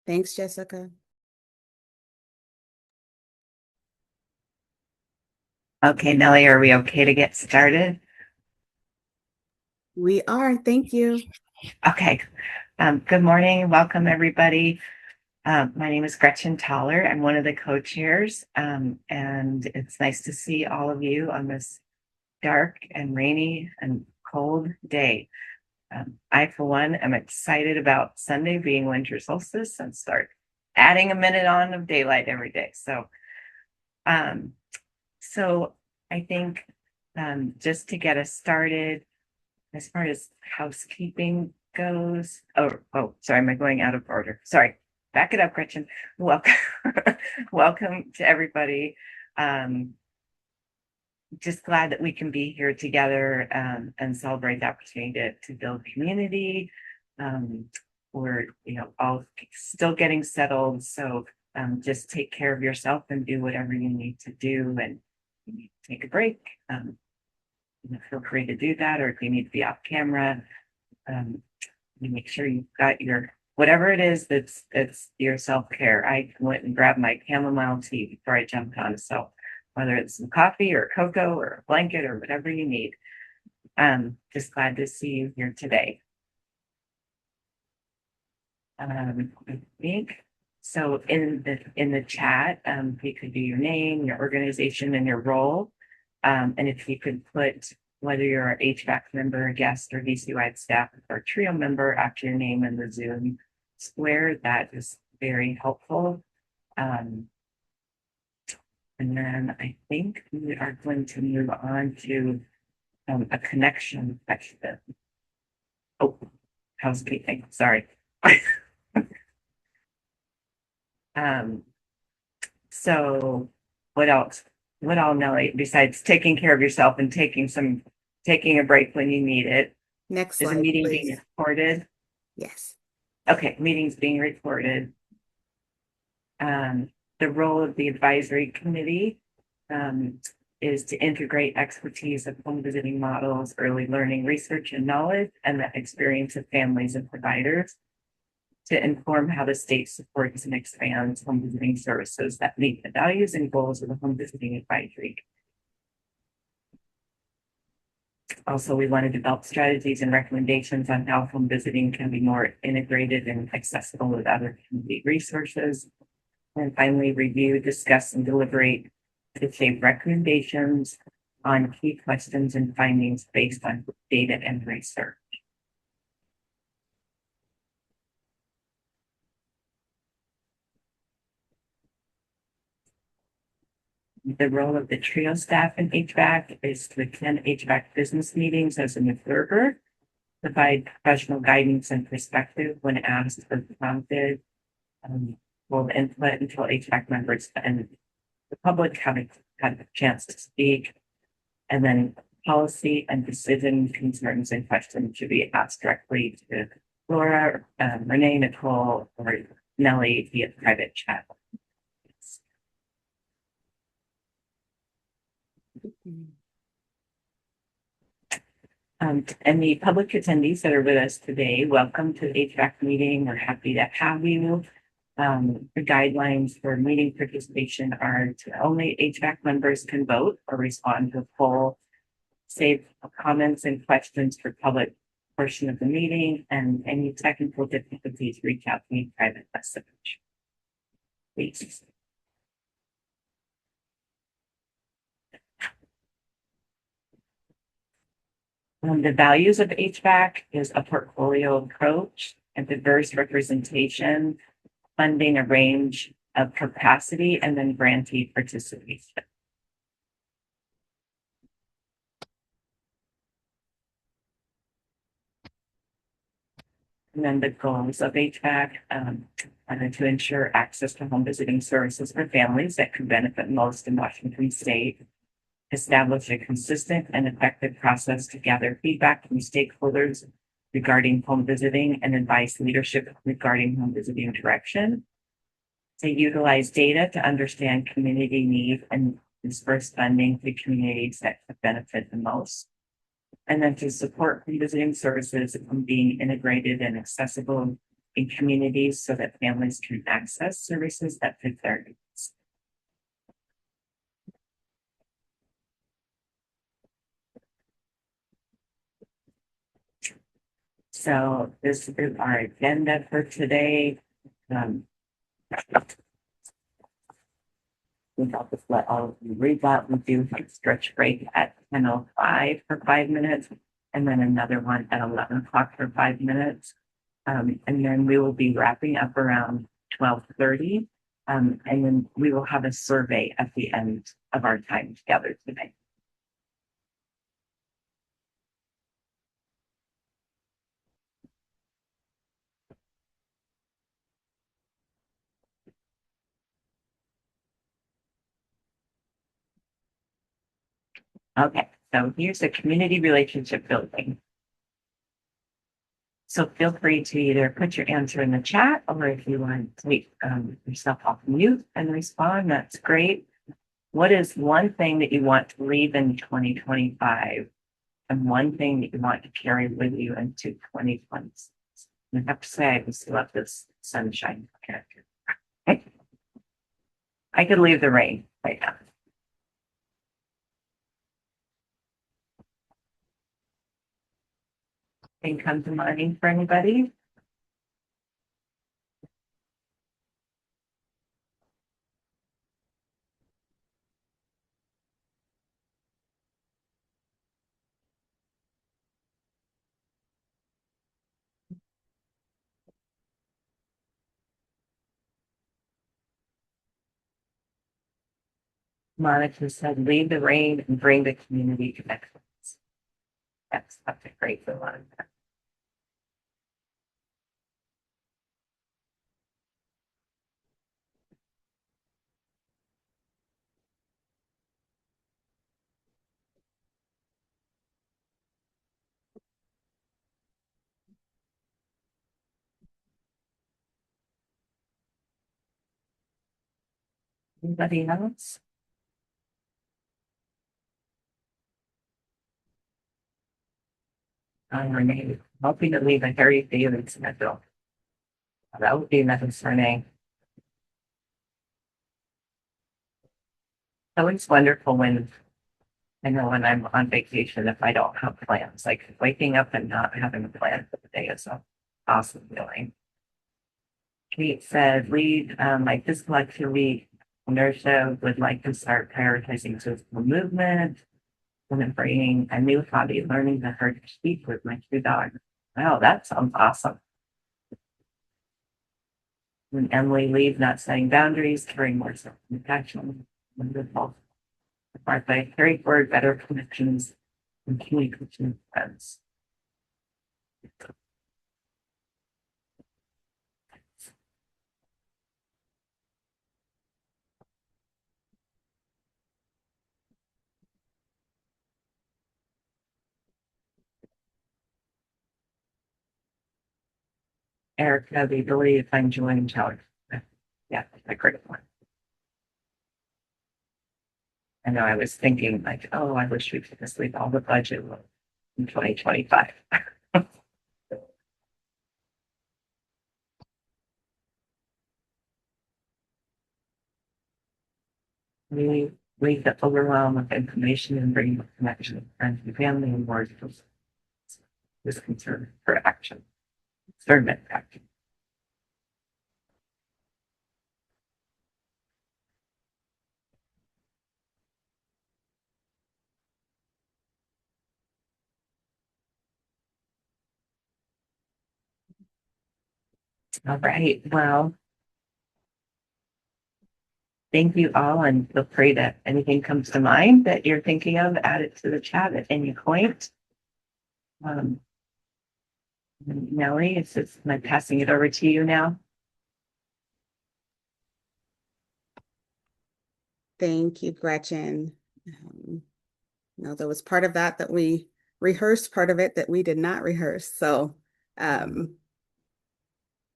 Thanks, Jessica. Okay, Nellie, are we okay to get started? We are. Thank you. Okay. Good morning. Welcome, everybody. My name is Gretchen Toller. I'm one of the co-chairs, and it's nice to see all of you on this dark and rainy and cold day. I, for one, am excited about Sunday being winter solstice and start adding a minute on of daylight every day. Um, so I think just to get us started, as far as housekeeping goes, sorry, am I going out of order? Sorry, back it up, Gretchen. Welcome, welcome to everybody. Um, just glad that we can be here together and celebrate the opportunity to build community. Um, we're, all still getting settled, so just take care of yourself and do whatever you need to do, and you need to take a break. Feel free to do that, or if you need to be off camera, um, you make sure you've got your whatever it is that's your self-care. I went and grabbed my chamomile tea before I jumped on. So whether it's some coffee or cocoa or a blanket or whatever you need. Just glad to see you here today. I think so in the chat, you could do your name, your organization, and your role. And if you could put whether you're an HVAC member, a guest, or DC-wide staff, or trio member after your name in the Zoom square, that is very helpful. And then I think we are going to move on to a connection question. Oh, housekeeping, sorry. um, so what else? What all, Nelly, besides taking care of yourself and taking a break when you need it? Next Is a slide, meeting being please. recorded? Yes. Okay, meeting's being recorded. The role of the advisory committee is to integrate expertise of home visiting models, early learning research and knowledge, and the experience of families and providers to inform how the state supports and expands home visiting services that meet the values and goals of the home visiting advisory. Also, we want to develop strategies and recommendations on how home visiting can be more integrated and accessible with other community resources. And finally, review, discuss, and deliberate to shape recommendations on key questions and findings based on data and research. The role of the trio staff in HVAC is to attend HVAC business meetings as an observer, provide professional guidance and perspective when asked or prompted, hold input until HVAC members and the public have a chance to speak, and then policy and decision concerns and questions should be asked directly to Laura, Renee, Nicole, or Nellie via private chat. And the public attendees that are with us today, welcome to the HVAC meeting. We're happy to have you. The guidelines for meeting participation are to only HVAC members can vote or respond to a poll, save comments and questions for public portion of the meeting, and any technical difficulties, reach out to me private message. Please. The values of HVAC is a portfolio approach, a diverse representation, funding a range of capacity, and then grantee participation. And then the goals of HVAC are to ensure access to home visiting services for families that could benefit most in Washington State, establish a consistent and effective process to gather feedback from stakeholders regarding home visiting and advise leadership regarding home visiting direction, to utilize data to understand community needs and disperse funding to communities that could benefit the most, and then to support home visiting services from being integrated and accessible in communities so that families can access services that fit their needs. So this is our agenda for today. I'll just let all of you read that. We do have a stretch break at 10:05 for 5 minutes, and then another one at 11 o'clock for 5 minutes. And then we will be wrapping up around 12:30. And then we will have a survey at the end of our time together today. Okay, so here's the community relationship building. So feel free to either put your answer in the chat, or if you want to take yourself off mute and respond, that's great. What is one thing that you want to leave in 2025 and one thing that you want to carry with you into 2026? I have to say, I just love this sunshine character. I could leave the rain right now. Thing come to mind for anybody? Monica said, leave the rain and bring the community connections. That's a great one. Anybody else? Renee, hoping to leave a Harry David schedule. That would be nice, Renee. Always wonderful when I know when I'm on vacation, if I don't have plans, like waking up and not having a plan for the day is an awesome feeling. Kate said, lead my physical activity inertia, would like to start prioritizing physical movement and then bringing a new hobby, learning to herd sheep with my two dogs. Wow, that sounds awesome. When Emily leave, not setting boundaries, carrying more self-compassion. Wonderful. Martha, carry forward better connections and communication with friends. Erica, the ability to find joy and challenge. Yeah, a great one. I know I was thinking like, oh, I wish we could just leave all the budget in 2025. We leave the overwhelm of information and bring the connection of friends and family and words this concern for action. Discernment action. All right. Well, thank you all, and feel free to anything comes to mind that you're thinking of, add it to the chat at any point. Nellie, am I passing it over to you now? Thank you, Gretchen. No, there was part of that we rehearsed, part of it that we did not rehearse. So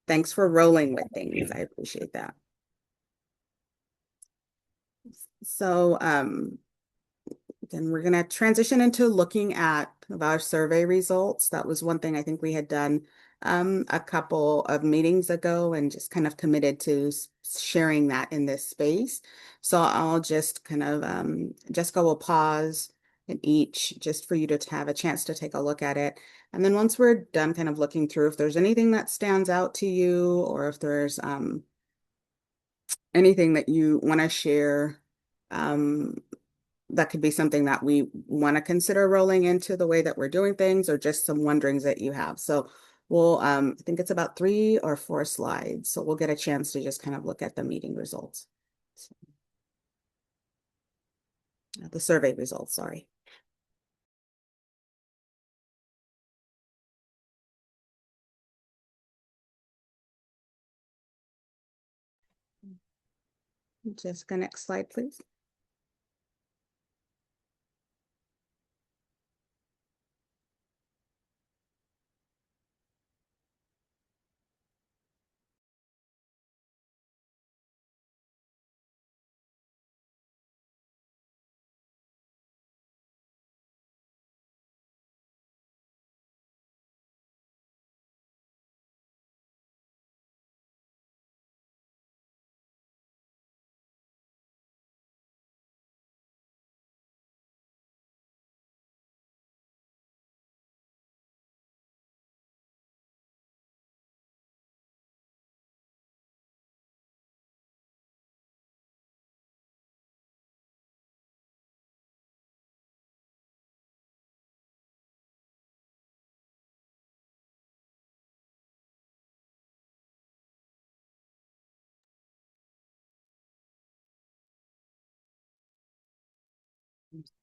thanks for rolling with things. I appreciate that. So then we're going to transition into looking at our survey results. That was one thing I think we had done a couple of meetings ago and just kind of committed to sharing that in this space. So I'll just kind of, Jessica will pause in each just for you to have a chance to take a look at it. And then once we're done kind of looking through, if there's anything that stands out to you or if there's anything that you want to share, um, that could be something that we want to consider rolling into the way that we're doing things or just some wonderings that you have. So we'll, I think it's about 3 or 4 slides. So we'll get a chance to just kind of look at the meeting results. So, the survey results, sorry. Jessica, next slide, please.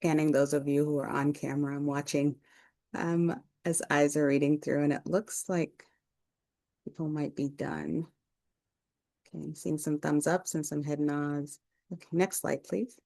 Scanning those of you who are on camera, I'm watching as eyes are reading through, and it looks like people might be done. Okay, seeing some thumbs ups and some head nods. Okay, next slide, please.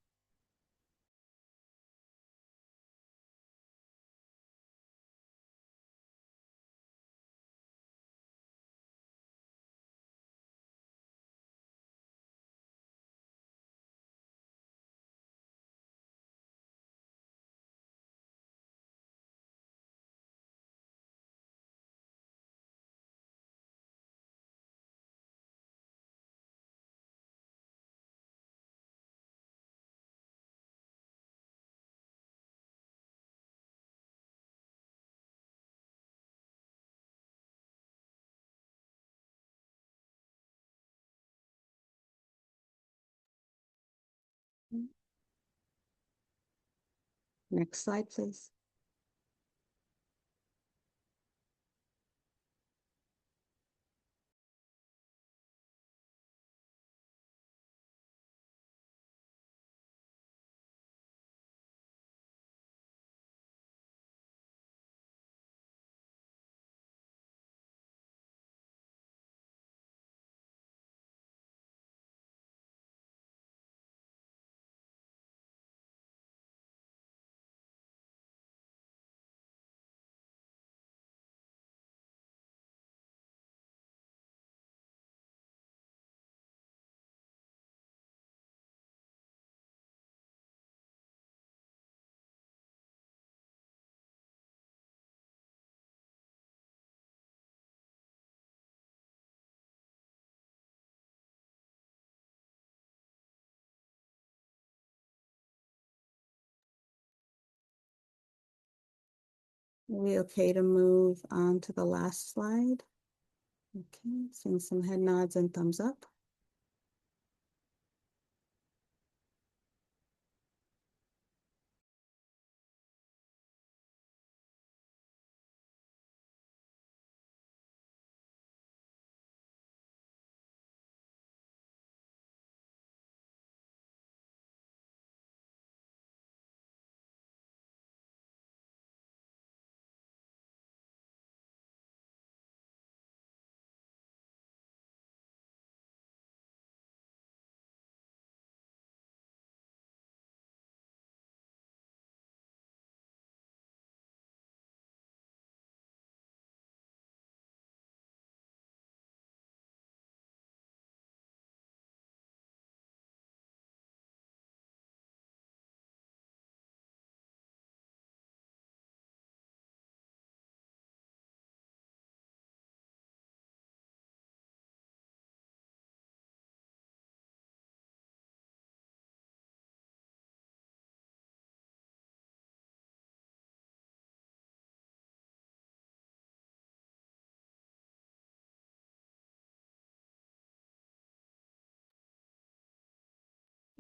Next slide, please. Are we okay to move on to the last slide? Okay, seeing some head nods and thumbs up.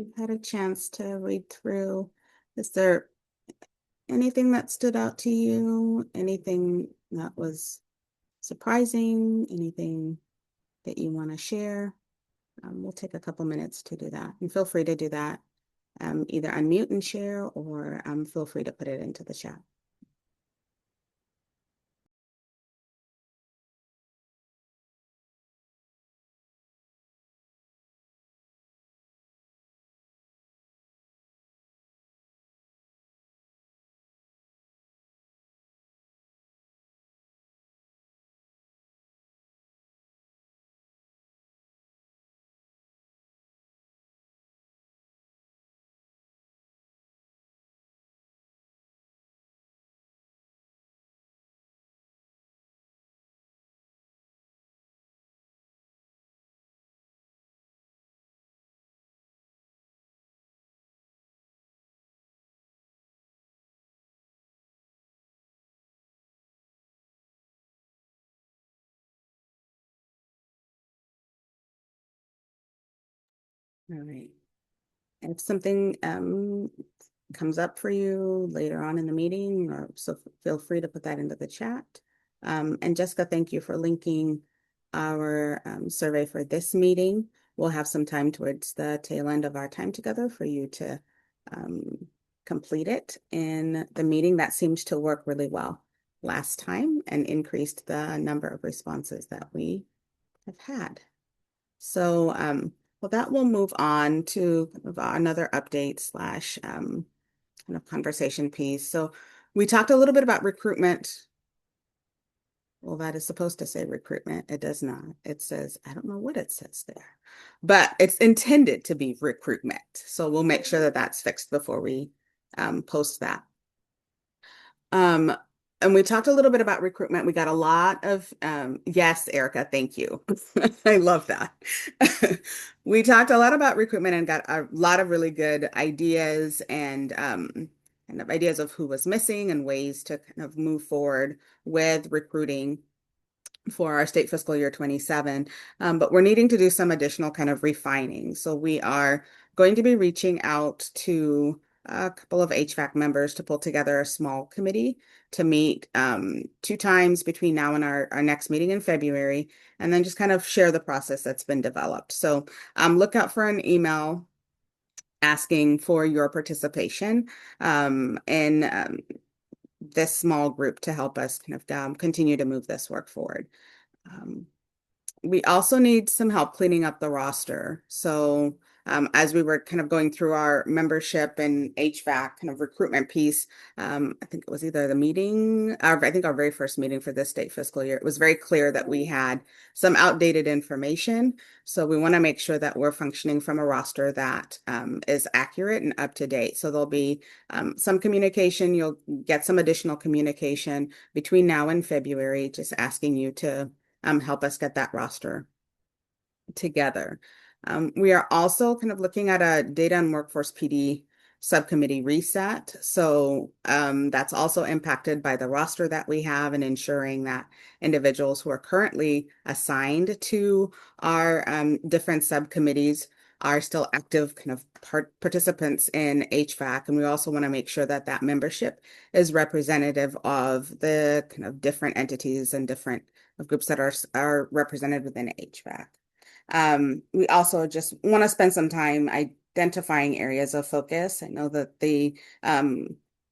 you've had a chance to read through, is there anything that stood out to you? Anything that was surprising? Anything that you want to share? We'll take a couple minutes to do that. And feel free to do that. Either unmute and share or feel free to put it into the chat. All right. If something comes up for you later on in the meeting, or so feel free to put that into the chat. And Jessica, thank you for linking our survey for this meeting. We'll have some time towards the tail end of our time together for you to um, complete it in the meeting. That seemed to work really well last time and increased the number of responses that we have had. So, well, that will move on to kind of another update slash kind of conversation piece. So we talked a little bit about recruitment. Well, that is supposed to say recruitment. It does not. It says, I don't know what it says there, but it's intended to be recruitment. So we'll make sure that that's fixed before we post that. Um, and we talked a little bit about recruitment. We got a lot of, yes, Erica, thank you. I love that. We talked a lot about recruitment and got a lot of really good ideas and kind of ideas of who was missing and ways to kind of move forward with recruiting for our state fiscal year 27. But we're needing to do some additional kind of refining. So we are going to be reaching out to a couple of HVAC members to pull together a small committee to meet 2 times between now and our next meeting in February, and then just kind of share the process that's been developed. So look out for an email asking for your participation in this small group to help us kind of continue to move this work forward. Um, we also need some help cleaning up the roster. So as we were kind of going through our membership and HVAC kind of recruitment piece, I think it was either the meeting, or I think our very first meeting for this state fiscal year, it was very clear that we had some outdated information. So we want to make sure that we're functioning from a roster that is accurate and up to date. So there'll be some communication. You'll get some additional communication between now and February, just asking you to help us get that roster together. We are also kind of looking at a data and workforce PD subcommittee reset. So that's also impacted by the roster that we have and ensuring that individuals who are currently assigned to our different subcommittees are still active kind of participants in HVAC. And we also want to make sure that that membership is representative of the kind of different entities and different groups that are represented within HVAC. We also just want to spend some time identifying areas of focus. I know that the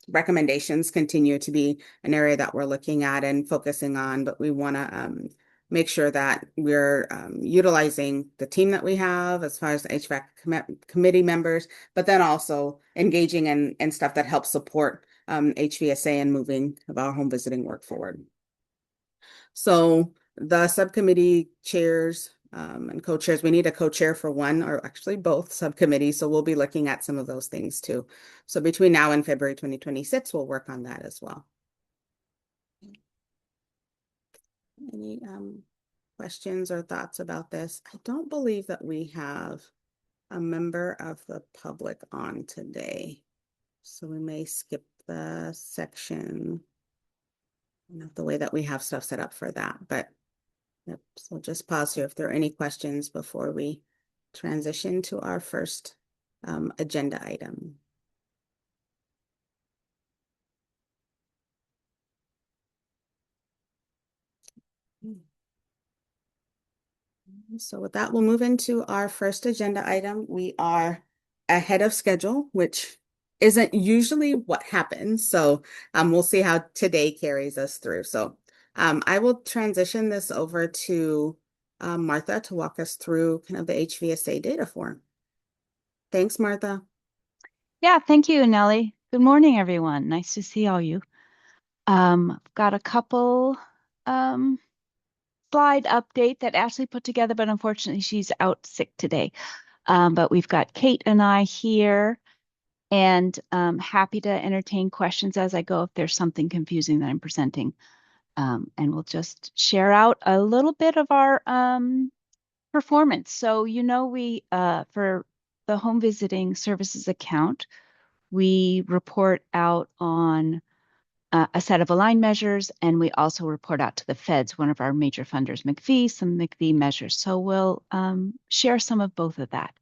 recommendations continue to be an area that we're looking at and focusing on, but we want to make sure that we're utilizing the team that we have as far as the HVAC committee members, but then also engaging in stuff that helps support HVSA and moving of our home visiting work forward. So the subcommittee chairs and co-chairs, we need a co-chair for one or actually both subcommittees. So we'll be looking at some of those things too. So between now and February 2026, we'll work on that as well. Any questions or thoughts about this? I don't believe that we have a member of the public on today. So we may skip the section, the way that we have stuff set up for that, but yep. So just pause here if there are any questions before we transition to our first agenda item. So with that, we'll move into our first agenda item. We are ahead of schedule, which isn't usually what happens. So we'll see how today carries us through. So I will transition this over to Martha to walk us through kind of the HVSA data form. Thanks, Martha. Yeah, thank you, Nellie. Good morning, everyone. Nice to see all you. I've got a couple um, slide update that Ashley put together, but unfortunately she's out sick today. But we've got Kate and I here, and happy to entertain questions as I go if there's something confusing that I'm presenting. And we'll just share out a little bit of our performance. So, we for the home visiting services account, we report out on a set of aligned measures, and we also report out to the feds, one of our major funders, McVie, some McVie measures. So we'll share some of both of that.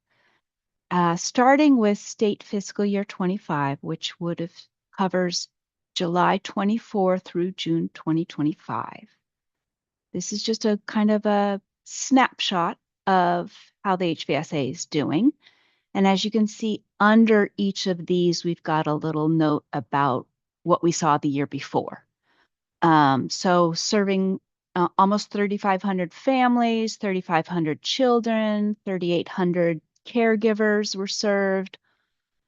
Starting with state fiscal year 25, which would have covers July 24 through June 2025. This is just a kind of a snapshot of how the HVSA is doing. And as you can see, under each of these, we've got a little note about what we saw the year before. So serving almost 3,500 families, 3,500 children, 3,800 caregivers were served,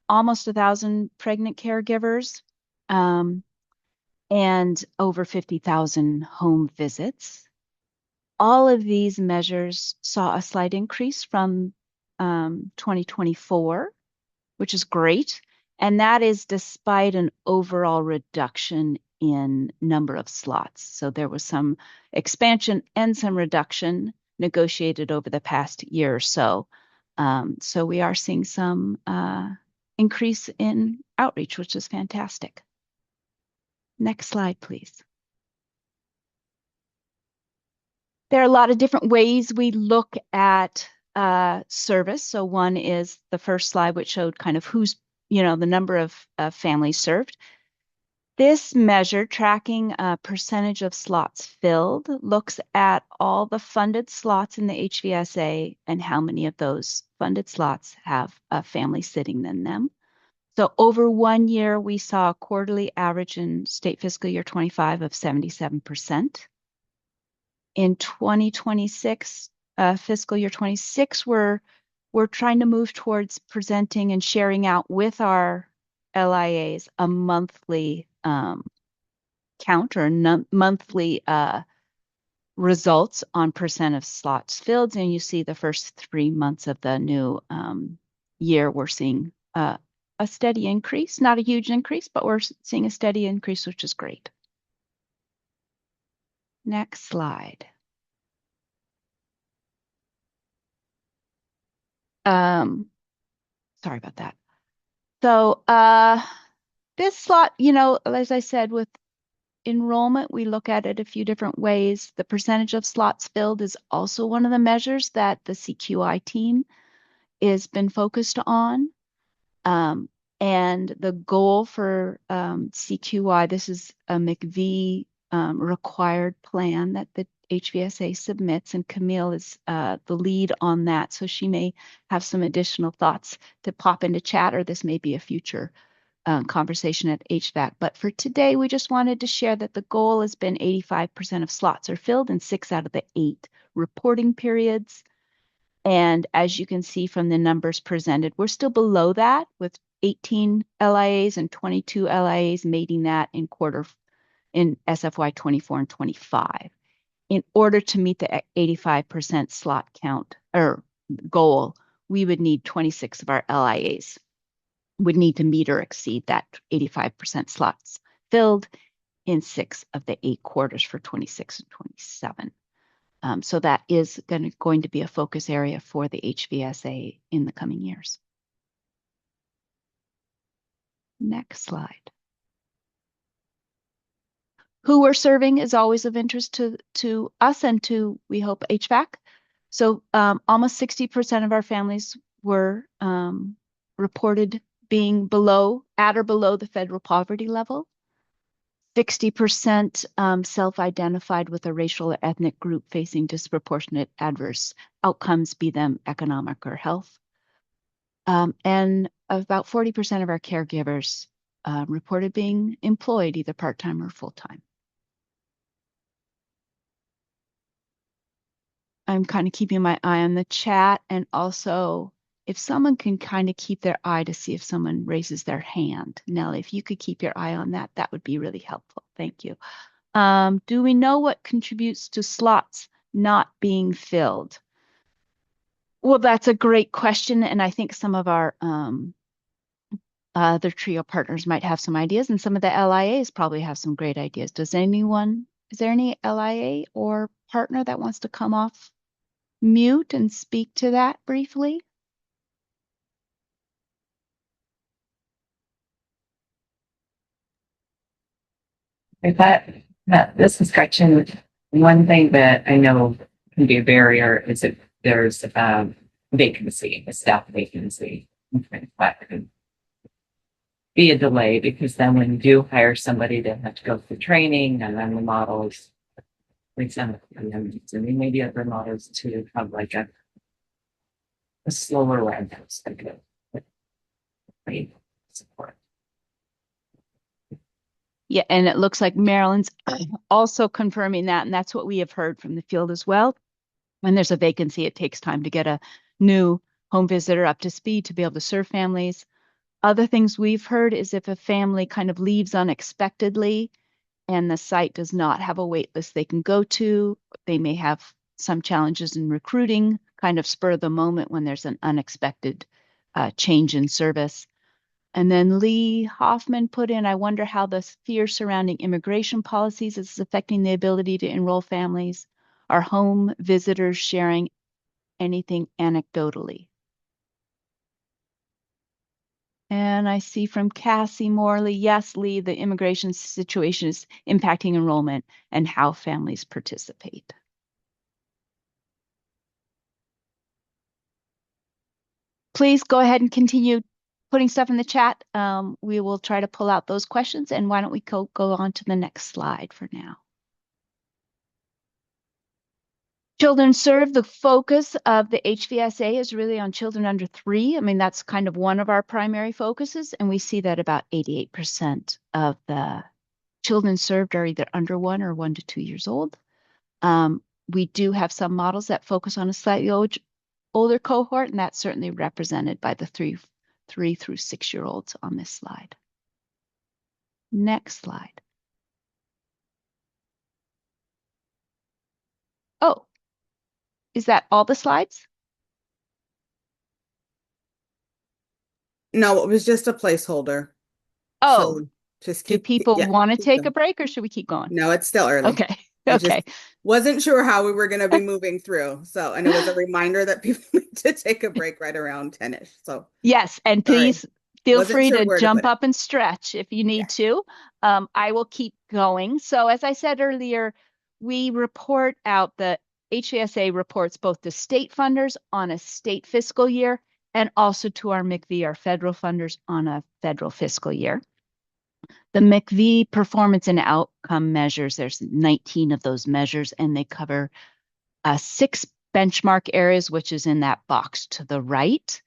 almost 1,000 pregnant caregivers, and over 50,000 home visits. All of these measures saw a slight increase from 2024, which is great. And that is despite an overall reduction in number of slots. So there was some expansion and some reduction negotiated over the past year or so. So we are seeing some increase in outreach, which is fantastic. Next slide, please. There are a lot of different ways we look at service. So one is the first slide, which showed kind of who's, the number of families served. This measure, tracking a percentage of slots filled, looks at all the funded slots in the HVSA and how many of those funded slots have a family sitting in them. So over 1 year, we saw a quarterly average in state fiscal year 25 of 77%. In 2026, fiscal year 26, we're trying to move towards presenting and sharing out with our LIAs a monthly count or monthly results on percent of slots filled. And you see the first 3 months of the new year, we're seeing a steady increase, not a huge increase, but we're seeing a steady increase, which is great. Next slide. Sorry about that. So this slot, as I said, with enrollment, we look at it a few different ways. The percentage of slots filled is also one of the measures that the CQI team has been focused on. And the goal for CQI, this is a McVie required plan that the HVSA submits, and Camille is the lead on that. So she may have some additional thoughts to pop into chat, or this may be a future conversation at HVAC. But for today, we just wanted to share that the goal has been 85% of slots are filled in 6 out of the 8 reporting periods. And as you can see from the numbers presented, we're still below that with 18 LIAs and 22 LIAs mating that in SFY 24 and 25. In order to meet the 85% slot count or goal, we would need 26 of our LIAs would need to meet or exceed that 85% slots filled in 6 of the 8 quarters for 26 and 27. So that is going to be a focus area for the HVSA in the coming years. Next slide. Who we're serving is always of interest to us and to, we hope, HVAC. So almost 60% of our families were reported being at or below the federal poverty level. 60% self-identified with a racial or ethnic group facing disproportionate adverse outcomes, be them economic or health. And about 40% of our caregivers reported being employed either part-time or full-time. I'm kind of keeping my eye on the chat, and also if someone can kind of keep their eye to see if someone raises their hand. Nellie, if you could keep your eye on that, that would be really helpful. Thank you. Do we know what contributes to slots not being filled? Well, that's a great question, and I think some of our other trio partners might have some ideas, and some of the LIAs probably have some great ideas. Is there any LIA or partner that wants to come off mute and speak to that briefly? I thought that this is Gretchen. One thing that I know can be a barrier is if there's vacancy, a staff vacancy. That could be a delay because then when you do hire somebody, they have to go through training, and then the models, for example, and then maybe other models to have like a slower ramp-up support. Yeah, and it looks like Maryland's also confirming that, and that's what we have heard from the field as well. When there's a vacancy, it takes time to get a new home visitor up to speed to be able to serve families. Other things we've heard is if a family kind of leaves unexpectedly and the site does not have a wait list they can go to, they may have some challenges in recruiting, kind of spur of the moment when there's an unexpected change in service. And then Lee Hoffman put in, I wonder how the fear surrounding immigration policies is affecting the ability to enroll families. Are home visitors sharing anything anecdotally? And I see from Cassie Morley, yes, Lee, the immigration situation is impacting enrollment and how families participate. Please go ahead and continue putting stuff in the chat. We will try to pull out those questions, and why don't we go on to the next slide for now. Children served, the focus of the HVSA is really on children under 3. I mean, that's kind of one of our primary focuses, and we see that about 88% of the children served are either under 1 or 1 to 2 years old. We do have some models that focus on a slightly older cohort, and that's certainly represented by the 3 through 6-year-olds on this slide. Next slide. Oh, is that all the slides? No, it was just a placeholder. Oh, so just do keep, people yeah, want to keep take a going. break, or should we keep going? No, it's still early. Okay. I Okay. just wasn't sure how we were going to be moving through. So, and it was a reminder that people need to take a break right around 10ish. So, Yes, and sorry. please feel Wasn't free sure to where to jump put it. up and stretch if you need to. I will keep going. So as I said earlier, we report out the HVSA reports both to state funders on a state fiscal year and also to our MCV, our federal funders, on a federal fiscal year. The MCV performance and outcome measures, there's 19 of those measures, and they cover 6 benchmark areas, which is in that box to the right.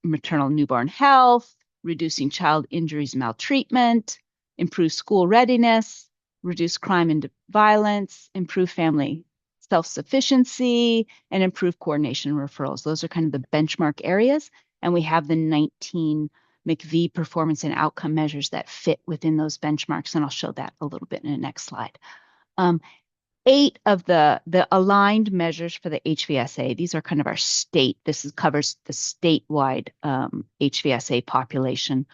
Maternal newborn health, reducing child injuries and maltreatment, improve school readiness, reduce crime and violence, improve family self-sufficiency, and improve coordination and referrals. Those are kind of the benchmark areas. And we have the 19 MCV performance and outcome measures that fit within those benchmarks. And I'll show that a little bit in the next slide. 8 of the aligned measures for the HVSA, these are kind of our state, covers the statewide HVSA population.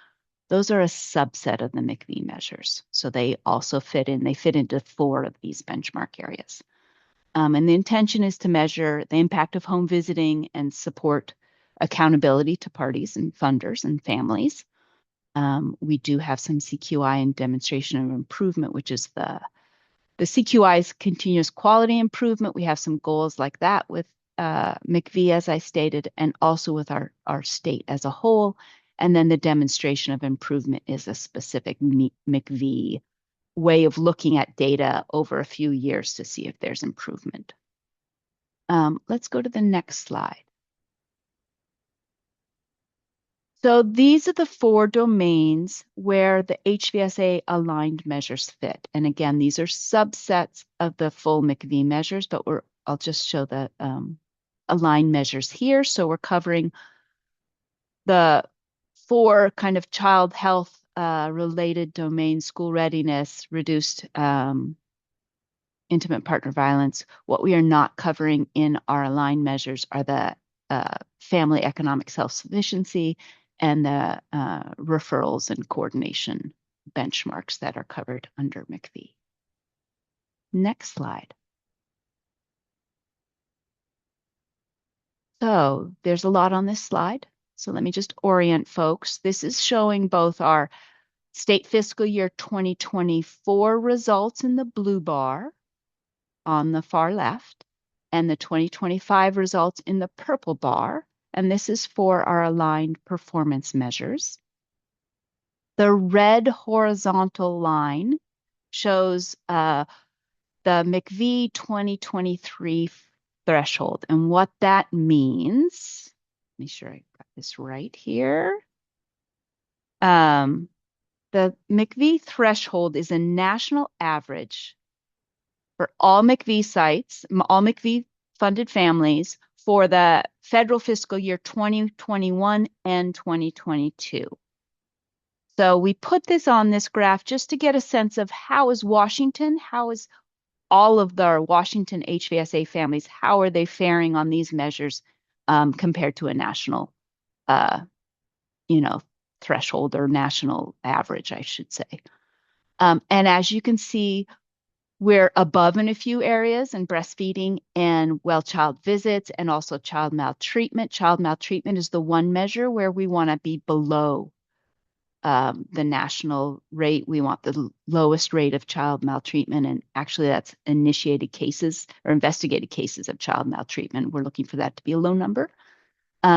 Those are a subset of the MCV measures. So they also fit into 4 of these benchmark areas. And the intention is to measure the impact of home visiting and support accountability to parties and funders and families. We do have some CQI and demonstration of improvement, which is the CQI is continuous quality improvement. We have some goals like that with McV, as I stated, and also with our state as a whole. And then the demonstration of improvement is a specific McV way of looking at data over a few years to see if there's improvement. Let's go to the next slide. So these are the 4 domains where the HVSA aligned measures fit. And again, these are subsets of the full McV measures, but I'll just show the aligned measures here. So we're covering the 4 kind of child health related domains: school readiness, reduced intimate partner violence. What we are not covering in our aligned measures are the family economic self-sufficiency and the referrals and coordination benchmarks that are covered under McV. Next slide. So there's a lot on this slide. So let me just orient folks. This is showing both our state fiscal year 2024 results in the blue bar on the far left, and the 2025 results in the purple bar. And this is for our aligned performance measures. The red horizontal line shows the McV 2023 threshold. And what that means, make sure I got this right here. The McV threshold is a national average for all McV sites, all McV funded families for the federal fiscal year 2021 and 2022. So we put this on this graph just to get a sense of how is Washington, how is all of the Washington HVSA families, how are they faring on these measures compared to a national, threshold or national average, I should say. And as you can see, we're above in a few areas in breastfeeding and well-child visits and also child maltreatment. Child maltreatment is the one measure where we want to be below the national rate. We want the lowest rate of child maltreatment. And actually, that's initiated cases or investigated cases of child maltreatment. We're looking for that to be a low number.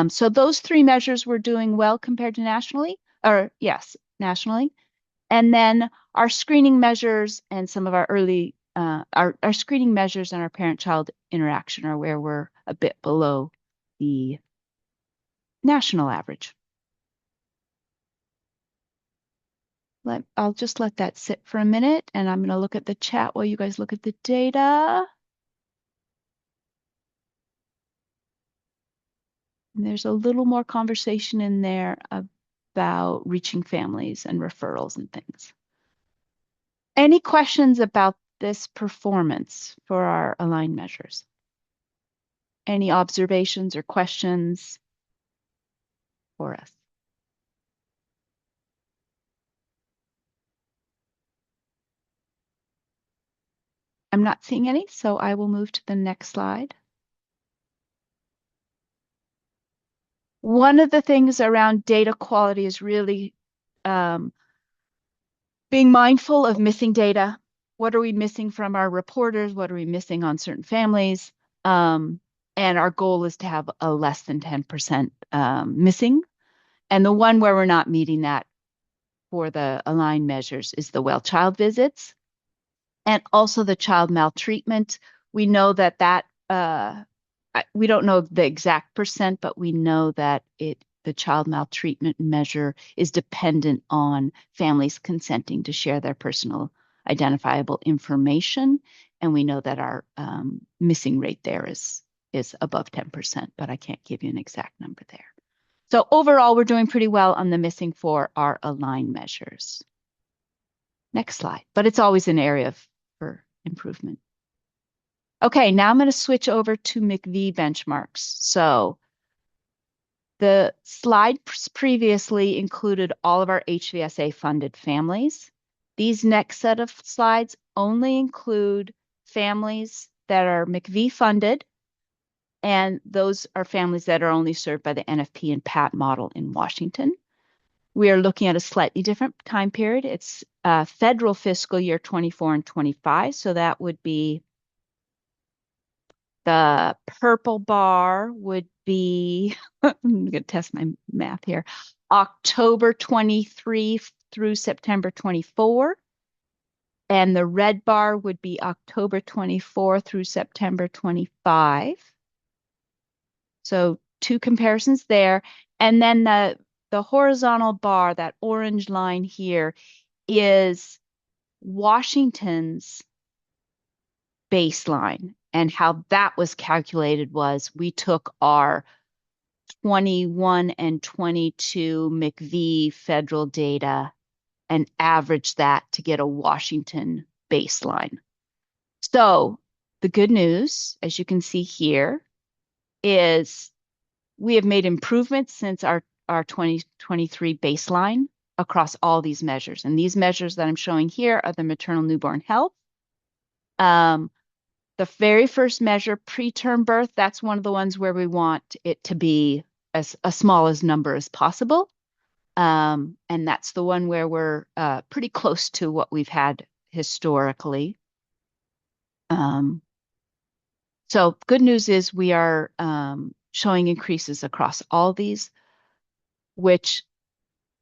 So those 3 measures we're doing well compared to nationally. Nationally. And then our screening measures and some of our early, our screening measures and our parent-child interaction are where we're a bit below the national average. I'll just let that sit for a minute, and I'm going to look at the chat while you guys look at the data. And there's a little more conversation in there about reaching families and referrals and things. Any questions about this performance for our aligned measures? Any observations or questions for us? I'm not seeing any, so I will move to the next slide. One of the things around data quality is really being mindful of missing data. What are we missing from our reporters? What are we missing on certain families? And our goal is to have a less than 10% missing. And the one where we're not meeting that for the aligned measures is the well-child visits and also the child maltreatment. We know that we don't know the exact percent, but we know that the child maltreatment measure is dependent on families consenting to share their personal identifiable information. And we know that our missing rate there is above 10%, but I can't give you an exact number there. So overall, we're doing pretty well on the missing for our aligned measures. Next slide, but it's always an area for improvement. Okay, now I'm going to switch over to McV benchmarks. So the slide previously included all of our HVSA funded families. These next set of slides only include families that are McV funded, and those are families that are only served by the NFP and PAT model in Washington. We are looking at a slightly different time period. It's federal fiscal year 24 and 25, so that would be The purple bar would be, I'm going to test my math here, October 23 through September 24. And the red bar would be October 24 through September 25. So two comparisons there. And then the horizontal bar, that orange line here, is Washington's baseline. And how that was calculated was we took our 21 and 22 McVie federal data and averaged that to get a Washington baseline. So the good news, as you can see here, is we have made improvements since our 2023 baseline across all these measures. And these measures that I'm showing here are the maternal newborn health. The very first measure, preterm birth, that's one of the ones where we want it to be as small as number as possible. And that's the one where we're pretty close to what we've had historically. So good news is we are showing increases across all these, which,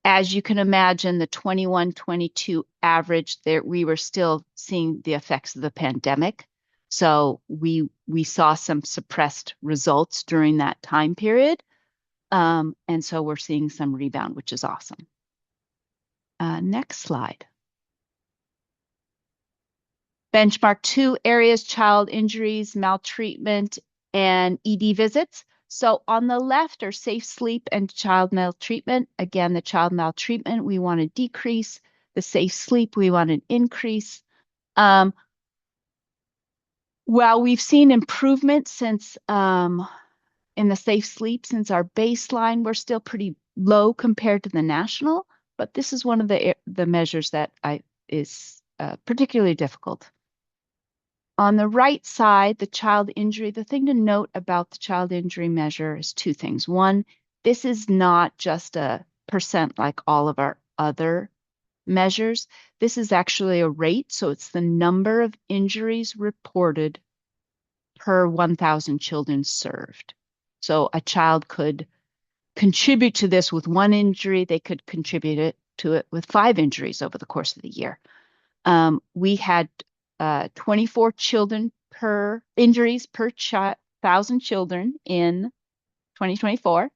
as you can imagine, the 21-22 average there, we were still seeing the effects of the pandemic. So we saw some suppressed results during that time period. And so we're seeing some rebound, which is awesome. Next slide. Benchmark 2 areas, child injuries, maltreatment, and ED visits. So on the left are safe sleep and child maltreatment. Again, the child maltreatment, we want to decrease. The safe sleep, we want to increase. While we've seen improvement since in the safe sleep since our baseline, we're still pretty low compared to the national, but this is one of the measures that is particularly difficult. On the right side, the child injury, the thing to note about the child injury measure is two things. One, this is not just a percent like all of our other measures. This is actually a rate, so it's the number of injuries reported per 1,000 children served. So a child could contribute to this with one injury. They could contribute to it with 5 injuries over the course of the year. We had 24 children per injuries per 1,000 children in 2024.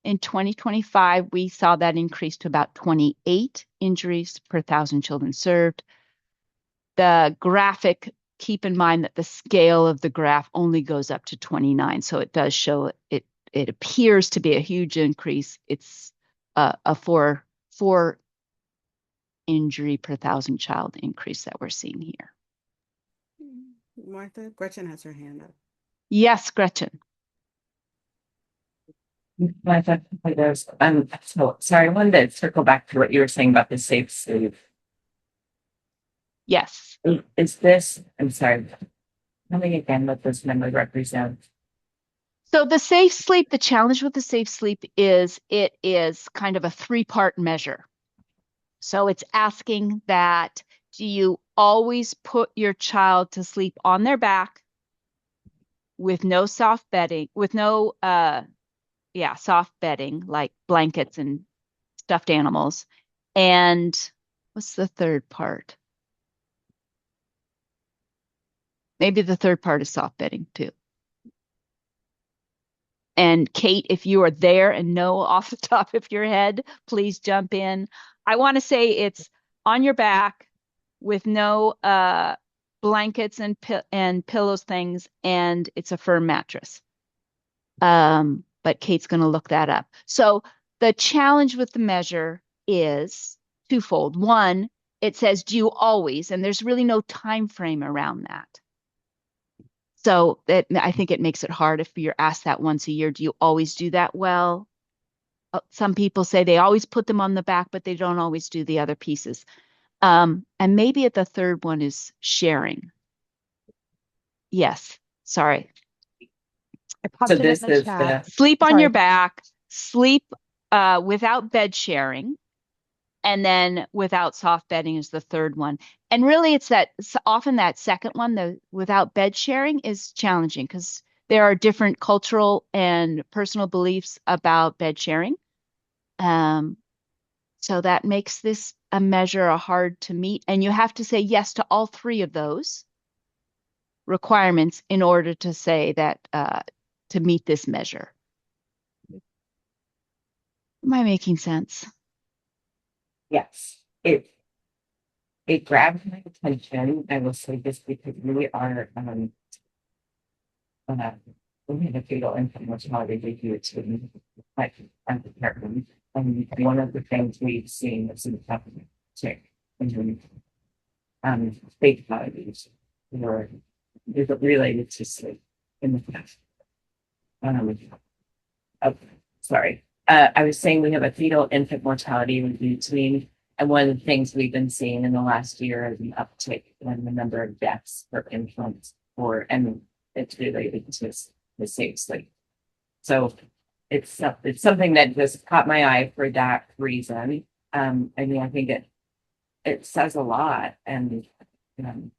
In 2025, we saw that increase to about 28 injuries per 1,000 children served. The graphic, keep in mind that the scale of the graph only goes up to 29. So it does show it appears to be a huge increase. It's a four injury per 1,000 child increase that we're seeing here. Martha, Gretchen has her hand up. Yes, Gretchen. So sorry, I wanted to circle back to what you were saying about the safe sleep. Yes. Is this, I'm sorry, tell me again what this number represents. So the safe sleep, the challenge with the safe sleep is it is kind of a 3-part measure. So it's asking that, do you always put your child to sleep on their back with no soft bedding, with no soft bedding like blankets and stuffed animals? And what's the third part? Maybe the third part is soft bedding too. And Kate, if you are there and know off the top of your head, please jump in. I want to say it's on your back with no blankets and pillows things, and it's a firm mattress. But Kate's going to look that up. So the challenge with the measure is twofold. One, it says, do you always? And there's really no time frame around that. So I think it makes it hard if you're asked that once a year. Do you always do that? Well, some people say they always put them on the back, but they don't always do the other pieces. And maybe the third one is sharing. Yes, sorry. I popped it in the chat. Sleep on your back, sleep without bed sharing, And then without soft bedding is the third one. And really it's often that second one, the without bed sharing, is challenging because there are different cultural and personal beliefs about bed sharing. Um, so that makes this a measure hard to meet. And you have to say yes to all three of those requirements in order to say that to meet this measure. Am I making sense? Yes, it grabbed my attention. I will say this because uh, we had a fatal infant mortality review to like department. And one of the things we've seen is an uptick in fatalities or related to sleep in the past. Um, oh, sorry. I was saying we have a fetal infant mortality review team, and one of the things we've been seeing in the last year is an uptick in the number of deaths for infants, and it's related to the safe sleep. So it's something that just caught my eye for that reason. I mean, I think it says a lot, and um,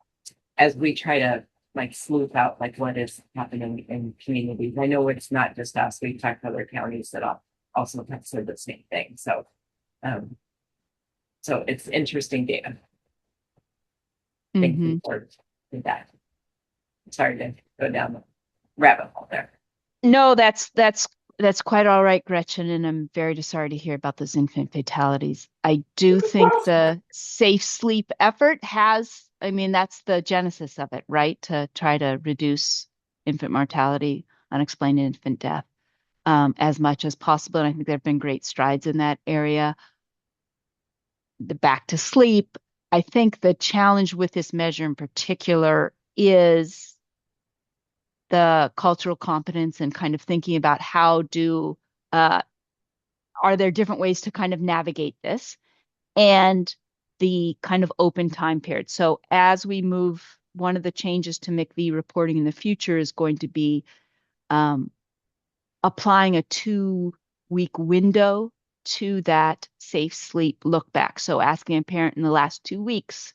as we try to like sleuth out like what is happening in communities. I know it's not just us. We've talked to other counties that also have said the same thing. Um, so it's interesting data. Thank Mm-hmm. you for that. Sorry to go down the rabbit hole there. No, that's quite all right, Gretchen, and I'm very sorry to hear about those infant fatalities. I do think the safe sleep effort I mean, that's the genesis of it, right? To try to reduce infant mortality, unexplained infant death, as much as possible. And I think there have been great strides in that area. The back to sleep, I think the challenge with this measure in particular is the cultural competence and kind of thinking about uh, are there different ways to kind of navigate this and the kind of open time period. So as we move, one of the changes to McV reporting in the future is going to be um, applying a 2-week window to that safe sleep look back. So asking a parent in the last 2 weeks,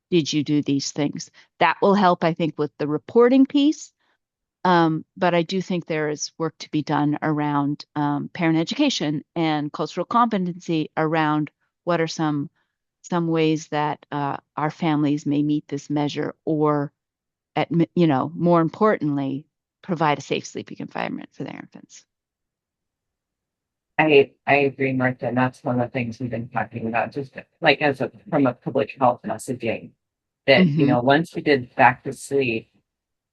did you do these things? That will help, I think, with the reporting piece. But I do think there is work to be done around parent education and cultural competency around what are some ways that our families may meet this measure, or more importantly, provide a safe sleeping environment for their infants. I agree, Martha, and that's one of the things we've been talking about, just like from a public health messaging, that Mm-hmm. once we did back to sleep,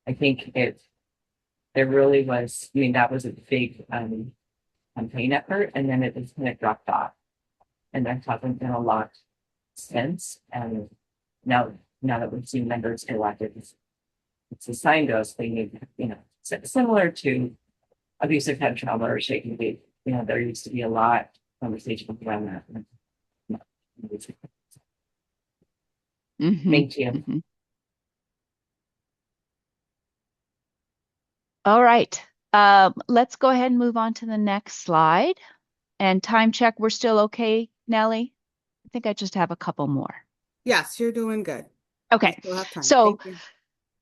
I think there really was, I mean, that was a big campaign effort, and then it just kind of dropped off. And there hasn't been a lot since. And now that we've seen members elected, it's assigned to us. They need, similar to abusive head trauma or shaking baby. There used to be a lot of conversation around that. Mm-hmm. Thank you. Mm-hmm. All right. Let's go ahead and move on to the next slide. And time check, we're still okay, Nellie? I think I just have a couple more. Yes, you're doing good. We Okay. still have time. So Thank you.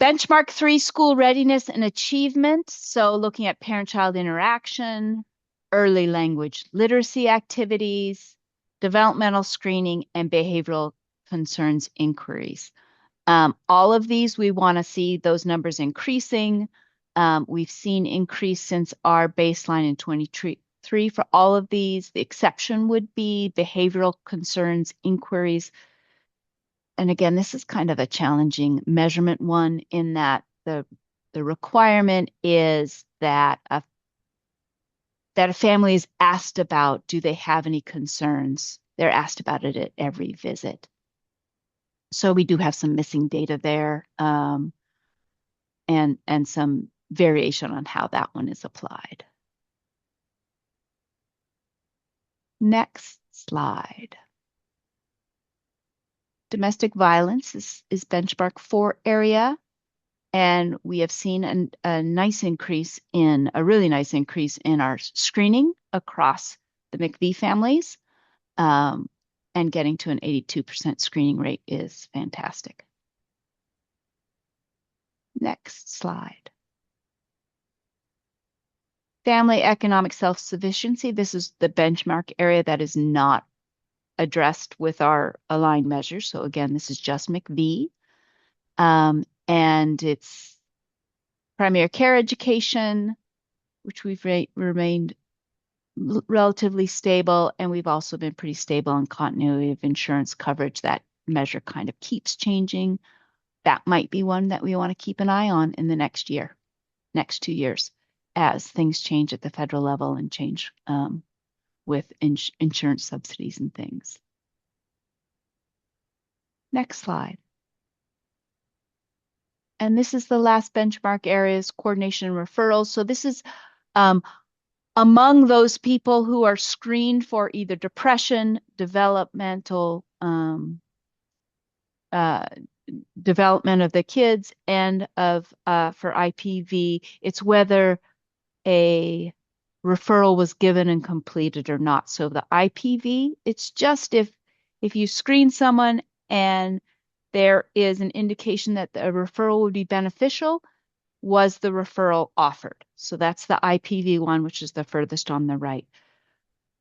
benchmark 3, school readiness and achievement. So looking at parent-child interaction, early language literacy activities, developmental screening, and behavioral concerns inquiries. All of these, we want to see those numbers increasing. We've seen increase since our baseline in 23 for all of these. The exception would be behavioral concerns inquiries. And again, this is kind of a challenging measurement one in that the requirement is that a family is asked about, do they have any concerns? They're asked about it at every visit. So we do have some missing data there, and some variation on how that one is applied. Next slide. Domestic violence is benchmark 4 area. And we have seen a really nice increase in our screening across the McV families. And and getting to an 82% screening rate is fantastic. Next slide. Family economic self-sufficiency. This is the benchmark area that is not addressed with our aligned measures. So again, this is just McV. And it's primary care education, which we've remained relatively stable. And we've also been pretty stable on continuity of insurance coverage. That measure kind of keeps changing. That might be one that we want to keep an eye on in the next 2 years, as things change at the federal level and change with insurance subsidies and things. Next slide. And this is the last benchmark areas, coordination and referrals. So this is among those people who are screened for either depression, developmental development of the kids, and of for IPV, it's whether a referral was given and completed or not. So the IPV, it's just if you screen someone and there is an indication that the referral would be beneficial, was the referral offered? So that's the IPV one, which is the furthest on the right.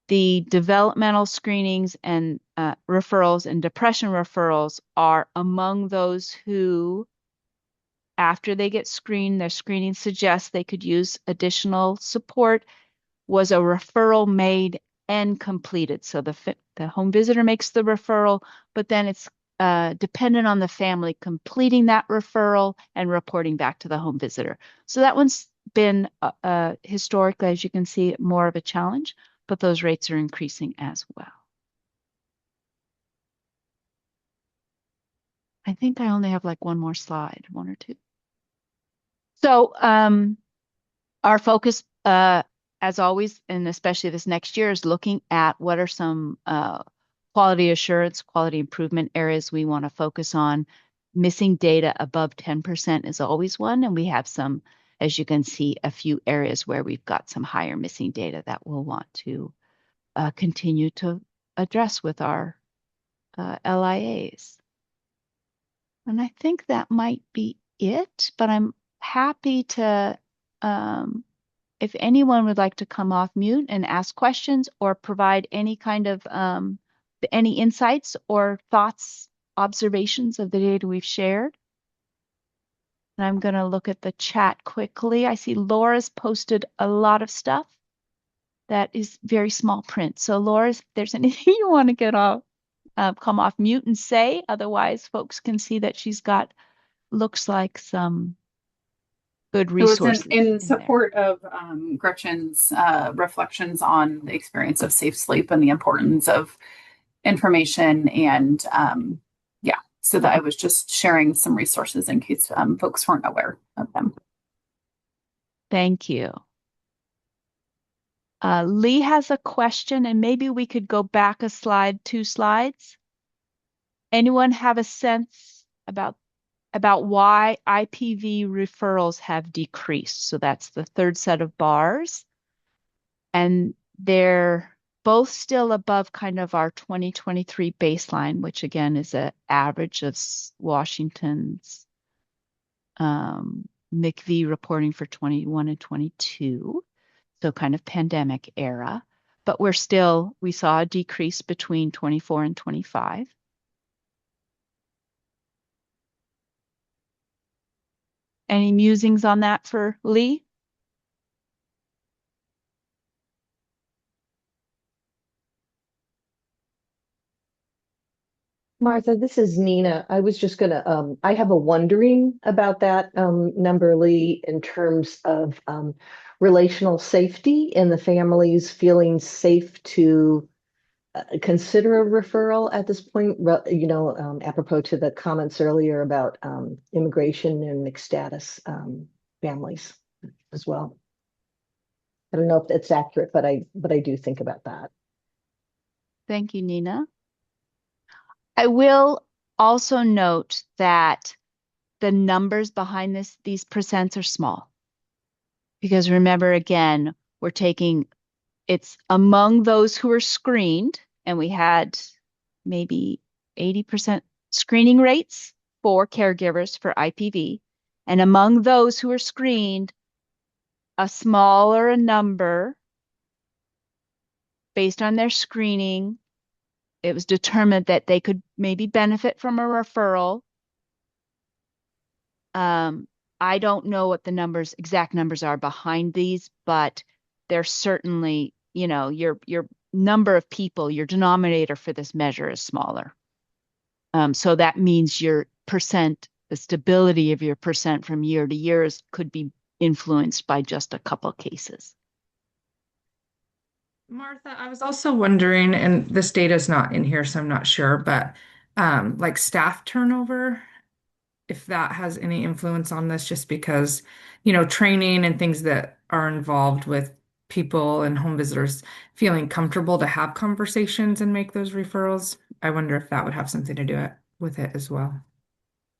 The developmental screenings and referrals and depression referrals are among those who, after they get screened, their screening suggests they could use additional support. Was a referral made and completed? So the home visitor makes the referral, but then it's dependent on the family completing that referral and reporting back to the home visitor. So that one's been historically, as you can see, more of a challenge, but those rates are increasing as well. I think I only have like one more slide, one or two. So our focus, as always, and especially this next year, is looking at what are some quality assurance, quality improvement areas we want to focus on. Missing data above 10% is always one, and we have some, as you can see, a few areas where we've got some higher missing data that we'll want to continue to address with our LIAs. And I think that might be it, but I'm happy to, if anyone would like to come off mute and ask questions or provide any kind of any insights or thoughts, observations of the data we've shared. And I'm going to look at the chat quickly. I see Laura's posted a lot of stuff that is very small print. So Laura, if there's anything you want to get off, come off mute and say, otherwise folks can see that she's got, looks like some good resources. So it's in support of Gretchen's reflections on the experience of safe sleep and the importance of information, and so that I was just sharing some resources in case folks weren't aware of them. Thank you. Lee has a question, and maybe we could go back a slide, 2 slides. Anyone have a sense about why IPV referrals have decreased? So that's the third set of bars. And they're both still above kind of our 2023 baseline, which again is an average of Washington's McV reporting for 21 and 22. So kind of pandemic era. But we saw a decrease between 24 and 25. Any musings on that for Lee? Martha, this is Nina. I was just gonna, I have a wondering about that number, Lee, in terms of relational safety and the families feeling safe to consider a referral at this point, apropos to the comments earlier about immigration and mixed status families as well. I don't know if that's accurate, but I do think about that. Thank you, Nina. I will also note that the numbers behind these percents are small. Because remember, again, it's among those who are screened, and we had maybe 80% screening rates for caregivers for IPV. And among those who are screened, a smaller number based on their screening, it was determined that they could maybe benefit from a referral. I don't know what the exact numbers are behind these, but they're certainly, your number of people, your denominator for this measure is smaller. So that means your percent, the stability of your percent from year to year could be influenced by just a couple cases. Martha, I was also wondering, and this data is not in here, so I'm not sure, but like staff turnover, if that has any influence on this, just because, training and things that are involved with people and home visitors feeling comfortable to have conversations and make those referrals. I wonder if that would have something to do with it as well.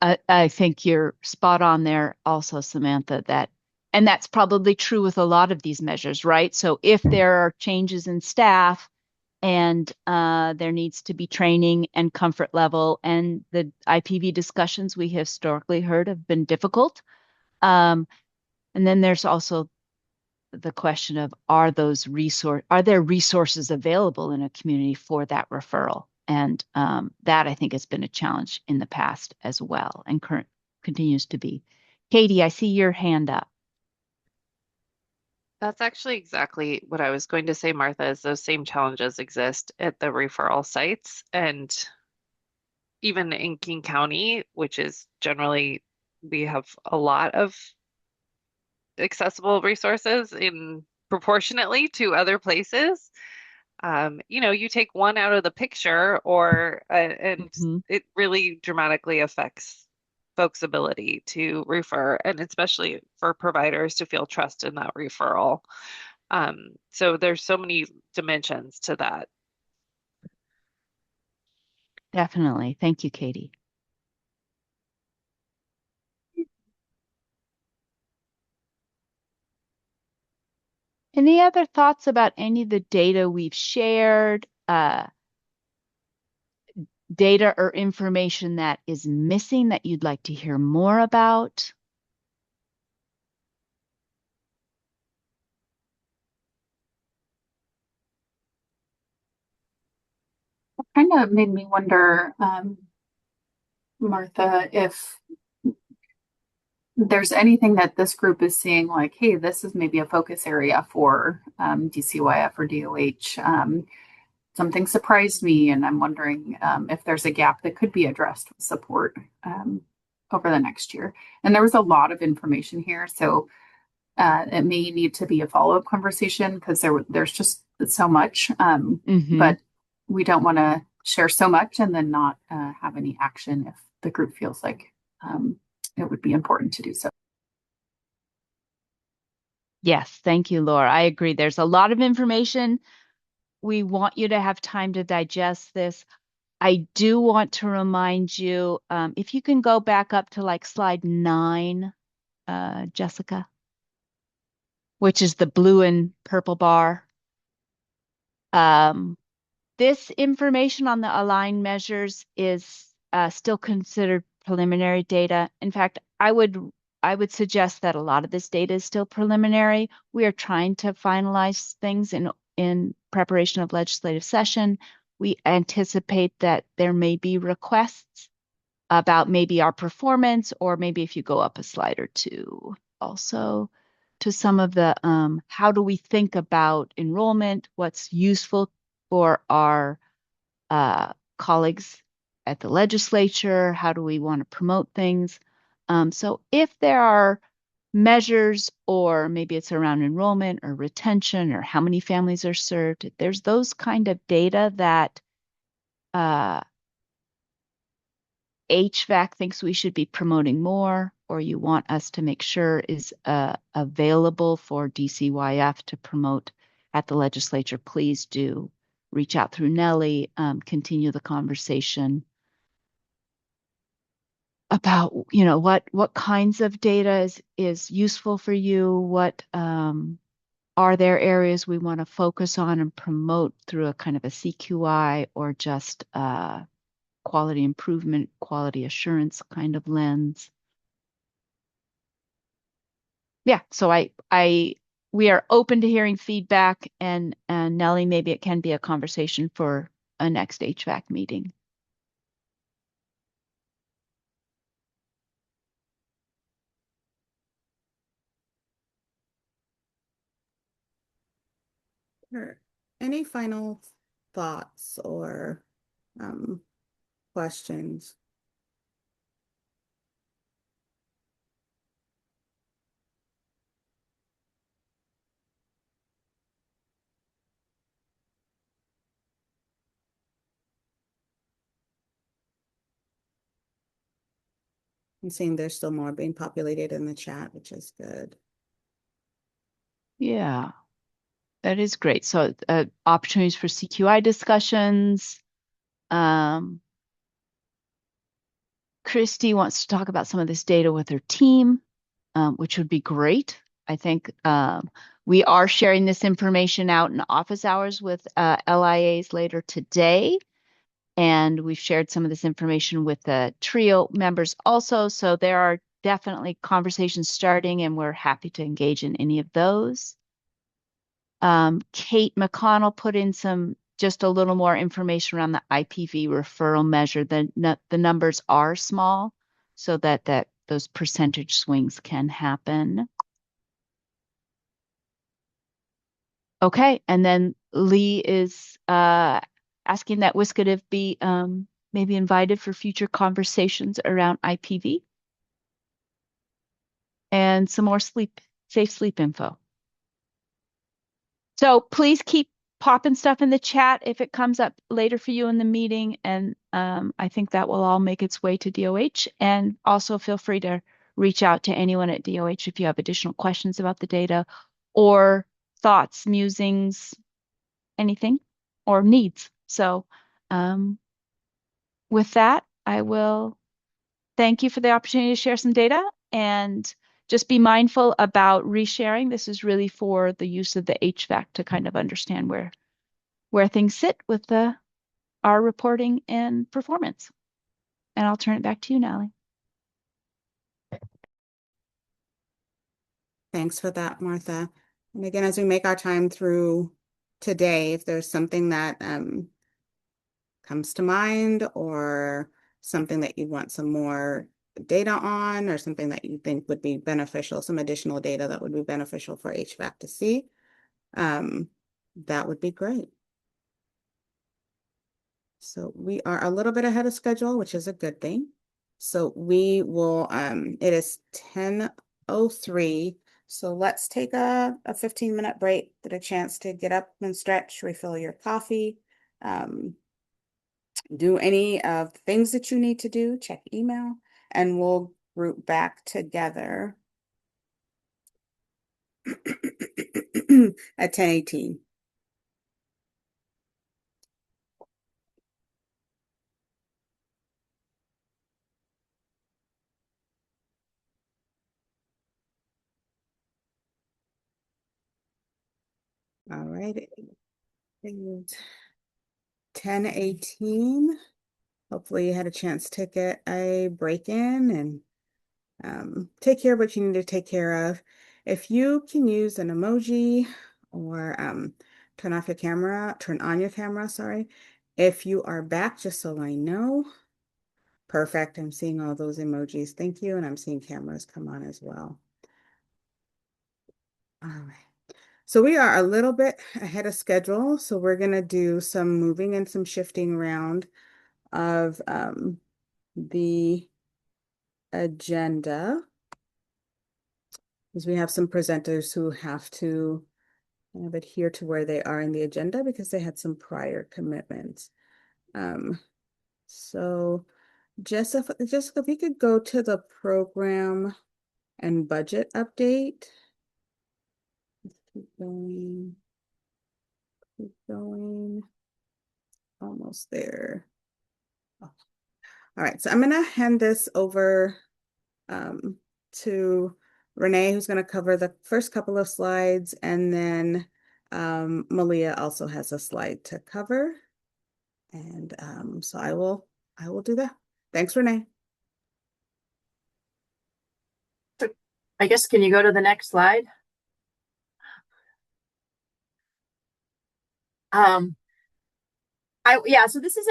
I think you're spot on there also, Samantha, and that's probably true with a lot of these measures, right? So if there are changes in staff and there needs to be training and comfort level, and the IPV discussions we historically heard have been difficult. And then there's also the question of are there resources available in a community for that referral? And that I think has been a challenge in the past as well, and continues to be. Katie, I see your hand up. That's actually exactly what I was going to say, Martha, is those same challenges exist at the referral sites. And even in King County, which is generally, we have a lot of accessible resources in proportionately to other places. You take one out of the picture and it really dramatically affects folks' ability to refer, and especially for providers to feel trust in that referral. So there's so many dimensions to that. Definitely. Thank you, Katie. Any other thoughts about any of the data we've shared? Data or information that is missing that you'd like to hear more about? It kind of made me wonder, Martha, if there's anything that this group is seeing like, hey, this is maybe a focus area for DCYF or DOH. Something surprised me, and I'm wondering if there's a gap that could be addressed with support over the next year. And there was a lot of information here, so it may need to be a follow-up conversation because there's just so much. But we don't want to share so much and then not have any action if the group feels like it would be important to do so. Yes, thank you, Laura. I agree. There's a lot of information. We want you to have time to digest this. I do want to remind you, if you can go back up to like slide 9, Jessica, which is the blue and purple bar. This information on the aligned measures is still considered preliminary data. In fact, I would suggest that a lot of this data is still preliminary. We are trying to finalize things in preparation of legislative session. We anticipate that there may be requests about maybe our performance, or maybe if you go up a slide or two, also to some of the how do we think about enrollment, what's useful for our colleagues at the legislature, how do we want to promote things. So if there are measures, or maybe it's around enrollment or retention or how many families are served, there's those kind of data that HVAC thinks we should be promoting more, or you want us to make sure is available for DCYF to promote at the legislature, please do reach out through Nellie, continue the conversation about, what kinds of data is useful for you, what are there areas we want to focus on and promote through a kind of a CQI or just quality improvement, quality assurance kind of lens? Yeah, so we are open to hearing feedback, and Nellie, maybe it can be a conversation for a next HVAC meeting. Sure. Any final thoughts or questions? I'm seeing there's still more being populated in the chat, which is good. Yeah, that is great. So opportunities for CQI discussions. Christy wants to talk about some of this data with her team, which would be great. I think we are sharing this information out in office hours with LIAs later today. And we've shared some of this information with the TRIO members also. So there are definitely conversations starting, and we're happy to engage in any of those. Kate McConnell put in just a little more information around the IPV referral measure. The numbers are small, so that those percentage swings can happen. Okay, and then Lee is asking that Wiskative be maybe invited for future conversations around IPV and some more safe sleep info. So please keep popping stuff in the chat if it comes up later for you in the meeting. And I think that will all make its way to DOH. And also feel free to reach out to anyone at DOH if you have additional questions about the data or thoughts, musings, anything, or needs. So with that, I will thank you for the opportunity to share some data, and just be mindful about resharing. This is really for the use of the HVAC to kind of understand where things sit with our reporting and performance. And I'll turn it back to you, Natalie. Thanks for that, Martha. And again, as we make our time through today, if there's something that comes to mind or something that you want some more data on or something that you think would be beneficial, some additional data that would be beneficial for HVAC to see, that would be great. So we are a little bit ahead of schedule, which is a good thing. So we will, it is 10:03. So let's take a 15-minute break, get a chance to get up and stretch, refill your coffee, do any of the things that you need to do, check email, and we'll group back together at 10:18. All right. 10:18. Hopefully you had a chance to get a break in and take care of what you need to take care of. If you can use an emoji or turn on your camera, sorry. If you are back, just so I know. Perfect. I'm seeing all those emojis. Thank you. And I'm seeing cameras come on as well. All right. So we are a little bit ahead of schedule. So we're going to do some moving and some shifting around of the agenda, because we have some presenters who have to kind of adhere to where they are in the agenda because they had some prior commitments. So Jessica, if you could go to the program and budget update. Keep going. Keep going. Almost there. Oh. All right, so I'm going to hand this over to Renee, who's going to cover the first couple of slides, and then Malia also has a slide to cover. And so I will do that. Thanks, Renee. I guess, can you go to the next slide? So this is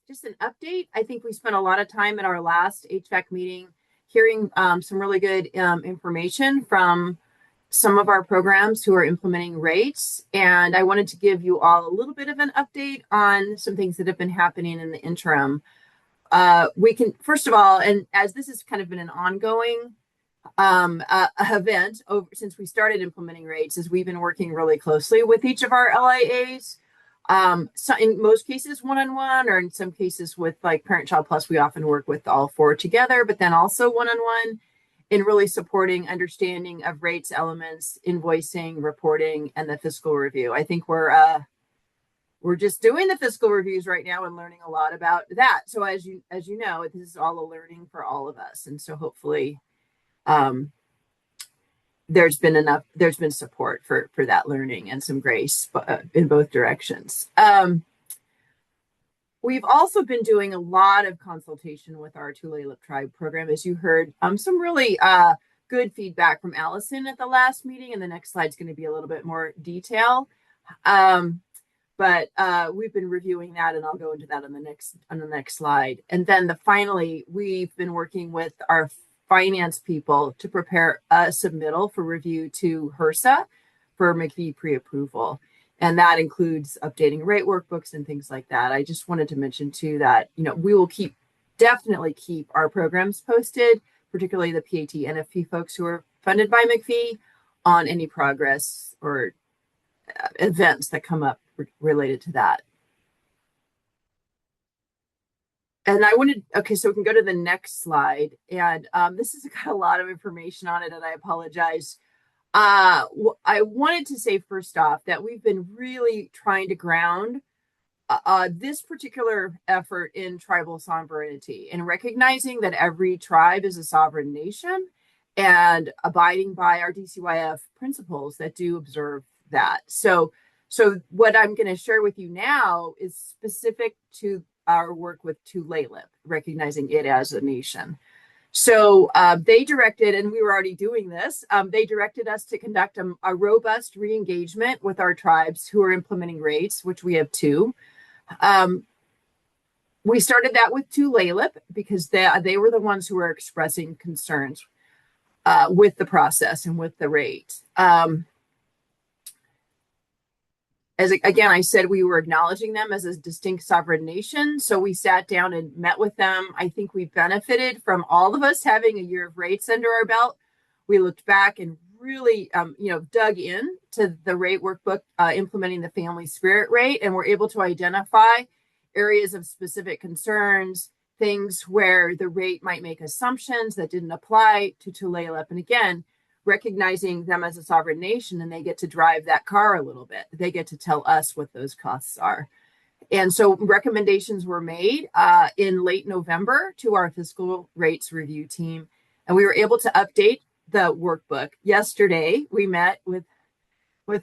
just an update. I think we spent a lot of time at our last HVAC meeting hearing some really good information from some of our programs who are implementing rates. And I wanted to give you all a little bit of an update on some things that have been happening in the interim. We can, first of all, and as this has kind of been an ongoing event since we started implementing rates, is we've been working really closely with each of our LIAs. So in most cases one-on-one, or in some cases with like Parent Child Plus, we often work with all four together, but then also one-on-one in really supporting understanding of rates, elements, invoicing, reporting, and the fiscal review. I think we're just doing the fiscal reviews right now and learning a lot about that. So as you know, this is all a learning for all of us, and so hopefully there's been support for that learning and some grace in both directions. We've also been doing a lot of consultation with our Tulalip Tribe program, as you heard some really good feedback from Allison at the last meeting, and the next slide is going to be a little bit more detail. But we've been reviewing that, and I'll go into that on the next slide. And then finally, we've been working with our finance people to prepare a submittal for review to HRSA for McPhee pre-approval. And that includes updating rate workbooks and things like that. I just wanted to mention too that, we will definitely keep our programs posted, particularly the PAT NFP folks who are funded by McPhee, on any progress or events that come up related to that. And so we can go to the next slide. And this has got a lot of information on it, and I apologize. I wanted to say first off that we've been really trying to ground this particular effort in tribal sovereignty and recognizing that every tribe is a sovereign nation and abiding by our DCYF principles that do observe that. So what I'm going to share with you now is specific to our work with Tulalip, recognizing it as a nation. So they directed, and we were already doing this, they directed us to conduct a robust re-engagement with our tribes who are implementing rates, which we have two. We started that with Tulalip because they were the ones who were expressing concerns with the process and with the rate. Again, I said we were acknowledging them as a distinct sovereign nation. So we sat down and met with them. I think we benefited from all of us having a year of rates under our belt. We looked back and really, dug in to the rate workbook, implementing the family spirit rate, and were able to identify areas of specific concerns, things where the rate might make assumptions that didn't apply to Tulalip. And again, recognizing them as a sovereign nation, and they get to drive that car a little bit. They get to tell us what those costs are. And so recommendations were made in late November to our fiscal rates review team, and we were able to update the workbook. Yesterday, we met with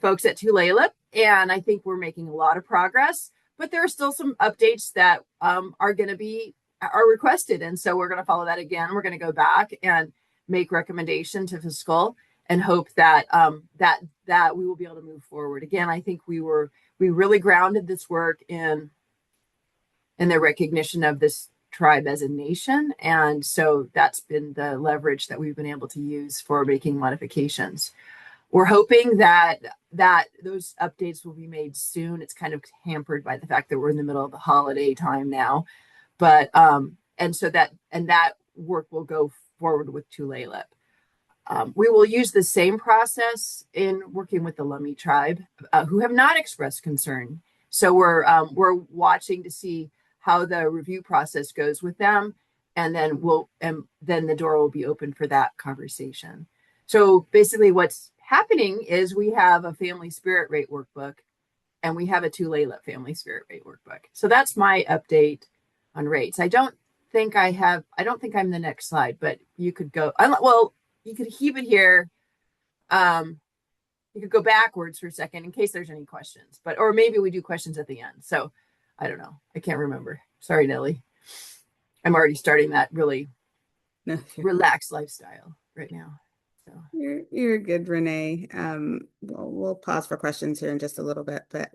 folks at Tulalip, and I think we're making a lot of progress, but there are still some updates that are requested. And so we're going to follow that again. We're going to go back and make recommendation to fiscal and hope that that we will be able to move forward. Again, I think we really grounded this work in the recognition of this tribe as a nation. And so that's been the leverage that we've been able to use for making modifications. We're hoping that those updates will be made soon. It's kind of hampered by the fact that we're in the middle of the holiday time now, but that work will go forward with Tulalip. We will use the same process in working with the Lummi tribe, who have not expressed concern. So we're watching to see how the review process goes with them, and then the door will be open for that conversation. So basically, what's happening is we have a family spirit rate workbook, and we have a Tulalip family spirit rate workbook. So that's my update on rates. I don't think I'm the next slide, but you could go. you could keep it here. You could go backwards for a second in case there's any questions, but or maybe we do questions at the end. So I don't know. I can't remember. Sorry, Nellie. I'm already starting that really No, relaxed lifestyle right now. So you're good, Renee. We'll pause for questions here in just a little bit, but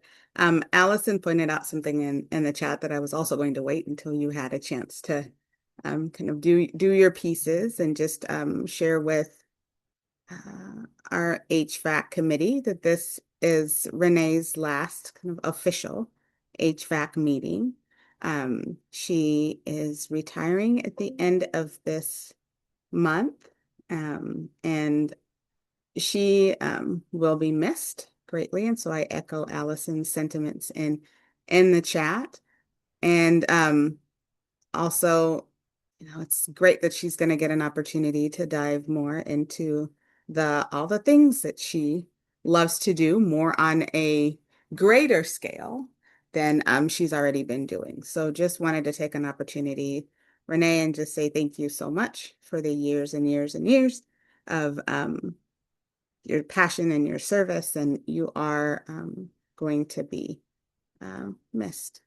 Allison pointed out something in the chat that I was also going to wait until you had a chance to kind of do your pieces and just share with our HVAC committee that this is Renee's last kind of official HVAC meeting. She is retiring at the end of this month, and she will be missed greatly. And so I echo Allison's sentiments in the chat. And also, it's great that she's going to get an opportunity to dive more into all the things that she loves to do more on a greater scale than she's already been doing. So just wanted to take an opportunity, Renee, and just say thank you so much for the years and years and years of your passion and your service, and you are going to be missed.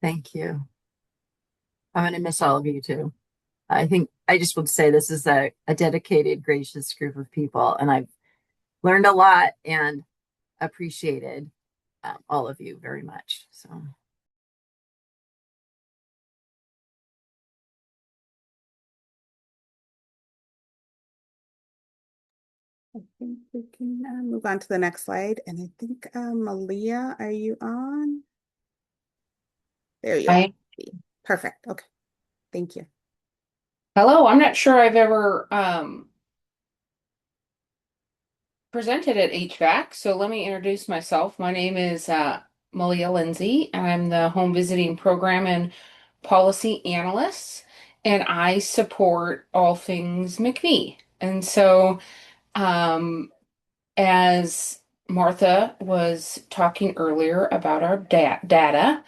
thank you. I'm going to miss all of you too. I think I just would say this is a dedicated, gracious group of people, and I've learned a lot and appreciated all of you very much. So. I think we can move on to the next slide. And I think, Malia, are you on? There you are. Perfect. Okay. Thank you. Hello, I'm not sure I've ever presented at HVAC, so let me introduce myself. My name is Malia Lindsay, and I'm the Home Visiting Program and Policy Analyst, and I support all things McVie. And so, as Martha was talking earlier about our data,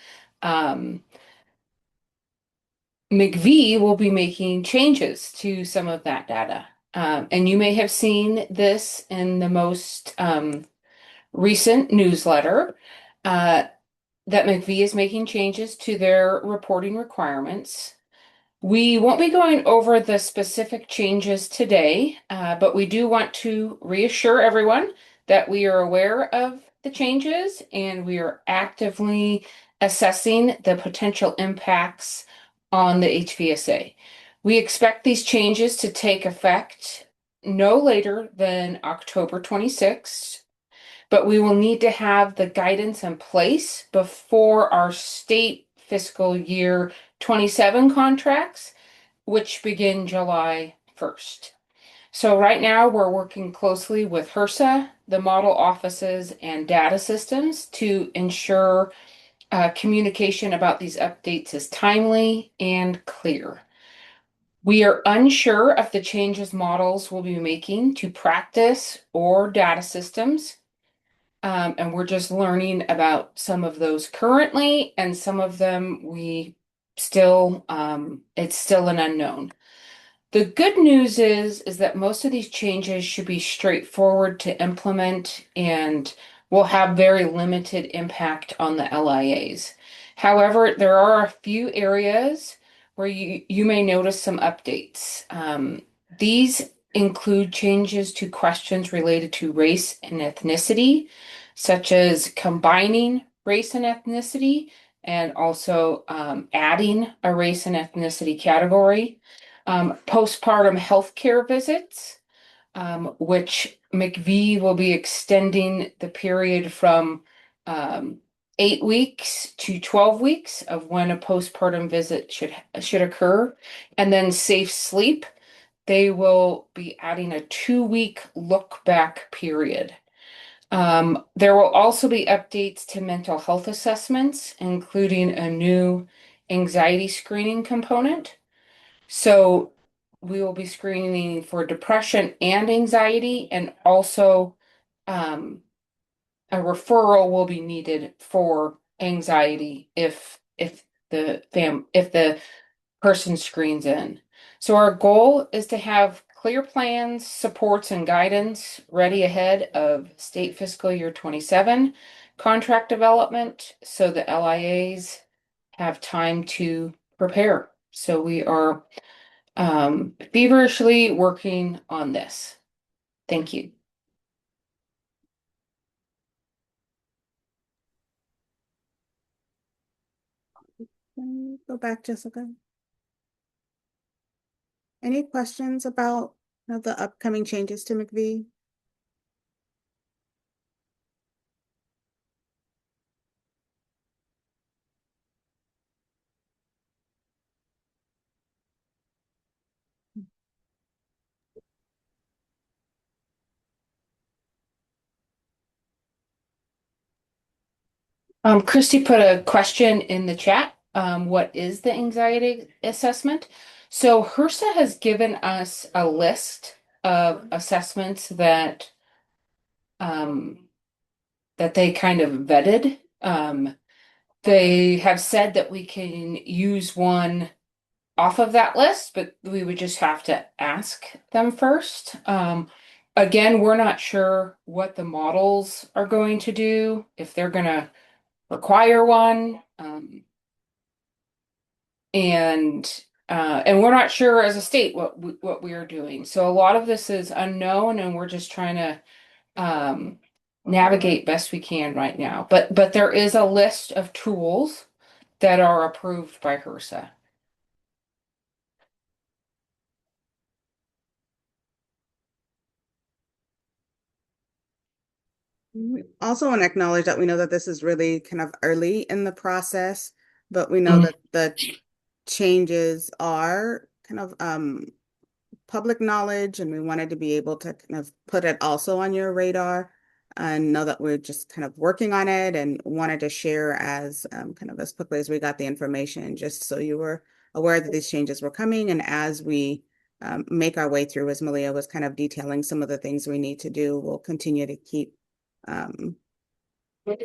McVie will be making changes to some of that data. And you may have seen this in the most recent newsletter that McVie is making changes to their reporting requirements. We won't be going over the specific changes today, but we do want to reassure everyone that we are aware of the changes and we are actively assessing the potential impacts on the HVSA. We expect these changes to take effect no later than October 26th, but we will need to have the guidance in place before our state fiscal year 27 contracts, which begin July 1st. So right now we're working closely with HRSA, the model offices, and data systems to ensure communication about these updates is timely and clear. We are unsure of the changes models will be making to practice or data systems. And we're just learning about some of those currently, and some of them we still, it's still an unknown. The good news is that most of these changes should be straightforward to implement and will have very limited impact on the LIAs. However, there are a few areas where you may notice some updates. These include changes to questions related to race and ethnicity, such as combining race and ethnicity and also adding a race and ethnicity category. Postpartum healthcare visits, which McVie will be extending the period from 8 weeks to 12 weeks of when a postpartum visit should occur. And then safe sleep, they will be adding a 2-week look back period. There will also be updates to mental health assessments, including a new anxiety screening component. So we will be screening for depression and anxiety, and also a referral will be needed for anxiety if the person screens in. So our goal is to have clear plans, supports, and guidance ready ahead of state fiscal year 27 contract development so the LIAs have time to prepare. So we are feverishly working on this. Thank you. Go back, Jessica. Any questions about the upcoming changes to McVie? Christy put a question in the chat. What is the anxiety assessment? So HRSA has given us a list of assessments that that they kind of vetted. They have said that we can use one off of that list, but we would just have to ask them first. Again, we're not sure what the models are going to do, if they're going to require one. And we're not sure as a state what we are doing. So a lot of this is unknown, and we're just trying to navigate best we can right now. But there is a list of tools that are approved by HRSA. We also want to acknowledge that we know that this is really kind of early in the process, but we know that the changes are kind of public knowledge, and we wanted to be able to kind of put it also on your radar and know that we're just kind of working on it, and wanted to share as kind of as quickly as we got the information, just so you were aware that these changes were coming. And as we make our way through, as Malia was kind of detailing some of the things we need to do, we'll continue to keep we'll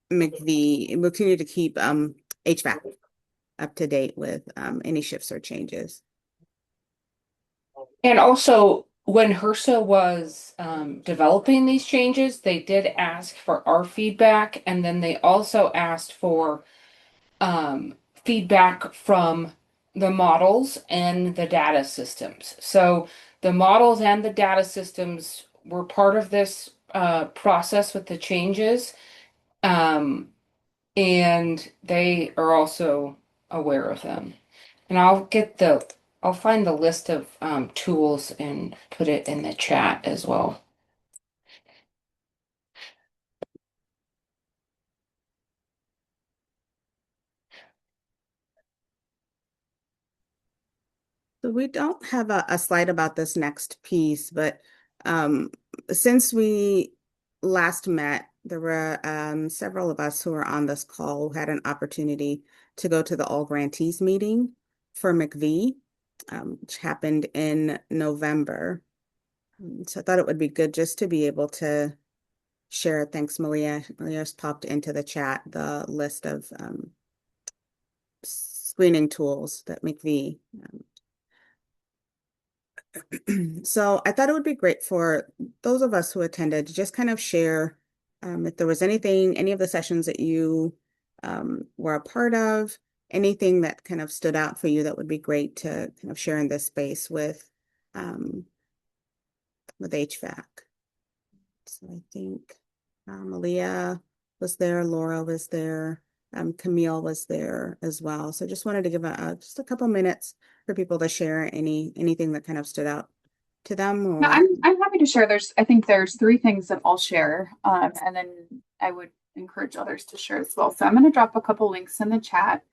continue to keep HVAC up to date with any shifts or changes. And also, when HRSA was developing these changes, they did ask for our feedback, and then they also asked for feedback from the models and the data systems. So the models and the data systems were part of this process with the changes, and they are also aware of them. And I'll find the list of tools and put it in the chat as well. So we don't have a slide about this next piece, but since we last met, there were several of us who were on this call who had an opportunity to go to the all grantees meeting for McVie, which happened in November. So I thought it would be good just to be able to share. Thanks, Malia. Maria's popped into the chat the list of screening tools that McVie. So I thought it would be great for those of us who attended to just kind of share if there was anything, any of the sessions that you were a part of, anything that kind of stood out for you that would be great to kind of share in this space with HVAC. So I think Malia was there, Laura was there, Camille was there as well. So just wanted to give just a couple minutes for people to share anything that kind of stood out to them. Or... No, I'm happy to share. I think there's three things that I'll share, and then I would encourage others to share as well. So I'm going to drop a couple links in the chat.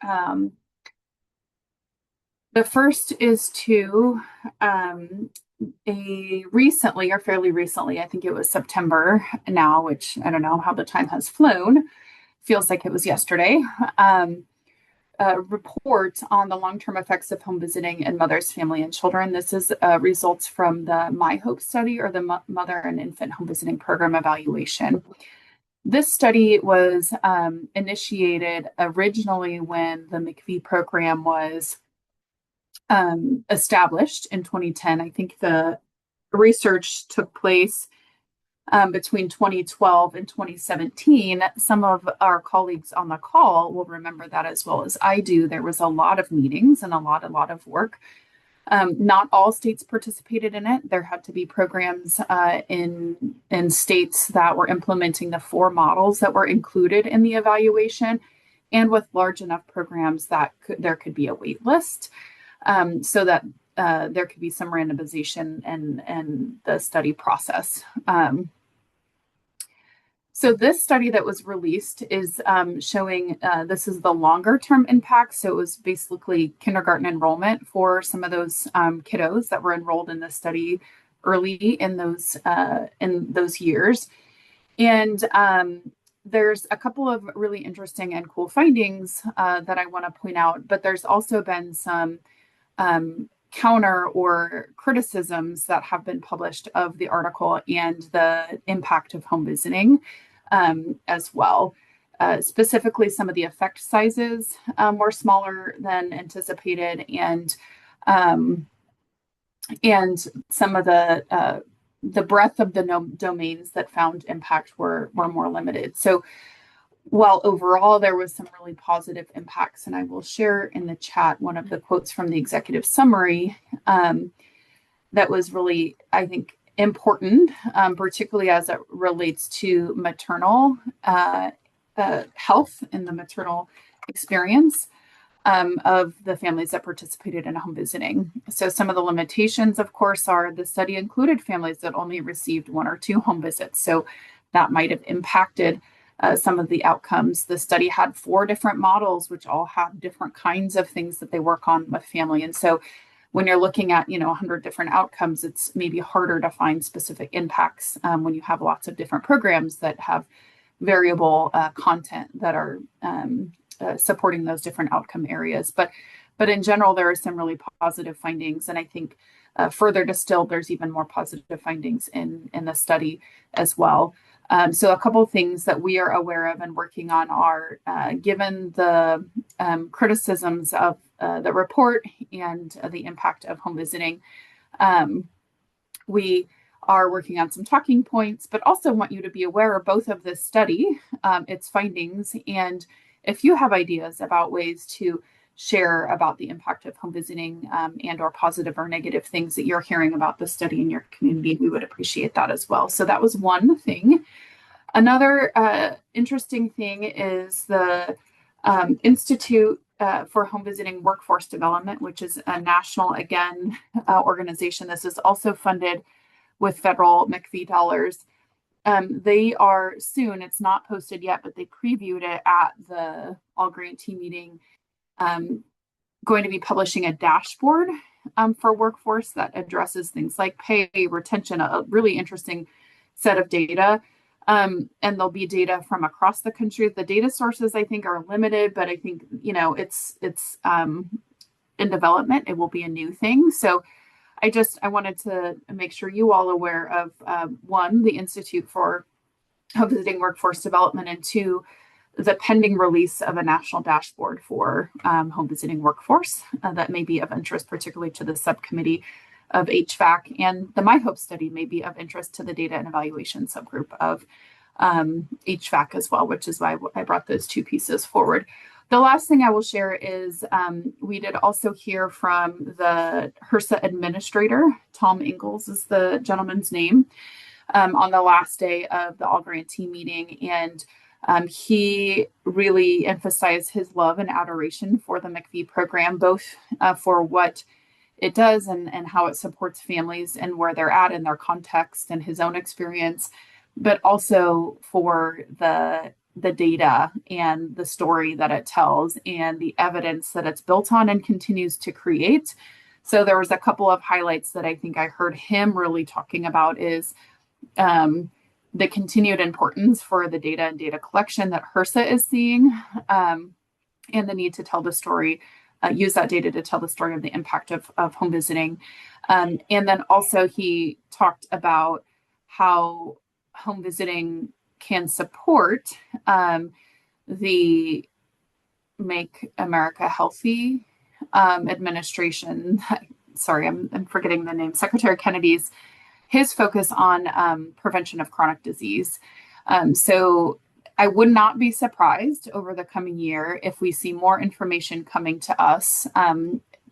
The first is to recently, or fairly recently, I think it was September now, which I don't know how the time has flown. Feels like it was yesterday. A report on the long-term effects of home visiting in mothers, family, and children. This is results from the My Hope study, or the Mother and Infant Home Visiting Program evaluation. This study was initiated originally when the McVie program was established in 2010. I think the research took place between 2012 and 2017. Some of our colleagues on the call will remember that as well as I do. There was a lot of meetings and a lot of work. Not all states participated in it. There had to be programs in states that were implementing the 4 models that were included in the evaluation, and with large enough programs that there could be a wait list, so that there could be some randomization and the study process. So this study that was released is showing this is the longer term impact. So it was basically kindergarten enrollment for some of those kiddos that were enrolled in the study early in those years. And there's a couple of really interesting and cool findings that I want to point out, but there's also been some counter or criticisms that have been published of the article and the impact of home visiting as well. Specifically, some of the effect sizes were smaller than anticipated, and some of the breadth of the domains that found impact were more limited. So while overall there was some really positive impacts, and I will share in the chat one of the quotes from the executive summary that was really, I think, important, particularly as it relates to maternal health and the maternal experience of the families that participated in home visiting. So some of the limitations, of course, are the study included families that only received 1 or 2 home visits. So that might have impacted some of the outcomes. The study had 4 different models, which all have different kinds of things that they work on with family. And so when you're looking at, 100 different outcomes, it's maybe harder to find specific impacts when you have lots of different programs that have variable content that are supporting those different outcome areas. But in general, there are some really positive findings. And I think further distilled, there's even more positive findings in the study as well. So a couple of things that we are aware of and working on are, given the criticisms of the report and the impact of home visiting, we are working on some talking points, but also want you to be aware of both of this study, its findings, and if you have ideas about ways to share about the impact of home visiting and or positive or negative things that you're hearing about the study in your community, we would appreciate that as well. So that was one thing. Another interesting thing is the Institute for Home Visiting Workforce Development, which is a national, again, organization. This is also funded with federal McVie dollars. They are soon, it's not posted yet, but they previewed it at the all grantee meeting, going to be publishing a dashboard for workforce that addresses things like pay, retention, a really interesting set of data. And there'll be data from across the country. The data sources, I think, are limited, but I think, it's in development. It will be a new thing. So I wanted to make sure you all aware of, 1, the Institute for Home Visiting Workforce Development, and 2, the pending release of a national dashboard for home visiting workforce that may be of interest, particularly to the subcommittee of HVAC, and the My Hope study may be of interest to the data and evaluation subgroup of HVAC as well, which is why I brought those 2 pieces forward. The last thing I will share is we did also hear from the HRSA administrator. Tom Ingalls is the gentleman's name, on the last day of the all grantee meeting. And he really emphasized his love and adoration for the McVie program, both for what it does and how it supports families and where they're at in their context and his own experience, but also for the data and the story that it tells and the evidence that it's built on and continues to create. So there was a couple of highlights that I think I heard him really talking about is the continued importance for the data and data collection that HRSA is seeing, and the need to tell the story, use that data to tell the story of the impact of home visiting. And then also he talked about how home visiting can support the Make America Healthy administration, sorry, I'm forgetting the name, Secretary Kennedy's, his focus on prevention of chronic disease. So I would not be surprised over the coming year if we see more information coming to us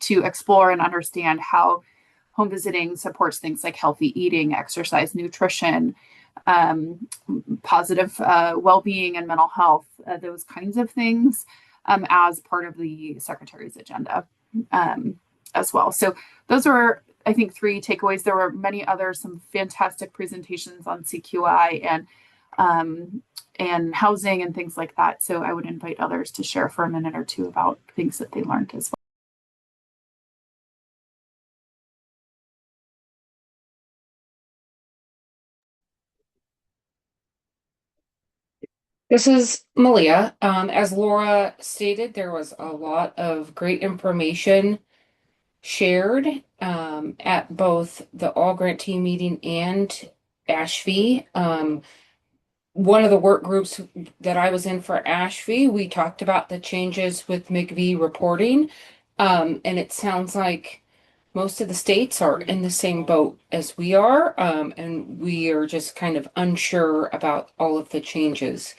to explore and understand how home visiting supports things like healthy eating, exercise, nutrition, positive well-being and mental health, those kinds of things as part of the secretary's agenda as well. So those were, I think, 3 takeaways. There were many others, some fantastic presentations on CQI and housing and things like that. So I would invite others to share for a minute or two about things that they learned as well. This is Malia. As Laura stated, there was a lot of great information shared at both the all grantee meeting and ASHV. One of the work groups that I was in for ASHV, we talked about the changes with McV reporting. And it sounds like most of the states are in the same boat as we are. And we are just kind of unsure about all of the changes.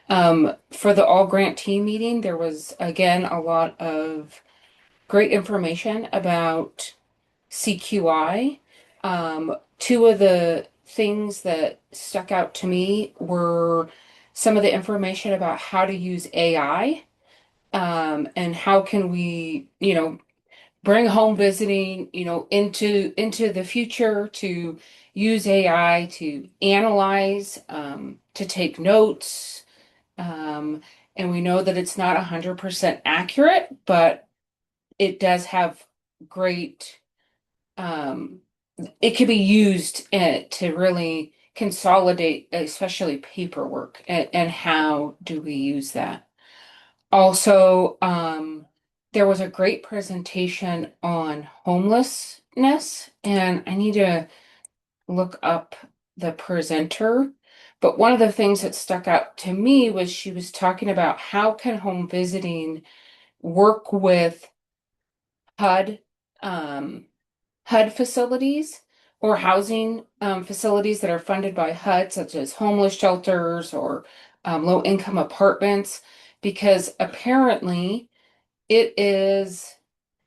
For the all grantee meeting, there was again a lot of great information about CQI. 2 of the things that stuck out to me were some of the information about how to use AI, and how can we, bring home visiting, into the future to use AI to analyze, to take notes. And we know that it's not 100% accurate, but it does have great, it could be used to really consolidate, especially paperwork, and how do we use that? Also, there was a great presentation on homelessness, and I need to look up the presenter. But one of the things that stuck out to me was she was talking about how can home visiting work with HUD, HUD facilities or housing facilities that are funded by HUD, such as homeless shelters or low-income apartments, because apparently it is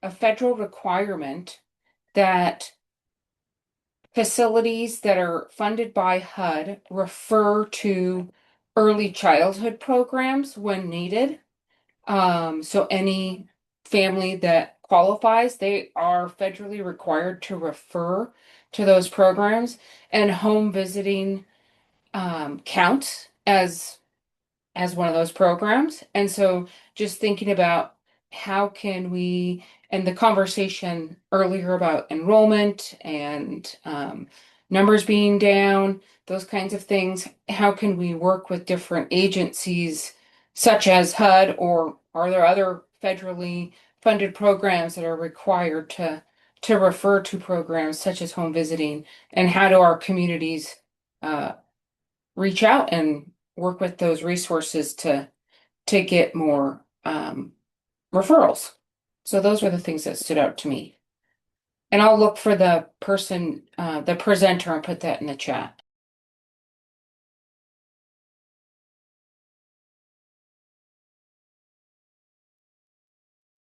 a federal requirement that facilities that are funded by HUD refer to early childhood programs when needed. So any family that qualifies, they are federally required to refer to those programs, and home visiting counts as one of those programs. And so just thinking about how can we, and the conversation earlier about enrollment and numbers being down, those kinds of things, how can we work with different agencies such as HUD, or are there other federally funded programs that are required to refer to programs such as home visiting, and how do our communities reach out and work with those resources to get more referrals. So those were the things that stood out to me. And I'll look for the person, the presenter, and put that in the chat.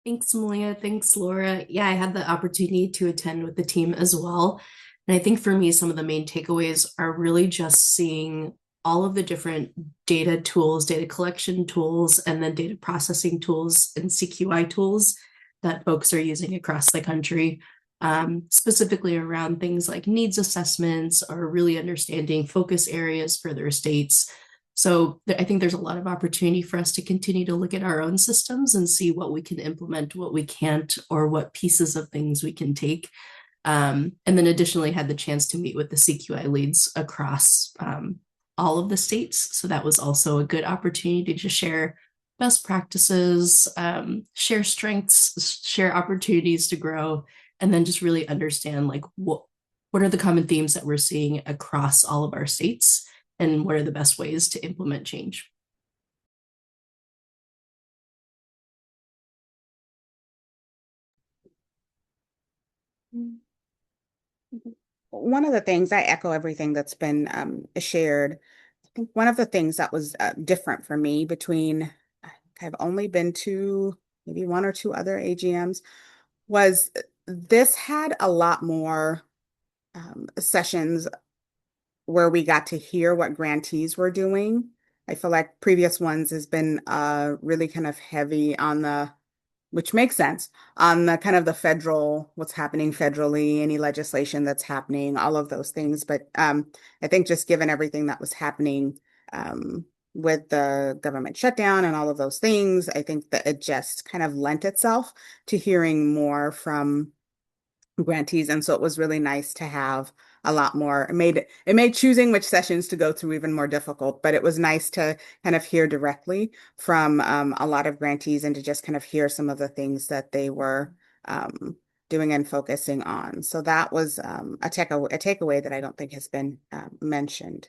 Thanks, Malia. Thanks, Laura. Yeah, I had the opportunity to attend with the team as well. And I think for me, some of the main takeaways are really just seeing all of the different data tools, data collection tools, and then data processing tools and CQI tools that folks are using across the country, specifically around things like needs assessments or really understanding focus areas for their states. So I think there's a lot of opportunity for us to continue to look at our own systems and see what we can implement, what we can't, or what pieces of things we can take. And then additionally had the chance to meet with the CQI leads across all of the states. So that was also a good opportunity to share best practices, share strengths, share opportunities to grow, and then just really understand like what are the common themes that we're seeing across all of our states, and what are the best ways to implement change. One of the things, I echo everything that's been shared. I think one of the things that was different for me between, I've only been to maybe one or two other AGMs, was this had a lot more sessions where we got to hear what grantees were doing. I feel like previous ones has been really kind of heavy on the, which makes sense, on the kind of the federal, what's happening federally, any legislation that's happening, all of those things. But I think just given everything that was happening with the government shutdown and all of those things, I think that it just kind of lent itself to hearing more from grantees. And so it was really nice to have a lot more. It made choosing which sessions to go through even more difficult, but it was nice to kind of hear directly from a lot of grantees and to just kind of hear some of the things that they were doing and focusing on. So that was a takeaway that I don't think has been mentioned.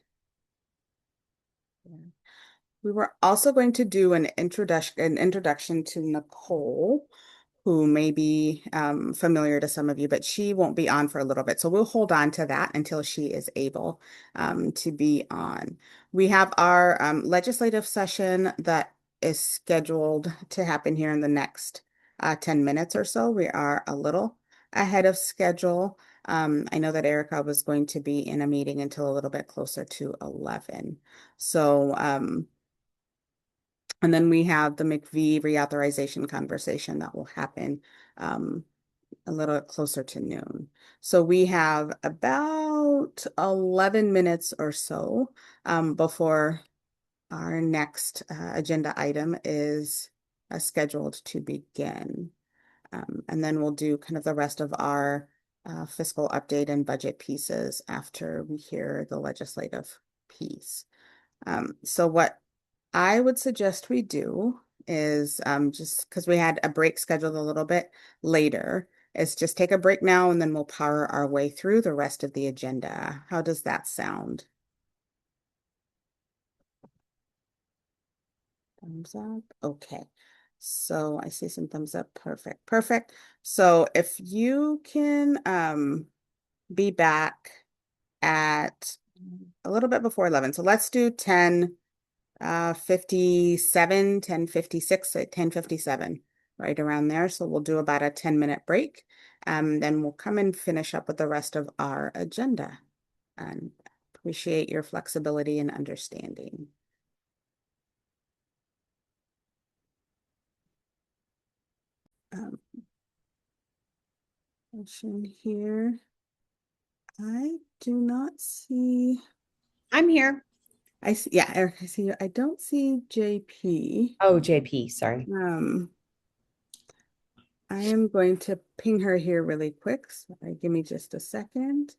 We were also going to do an introduction to Nicole, who may be familiar to some of you, but she won't be on for a little bit. So we'll hold on to that until she is able to be on. We have our legislative session that is scheduled to happen here in the next 10 minutes or so. We are a little ahead of schedule. I know that Erica was going to be in a meeting until a little bit closer to 11. So, and then we have the McVie reauthorization conversation that will happen a little closer to noon. So we have about 11 minutes or so before our next agenda item is scheduled to begin. And then we'll do kind of the rest of our fiscal update and budget pieces after we hear the legislative piece. So what I would suggest we do is just because we had a break scheduled a little bit later, is just take a break now and then we'll power our way through the rest of the agenda. How does that sound? Thumbs up. Okay. So I see some thumbs up. Perfect. Perfect. So if you can be back at a little bit before 11. So let's do 10:57, 10:56, 10:57, right around there. So we'll do about a 10-minute break. Then we'll come and finish up with the rest of our agenda. And appreciate your flexibility and understanding. Motion here. I do not see. I'm here. I see, yeah, Eric, I see you. I don't see JP. Oh, JP, sorry. I am going to ping her here really quick. So give me just a second.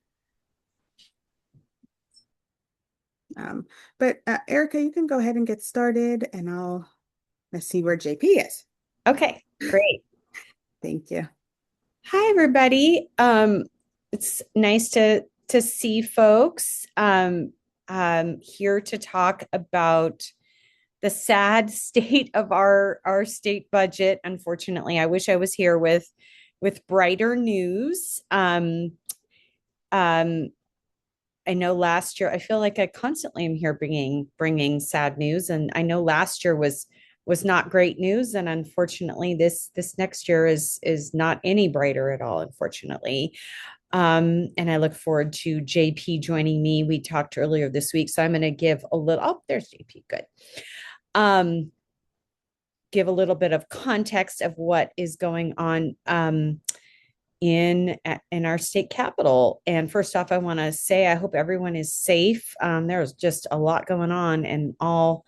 But Erica, you can go ahead and get started and let's see where JP is. Okay, great. Thank you. Hi, everybody. It's nice to see folks. Here to talk about the sad state of our state budget. Unfortunately, I wish I was here with brighter news. I know last year, I feel like I constantly am here bringing sad news, and I know last year was not great news, and unfortunately, this next year is not any brighter at all, unfortunately. And I look forward to JP joining me. We talked earlier this week, so I'm going to give a little. Oh, there's JP. Good. Give a little bit of context of what is going on in our state capital. And first off, I want to say I hope everyone is safe. There's just a lot going on in all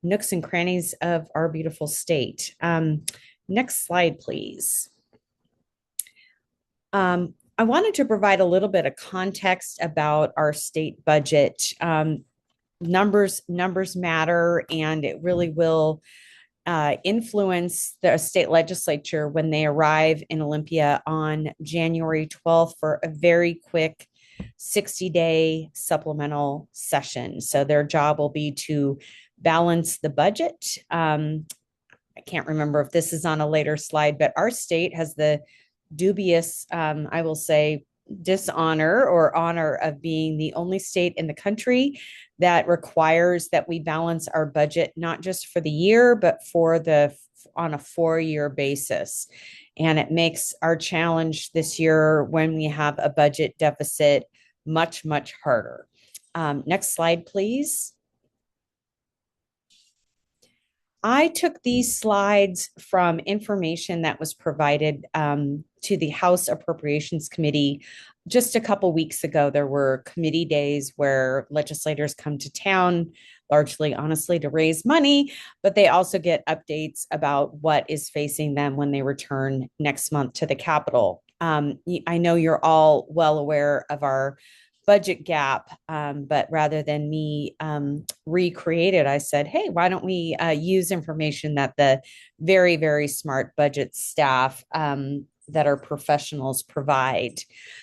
nooks and crannies of our beautiful state. Next slide, please. I wanted to provide a little bit of context about our state budget. Numbers matter, and it really will influence the state legislature when they arrive in Olympia on January 12th for a very quick 60-day supplemental session. So their job will be to balance the budget. I can't remember if this is on a later slide, but our state has the dubious, I will say, dishonor or honor of being the only state in the country that requires that we balance our budget, not just for the year, but on a 4-year basis. And it makes our challenge this year when we have a budget deficit much, much harder. Next slide, please. I took these slides from information that was provided to the House Appropriations Committee just a couple weeks ago. There were committee days where legislators come to town, largely, honestly, to raise money, but they also get updates about what is facing them when they return next month to the Capitol. I know you're all well aware of our budget gap, but rather than me recreate it, I said, hey, why don't we use information that the very, very smart budget staff that are professionals provide.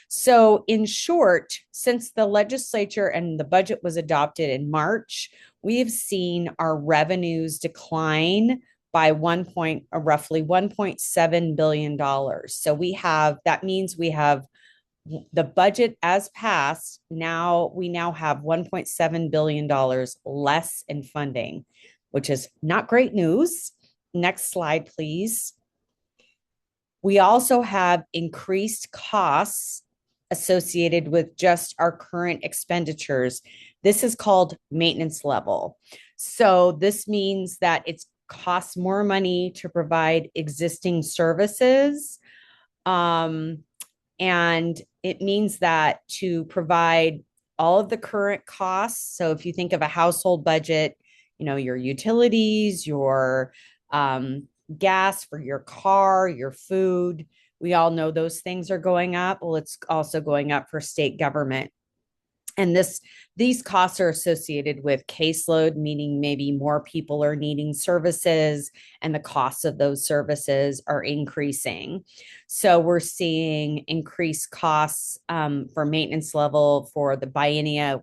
So in short, since the legislature and the budget was adopted in March, we have seen our revenues decline by roughly $1.7 billion. So that means we have the budget as passed. We now have $1.7 billion less in funding, which is not great news. Next slide, please. We also have increased costs associated with just our current expenditures. This is called maintenance level. So this means that it costs more money to provide existing services. And it means that to provide all of the current costs. So if you think of a household budget, your utilities, your gas for your car, your food, we all know those things are going up. Well, it's also going up for state government. And these costs are associated with caseload, meaning maybe more people are needing services and the costs of those services are increasing. So we're seeing increased costs for maintenance level for the biennium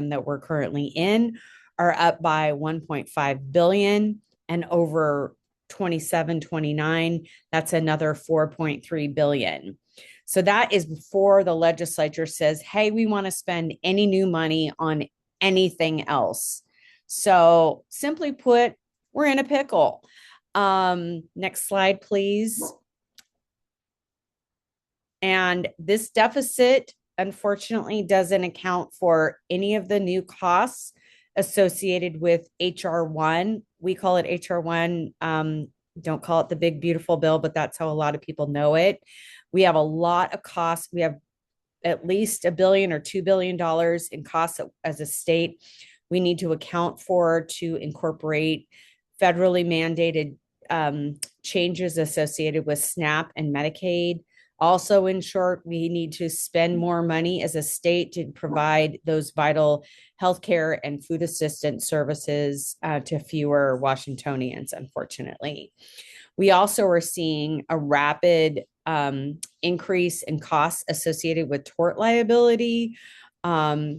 that we're currently in are up by 1.5 billion, and over 27-29, that's another 4.3 billion. So that is before the legislature says, hey, we want to spend any new money on anything else. So simply put, we're in a pickle. Next slide, please. And this deficit, unfortunately, doesn't account for any of the new costs associated with HR1. We call it HR1. Don't call it the big, beautiful bill, but that's how a lot of people know it. We have a lot of costs. We have at least $1 billion or $2 billion in costs as a state we need to account for to incorporate federally mandated changes associated with SNAP and Medicaid. Also, in short, we need to spend more money as a state to provide those vital healthcare and food assistance services to fewer Washingtonians, unfortunately. We also are seeing a rapid increase in costs associated with tort liability. A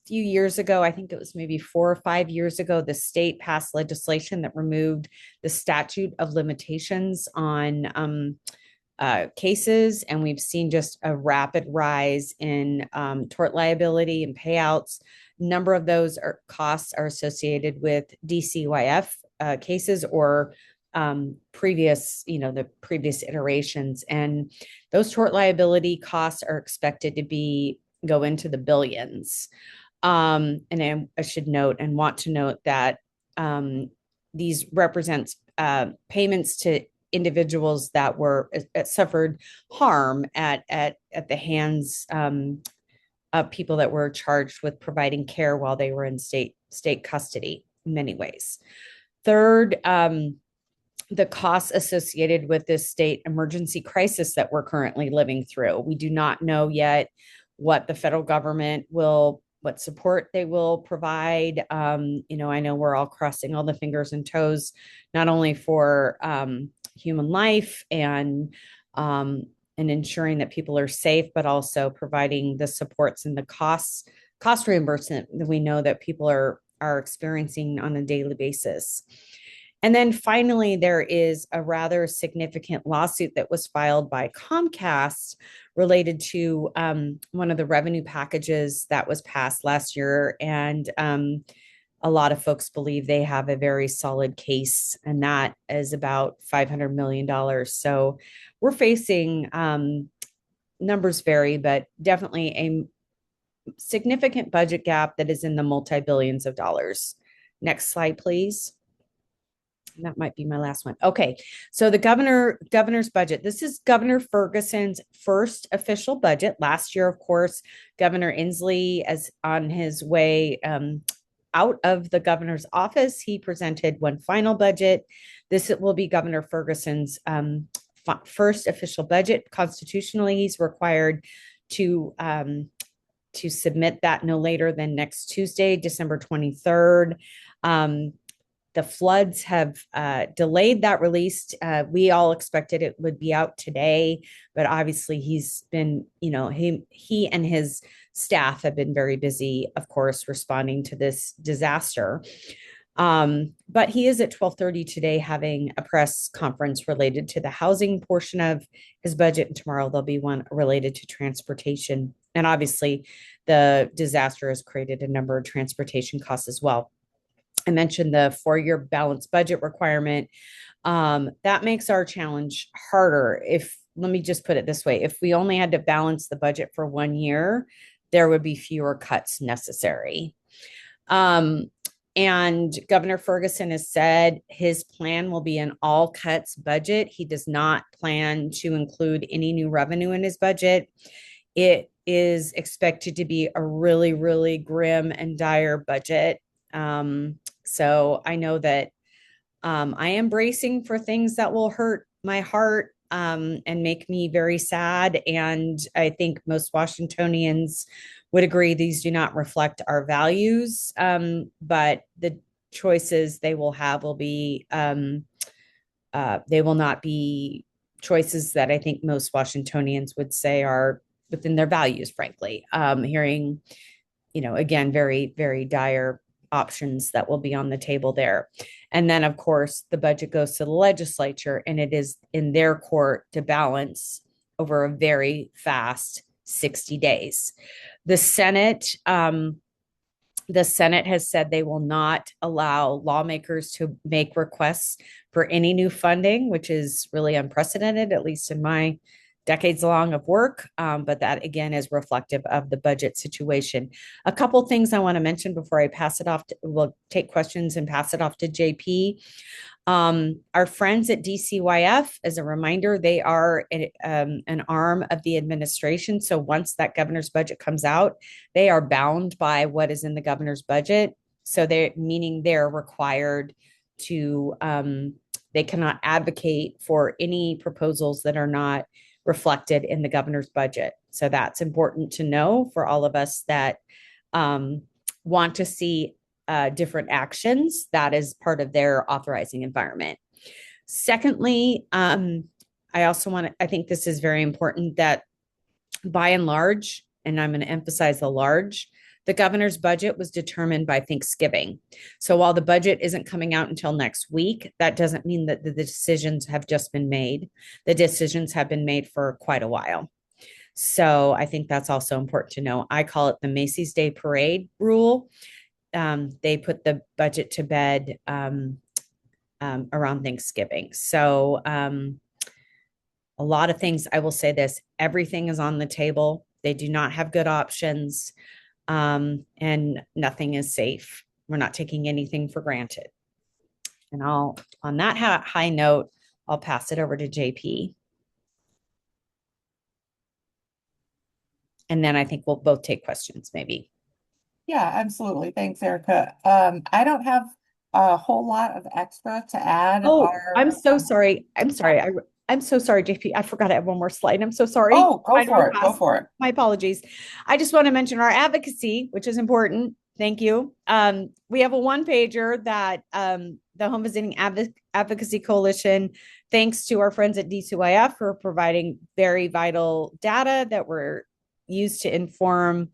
few years ago, I think it was maybe 4 or 5 years ago, the state passed legislation that removed the statute of limitations on cases, and we've seen just a rapid rise in tort liability and payouts. A number of those costs are associated with DCYF cases or the previous iterations, and those tort liability costs are expected to go into the billions. And I should note and want to note that these represents payments to individuals that suffered harm at the hands of people that were charged with providing care while they were in state custody in many ways. Third, the costs associated with this state emergency crisis that we're currently living through. We do not know yet what the federal government what support they will provide. I know we're all crossing all the fingers and toes, not only for human life and ensuring that people are safe, but also providing the supports and the cost reimbursement that we know that people are experiencing on a daily basis. And then finally, there is a rather significant lawsuit that was filed by Comcast related to one of the revenue packages that was passed last year. And a lot of folks believe they have a very solid case, and that is about $500 million. So we're facing numbers vary, but definitely a significant budget gap that is in the multi-billions of dollars. Next slide, please. That might be my last one. Okay. So the governor's budget. This is Governor Ferguson's first official budget. Last year, of course, Governor Inslee, as on his way out of the governor's office, he presented one final budget. This will be Governor Ferguson's first official budget. Constitutionally, he's required to submit that no later than next Tuesday, December 23rd. The floods have delayed that release. We all expected it would be out today, but obviously he's been, he and his staff have been very busy, of course, responding to this disaster. But he is at 12:30 today having a press conference related to the housing portion of his budget, and tomorrow there'll be one related to transportation. And obviously, the disaster has created a number of transportation costs as well. I mentioned the 4-year balanced budget requirement. That makes our challenge harder. Let me just put it this way, if we only had to balance the budget for 1 year, there would be fewer cuts necessary. And Governor Ferguson has said his plan will be an all cuts budget. He does not plan to include any new revenue in his budget. It is expected to be a really, really grim and dire budget. So I know that I am bracing for things that will hurt my heart and make me very sad. And I think most Washingtonians would agree these do not reflect our values, but the choices they will have will be, they will not be choices that I think most Washingtonians would say are within their values, frankly. Hearing, again, very, very dire options that will be on the table there. And then, of course, the budget goes to the legislature, and it is in their court to balance over a very fast 60 days. The Senate has said they will not allow lawmakers to make requests for any new funding, which is really unprecedented, at least in my decades long of work. But that, again, is reflective of the budget situation. A couple things I want to mention before I pass it off. We'll take questions and pass it off to JP. Our friends at DCYF, as a reminder, they are an arm of the administration. So once that governor's budget comes out, they are bound by what is in the governor's budget. So they're required to, they cannot advocate for any proposals that are not reflected in the governor's budget. So that's important to know for all of us that want to see different actions. That is part of their authorizing environment. Secondly, I think this is very important that by and large, and I'm going to emphasize the large, the governor's budget was determined by Thanksgiving. So while the budget isn't coming out until next week, that doesn't mean that the decisions have just been made. The decisions have been made for quite a while. So I think that's also important to know. I call it the Macy's Day Parade rule. They put the budget to bed around Thanksgiving. So a lot of things, I will say this, everything is on the table. They do not have good options. And nothing is safe. We're not taking anything for granted. And on that high note, I'll pass it over to JP. And then I think we'll both take questions, maybe. Yeah, absolutely. Thanks, Erica. I don't have a whole lot of extra to add. I'm so sorry. I'm so sorry, JP. I forgot I have one more slide. I'm so sorry. Oh, go for it. Go for it. My apologies. I just want to mention our advocacy, which is important. Thank you. We have a one-pager that the Home Visiting Advocacy Coalition, thanks to our friends at DCYF for providing very vital data that were used to inform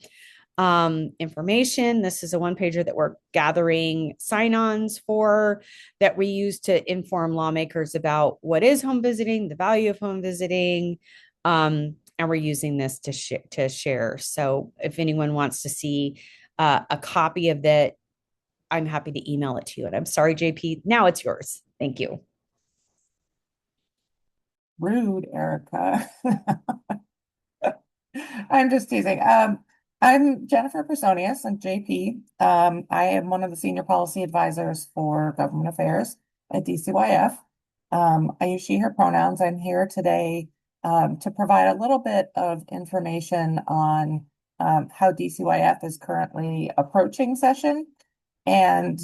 information. This is a one-pager that we're gathering sign-ons for, that we use to inform lawmakers about what is home visiting, the value of home visiting, and we're using this to share. So if anyone wants to see a copy of that, I'm happy to email it to you. And I'm sorry, JP, now it's yours. Thank you. Rude, Erica. I'm just teasing. I'm Jennifer Personius. I'm JP. I am one of the senior policy advisors for government affairs at DCYF. I use she, her pronouns. I'm here today to provide a little bit of information on how DCYF is currently approaching session. And,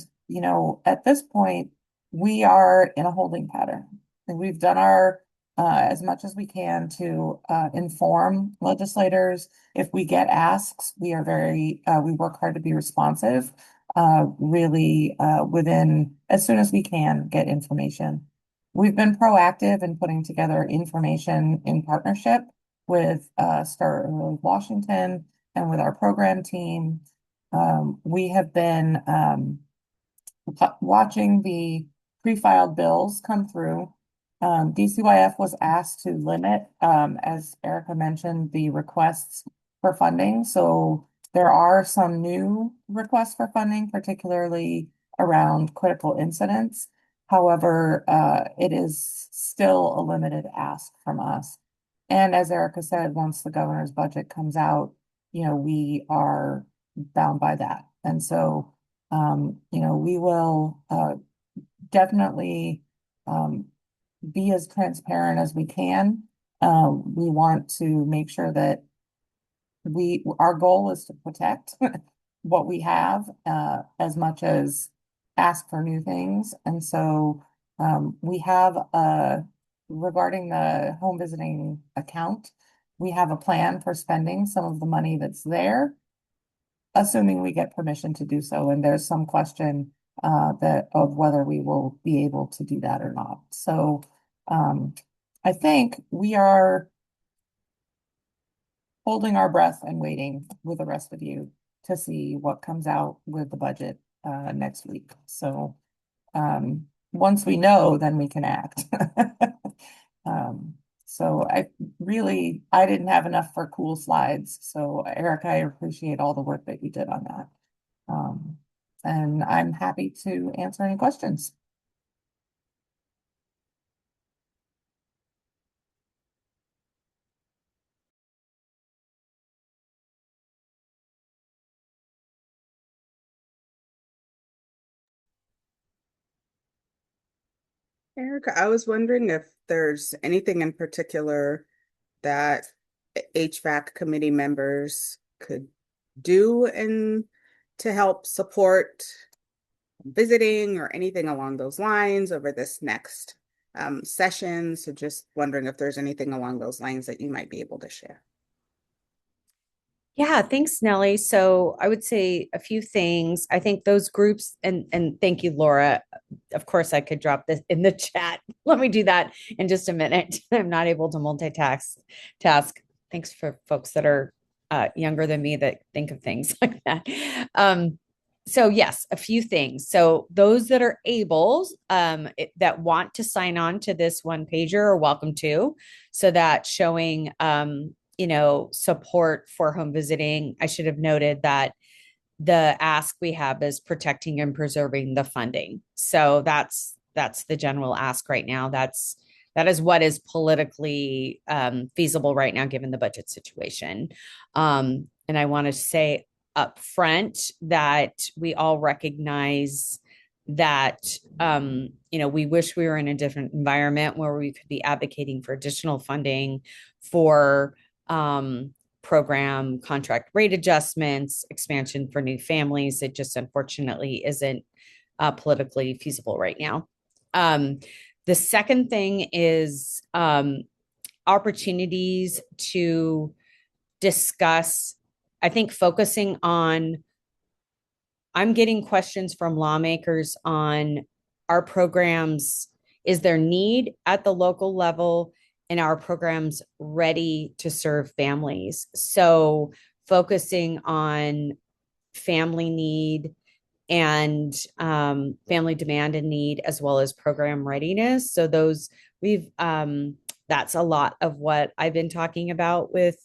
at this point, we are in a holding pattern. And we've done our as much as we can to inform legislators. If we get asks, we work hard to be responsive, really within, as soon as we can get information. We've been proactive in putting together information in partnership with Start Early Washington and with our program team. We have been watching the pre-filed bills come through. DCYF was asked to limit, as Erica mentioned, the requests for funding. So there are some new requests for funding, particularly around critical incidents. However, it is still a limited ask from us. And as Erica said, once the governor's budget comes out, we are bound by that. And so, we will definitely be as transparent as we can. We want to make sure that our goal is to protect what we have as much as ask for new things. And so we have regarding the home visiting account, we have a plan for spending some of the money that's there, assuming we get permission to do so. And there's some question of whether we will be able to do that or not. So I think we are holding our breath and waiting with the rest of you to see what comes out with the budget next week. So once we know, then we can act. So I didn't have enough for cool slides. So Erica, I appreciate all the work that you did on that. And I'm happy to answer any questions. Erica, I was wondering if there's anything in particular that HVAC committee members could do to help support visiting or anything along those lines over this next session. So just wondering if there's anything along those lines that you might be able to share. Yeah, thanks, Nellie. So I would say a few things. I think those groups, and thank you, Laura. Of course, I could drop this in the chat. Let me do that in just a minute. I'm not able to multitask. Thanks for folks that are younger than me that think of things like that. So yes, a few things. So those that are able, that want to sign on to this one pager are welcome to. So that showing, support for home visiting. I should have noted that the ask we have is protecting and preserving the funding. So that's the general ask right now. That is what is politically feasible right now, given the budget situation. And I want to say up front that we all recognize that, we wish we were in a different environment where we could be advocating for additional funding for program contract rate adjustments, expansion for new families. It just unfortunately isn't politically feasible right now. The second thing is opportunities to discuss, I think focusing on, I'm getting questions from lawmakers on our programs. Is there need at the local level? And our programs ready to serve families? So focusing on family need and family demand and need, as well as program readiness. So those we've that's a lot of what I've been talking about with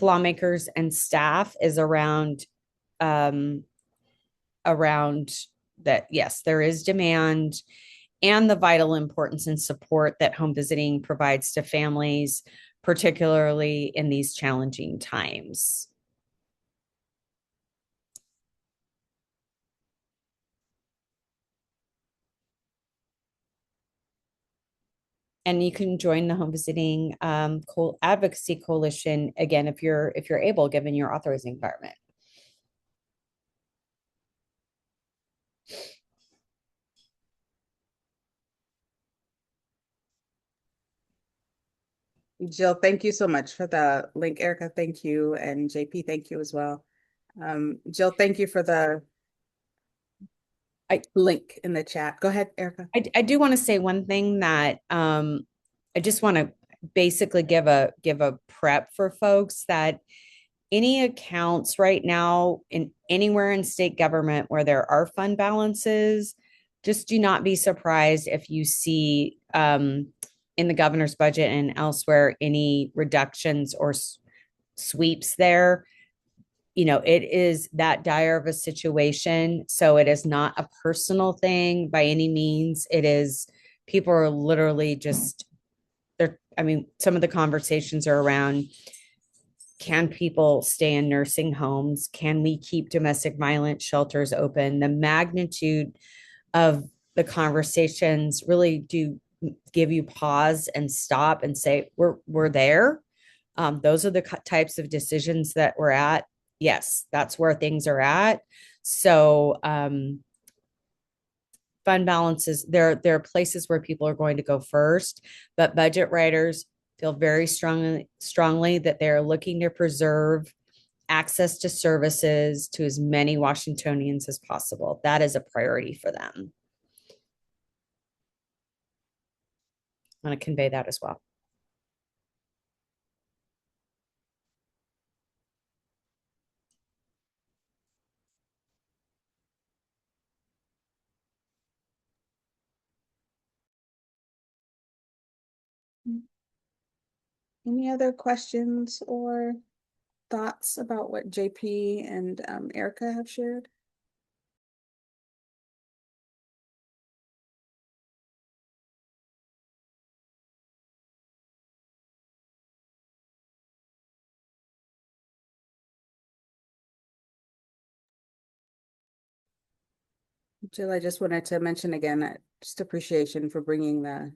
lawmakers and staff is um, around that. Yes, there is demand and the vital importance and support that home visiting provides to families, particularly in these challenging times. And you can join the home visiting advocacy coalition again if you're able, given your authorizing department. Jill, thank you so much for the link. Erica, thank you. And JP, thank you as well. Jill, thank you for the link in the chat. Go ahead, Erica. I do want to say one thing that I just want to basically give a prep for folks that any accounts right now in anywhere in state government where there are fund balances, just do not be surprised if you see in the governor's budget and elsewhere any reductions or sweeps there. It is that dire of a situation. So it is not a personal thing by any means. It is, people are literally just, some of the conversations are around, can people stay in nursing homes? Can we keep domestic violence shelters open? The magnitude of the conversations really do give you pause and stop and say, we're there. Those are the types of decisions that we're at. Yes, that's where things are at. So fund balances, there are places where people are going to go first, but budget writers feel very strongly that they're looking to preserve access to services to as many Washingtonians as possible. That is a priority for them. I want to convey that as well. Any other questions or thoughts about what JP and Erica have shared? Jill, I just wanted to mention again, just appreciation for bringing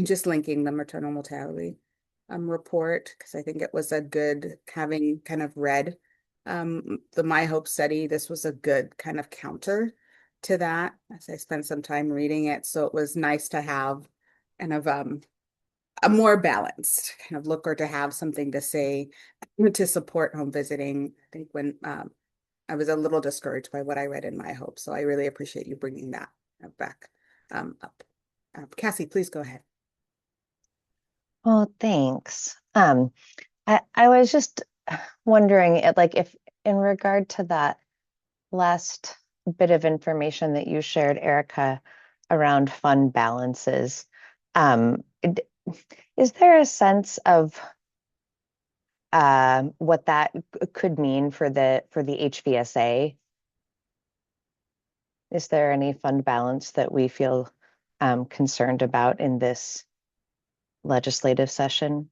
just linking the maternal mortality report, because I think it was a good, having kind of read the My Hope study, this was a good kind of counter to that, as I spent some time reading it. So it was nice to have kind of a more balanced kind of look, or to have something to say to support home visiting. I think when I was a little discouraged by what I read in My Hope. So I really appreciate you bringing that back up. Cassie, please go ahead. Well, thanks. I was just wondering, if in regard to that last bit of information that you shared, Erica, around fund balances, is there a sense of what that could mean for the HVSA? Is there any fund balance that we feel concerned about in this legislative session?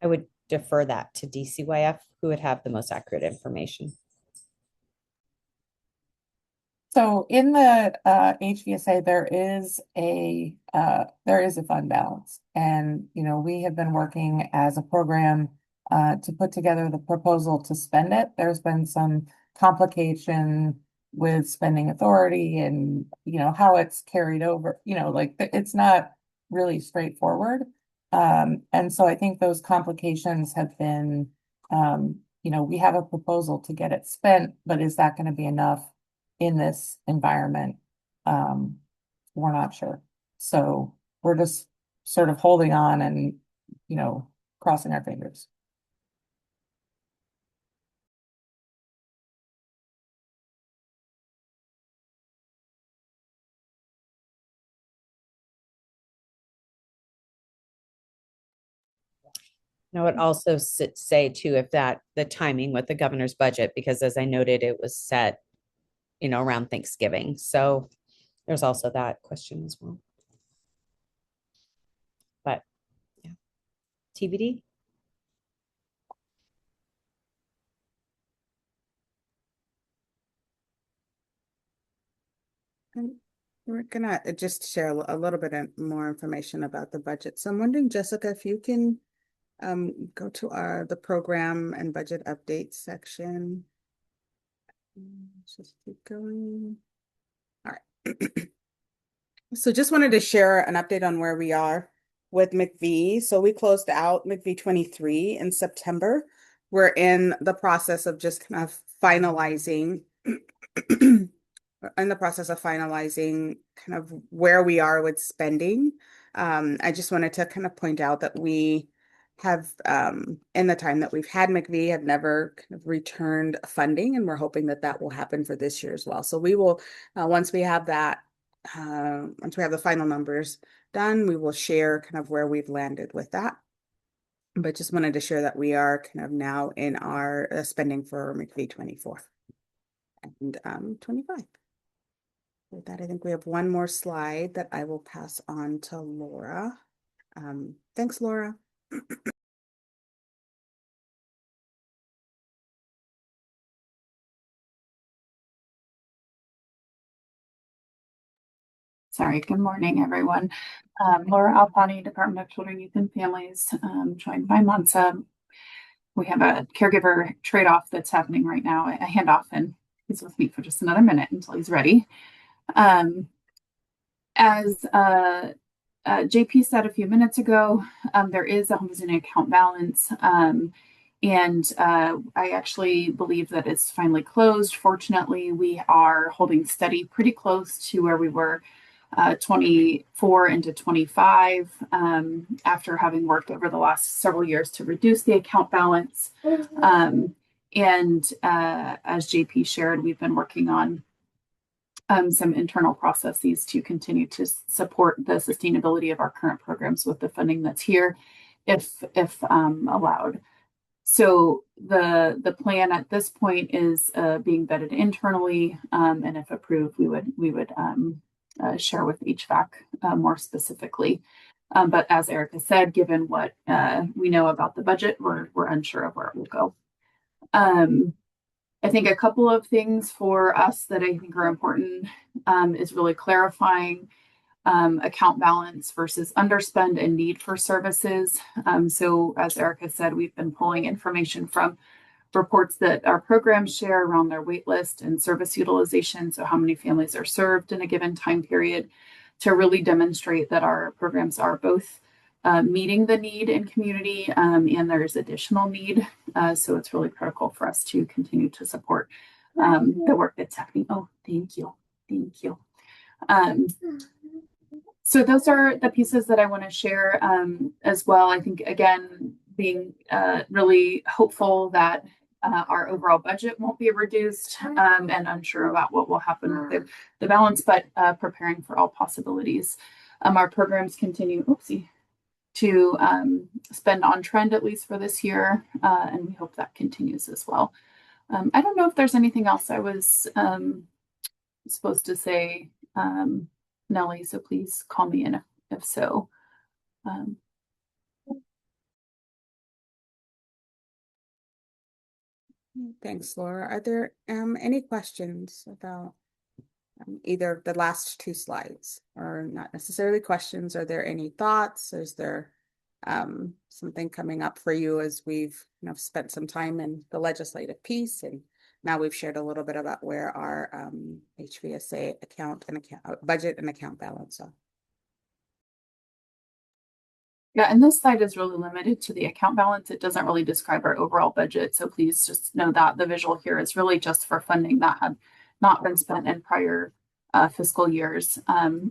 I would defer that to DCYF, who would have the most accurate information. So in the HVSA, there is a fund balance, and we have been working as a program to put together the proposal to spend it. There's been some complication with spending authority and how it's carried over. It's not really straightforward, and so I think those complications have been. We have a proposal to get it spent, but is that going to be enough in this environment? We're not sure. So we're just sort of holding on and, crossing our fingers. I would also say too, if that the timing with the governor's budget, because as I noted, it was set, around Thanksgiving. So there's also that question as well. But yeah, TBD. And we're gonna just share a little bit more information about the budget. So I'm wondering, Jessica, if you can go to the program and budget updates section. Let's just keep going. All right. So just wanted to share an update on where we are with McV. So we closed out McV 23 in September. We're in the process of just kind of finalizing kind of where we are with spending. I just wanted to kind of point out that we have, in the time that we've had McV, have never kind of returned funding, and we're hoping that that will happen for this year as well. So we will, once we have that, once we have the final numbers done, we will share kind of where we've landed with that. But just wanted to share that we are kind of now in our spending for McV 24 and 25. With that, I think we have one more slide that I will pass on to Laura. Thanks, Laura. Sorry, good morning, everyone. Laura Alpani, Department of Children, Youth, and Families, joined by Monsa. We have a caregiver trade-off that's happening right now, a handoff, and he's with me for just another minute until he's ready. As JP said a few minutes ago, there is a home visiting account balance, and I actually believe that it's finally closed. Fortunately, we are holding steady pretty close to where we were 24 into 25 after having worked over the last several years to reduce the account balance. And as JP shared, we've been working on some internal processes to continue to support the sustainability of our current programs with the funding that's here, if allowed. So the plan at this point is being vetted internally, and if approved, we would share with HVAC more specifically. But as Erica said, given what we know about the budget, we're unsure of where it will go. I think a couple of things for us that I think are important is really clarifying account balance versus underspend and need for services. So as Erica said, we've been pulling information from reports that our programs share around their wait list and service utilization, so how many families are served in a given time period, to really demonstrate that our programs are both meeting the need in community and there's additional need. So it's really critical for us to continue to support the work that's happening. Oh, thank you. Thank you. So those are the pieces that I want to share as well. I think, again, being really hopeful that our overall budget won't be reduced and unsure about what will happen with the balance, but preparing for all possibilities. Our programs continue, to spend on trend, at least for this year, and we hope that continues as well. I don't know if there's anything else I was supposed to say, Nellie, so please call me in if so. Thanks, Laura. Are there any questions about either of the last two slides, or not necessarily questions? Are there any thoughts? Is there something coming up for you as we've spent some time in the legislative piece, and now we've shared a little bit about where our HVSA budget and account balance are? Yeah, and this slide is really limited to the account balance. It doesn't really describe our overall budget. So please just know that the visual here is really just for funding that had not been spent in prior fiscal years,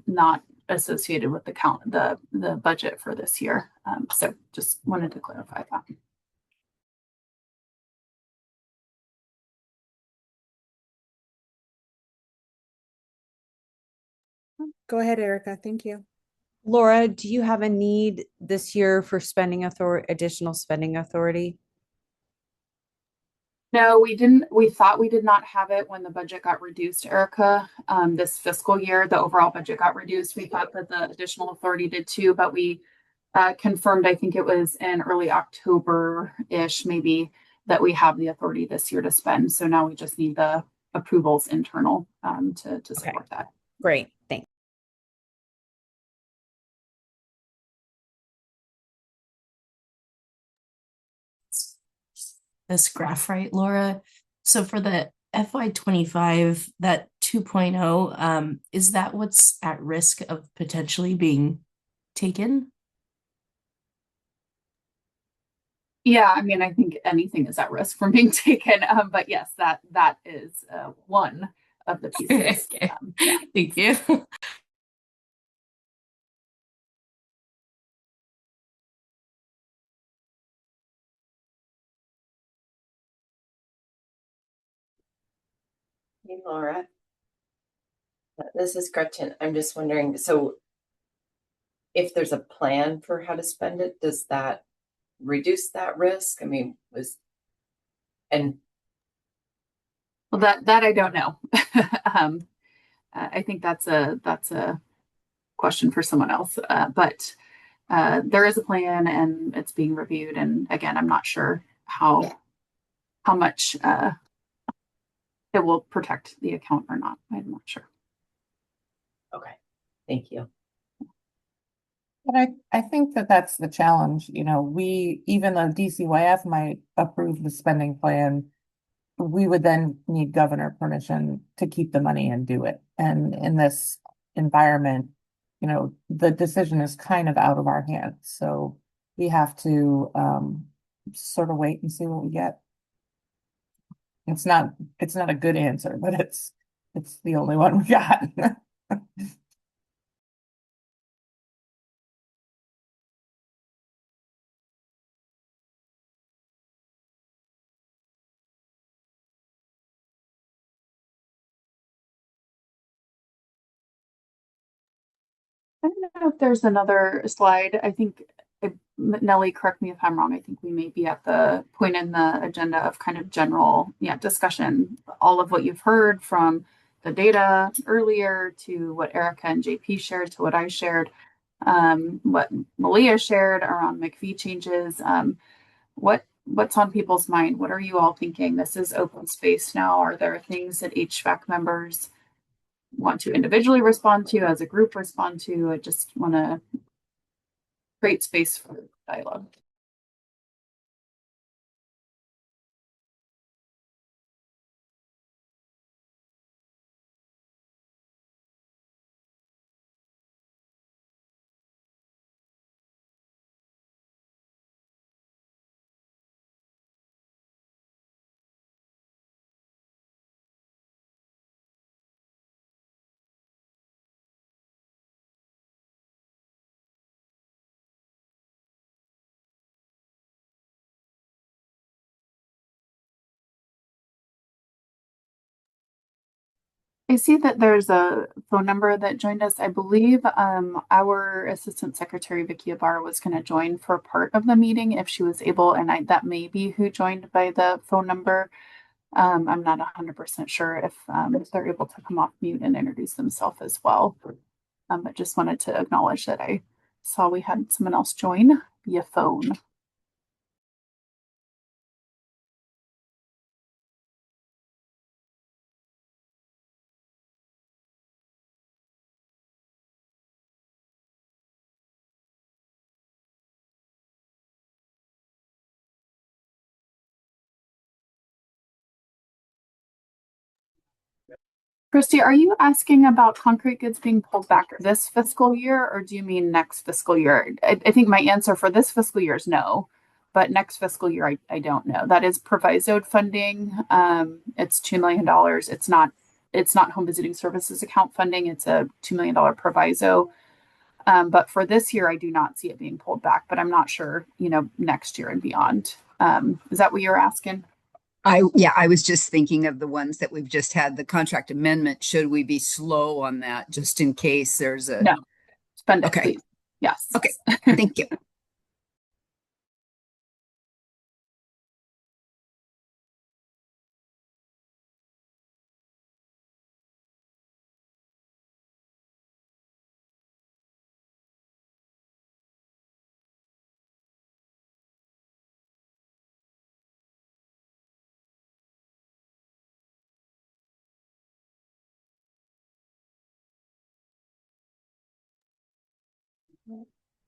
not associated with the budget for this year. So just wanted to clarify that. Go ahead, Erica. Thank you. Laura, do you have a need this year for additional spending authority? No, we didn't. We thought we did not have it when the budget got reduced, Erica. This fiscal year, the overall budget got reduced. We thought that the additional authority did too, but we confirmed, I think it was in early October-ish, maybe, that we have the authority this year to spend. So now we just need the approvals internal to support that. Great, thanks. This graph right, Laura? So for the FY25, that 2.0, is that what's at risk of potentially being taken? Yeah, I mean, I think anything is at risk from being taken. But yes, that is one of the pieces. Okay. Yeah. Thank you. Hey, Laura. This is Gretchen. I'm just wondering, so if there's a plan for how to spend it, does that reduce that risk? I mean, well, that I don't know. I think that's a question for someone else. But there is a plan and it's being reviewed. And again, I'm not sure how much it will protect the account or not. I'm not sure. okay, thank you. But I think that that's the challenge. Even though DCYF might approve the spending plan, we would then need governor permission to keep the money and do it. And in this environment, the decision is kind of out of our hands. So we have to sort of wait and see what we get. It's not a good answer, but it's the only one we got. I don't know if there's another slide. I think, Nellie, correct me if I'm wrong. I think we may be at the point in the agenda of kind of general, discussion. All of what you've heard from the data earlier to what Erica and JP shared to what I shared, what Malia shared around McVie changes. What's on people's mind? What are you all thinking? This is open space now. Are there things that HVAC members want to individually respond to, as a group respond to? I just want to create space for dialogue. I see that there's a phone number that joined us. I believe our Assistant Secretary Vicky Ibarra was going to join for part of the meeting if she was able, and that may be who joined by the phone number. I'm not 100% sure if they're able to come off mute and introduce themselves as well. But just wanted to acknowledge that I saw we had someone else join via phone. Christy, are you asking about concrete goods being pulled back this fiscal year, or do you mean next fiscal year? I think my answer for this fiscal year is no, but next fiscal year, I don't know. That is provisoed funding. It's $2 million. It's not home visiting services account funding. It's a $2 million proviso But for this year, I do not see it being pulled back, but I'm not sure, next year and beyond. Is that what you're asking? I was just thinking of the ones that we've just had the contract amendment. Should we be slow on that just in case there's a No, spend it, okay. please. Yes. Okay. Thank you.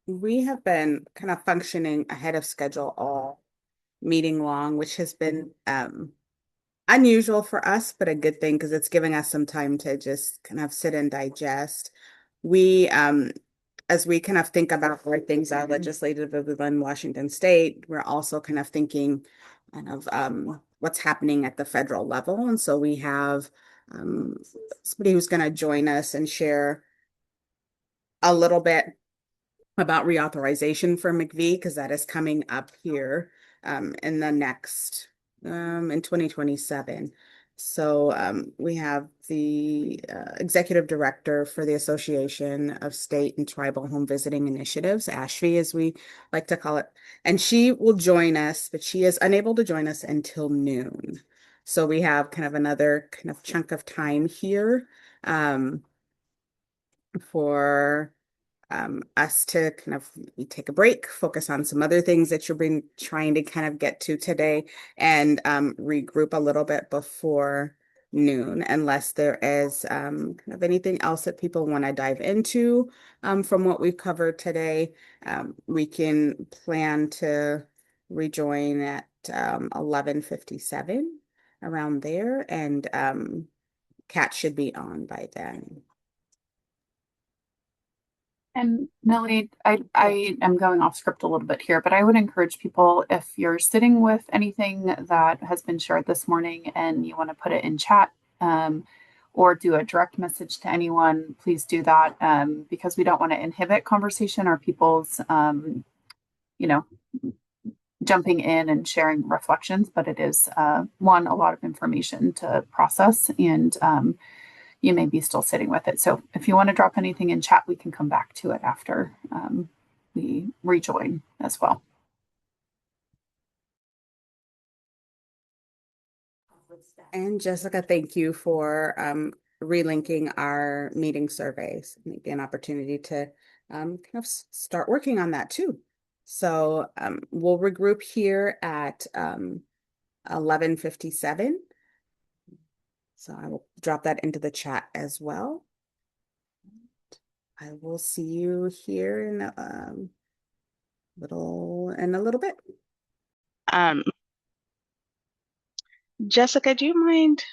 We have been kind of functioning ahead of schedule all meeting long, which has been unusual for us, but a good thing because it's giving us some time to just kind of sit and digest. We, as we kind of think about where things are legislatively within Washington State, we're also kind of thinking kind of what's happening at the federal level. And so we have somebody who's going to join us and share a little bit about reauthorization for McVie because that is coming up here in the next in 2027. So we have the executive director for the Association of State and Tribal Home Visiting Initiatives, ASHVI as we like to call it, and she will join us, but she is unable to join us until noon. So we have kind of another kind of chunk of time here for us to kind of take a break, focus on some other things that you've been trying to kind of get to today, and regroup a little bit before noon, unless there is kind of anything else that people want to dive into from what we've covered today. We can plan to rejoin at 11:57 around there, and Kat should be on by then. And Melody, I am going off script a little bit here, but I would encourage people if you're sitting with anything that has been shared this morning and you want to put it in chat or do a direct message to anyone, please do that because we don't want to inhibit conversation or people's, jumping in and sharing reflections, but it is a lot of information to process and you may be still sitting with it. So if you want to drop anything in chat, we can come back to it after we rejoin as well. And Jessica, thank you for relinking our meeting surveys. Maybe an opportunity to kind of start working on that too. So we'll regroup here at 11:57. So I will drop that into the chat as well. I will see you here in a little bit. Jessica, do you mind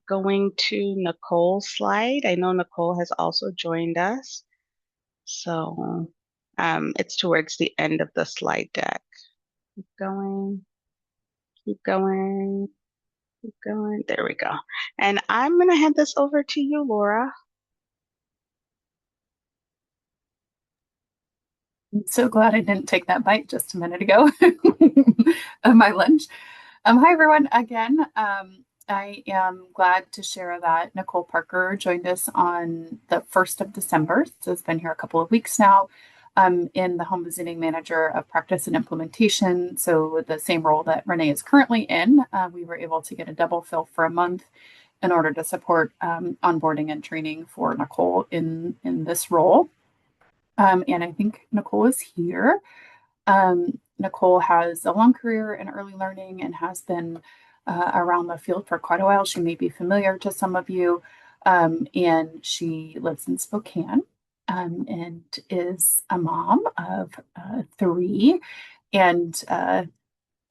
going to Nicole's slide? I know Nicole has also joined us. So it's towards the end of the slide deck. Keep going, keep going, keep going. There we go. And I'm going to hand this over to you, Laura. I'm so glad I didn't take that bite just a minute ago of my lunch. Hi, everyone. Again, I am glad to share that Nicole Parker joined us on the 1st of December. So it's been here a couple of weeks now in the Home Visiting Manager of Practice and Implementation. So the same role that Renee is currently in. We were able to get a double fill for a month in order to support onboarding and training for Nicole in this role. And I think Nicole is here. Nicole has a long career in early learning and has been around the field for quite a while. She may be familiar to some of you, and she lives in Spokane and is a mom of 3. And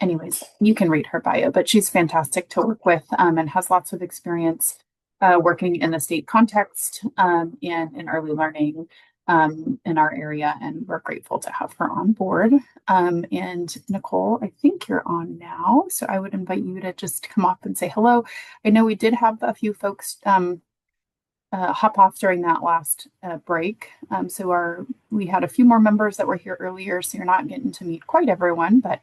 anyways, you can read her bio, but she's fantastic to work with and has lots of experience working in the state context and in early learning in our area, and we're grateful to have her on board. And Nicole, I think you're on now, so I would invite you to just come up and say hello. I know we did have a few folks hop off during that last break. So we had a few more members that were here earlier, so you're not getting to meet quite everyone, but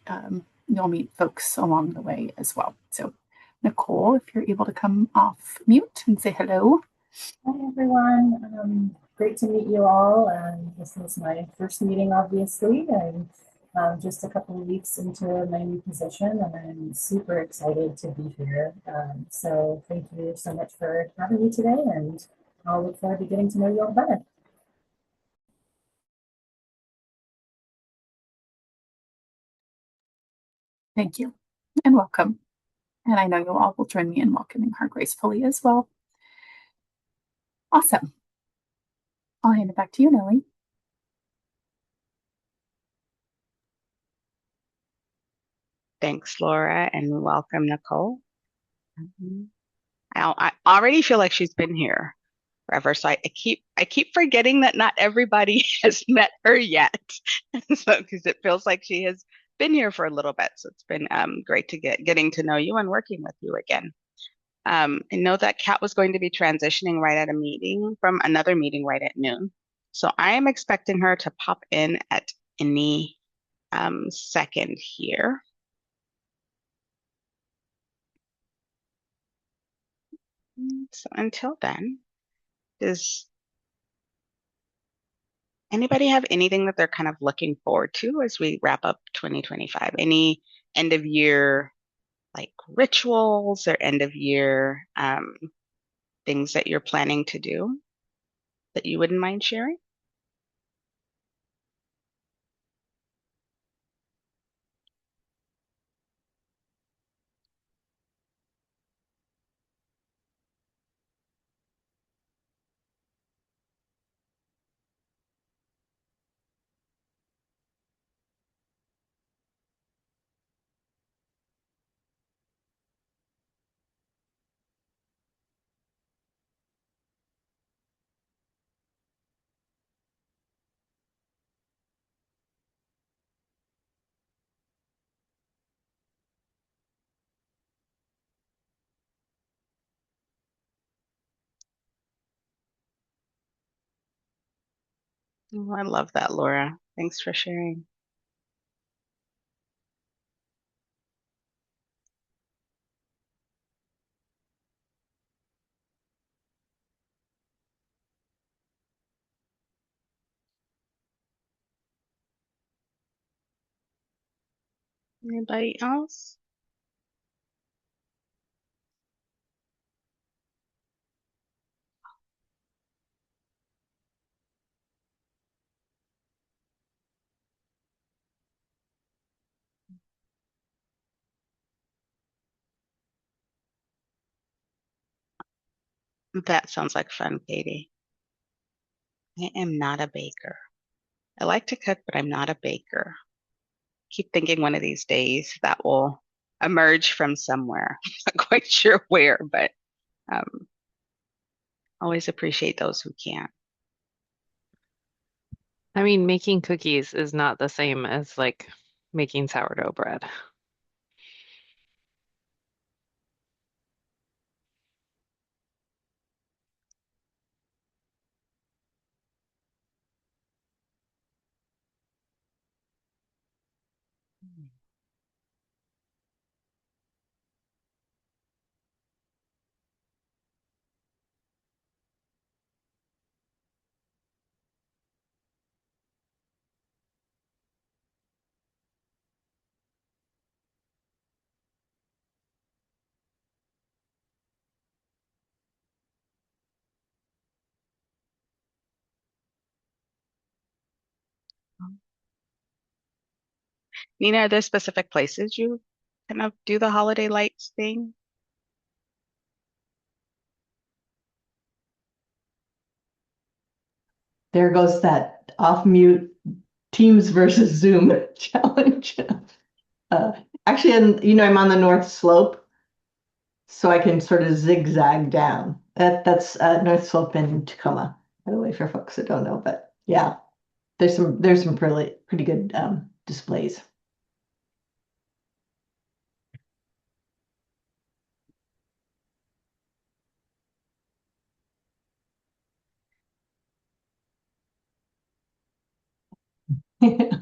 you'll meet folks along the way as well. So Nicole, if you're able to come off mute and say hello. Hi, everyone. Great to meet you all. This is my first meeting, obviously, and just a couple of weeks into my new position, and I'm super excited to be here. So thank you so much for having me today, and I'll look forward to getting to know you all better. Thank you and welcome. And I know you all will join me in welcoming her gracefully as well. Awesome. I'll hand it back to you, Nellie. Thanks, Laura, and welcome, Nicole. I already feel like she's been here forever, so I keep forgetting that not everybody has met her yet. So because it feels like she has been here for a little bit, so it's been great to getting to know you and working with you again. I know that Kat was going to be transitioning right at a meeting from another meeting right at noon, so I am expecting her to pop in at any second here. So until then, does anybody have anything that they're kind of looking forward to as we wrap up 2025? Any end of year like rituals or end of year things that you're planning to do that you wouldn't mind sharing? Oh, I love that, Laura. Thanks for sharing. Anybody else? That sounds like fun, Katie. I am not a baker. I like to cook, but I'm not a baker. Keep thinking one of these days that will emerge from somewhere. Not quite sure where, but um, always appreciate those who can. I mean, making cookies is not the same as like making sourdough bread. Nina, are there specific places you kind of do the holiday lights thing? There goes that off mute Teams versus Zoom challenge. Actually, I'm on the North Slope, so I can sort of zigzag down. That's North Slope in Tacoma, by the way, for folks that don't know. But yeah, there's some pretty good displays. Yeah,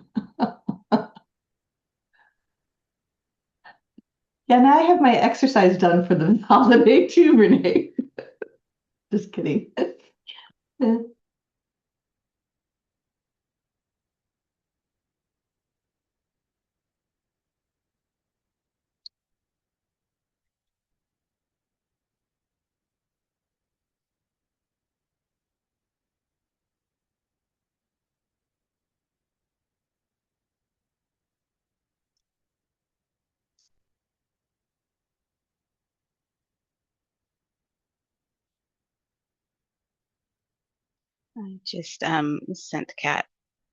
and I have my exercise done for the holiday too, Renee. Just kidding. I just sent Kat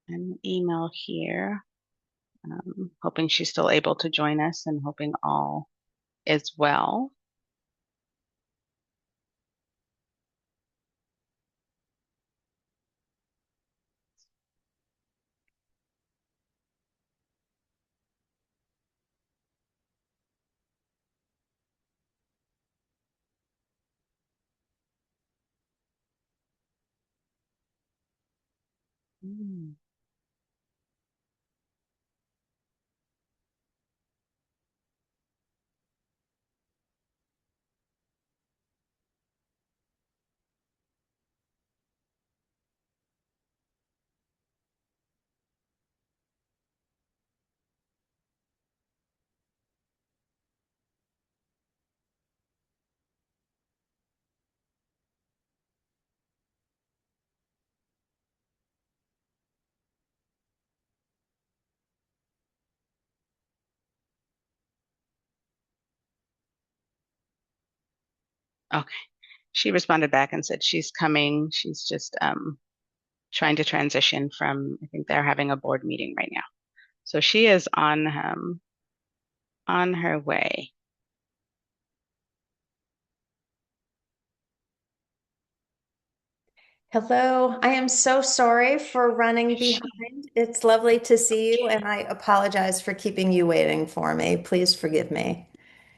an email here, hoping she's still able to join us and hoping all is well. Mm. Okay. She responded back and said she's coming. She's just trying to transition from, I think they're having a board meeting right now. So she is on her way. Hello, I am so sorry for running behind. It's lovely to see you, and I apologize for keeping you waiting for me. Please forgive me.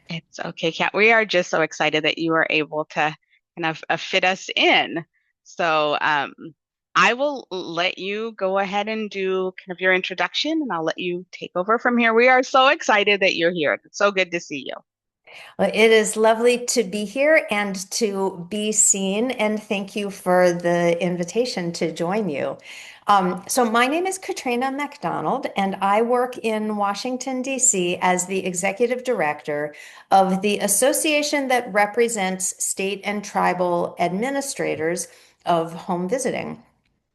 It's okay, Kat. We are just so excited that you are able to kind of fit us in. So I will let you go ahead and do kind of your introduction, and I'll let you take over from here. We are so excited that you're here. It's so good to see you. Well, it is lovely to be here and to be seen, and thank you for the invitation to join you. So my name is Katrina McDonald, and I work in Washington, D.C. as the executive director of the association that represents state and tribal administrators of home visiting.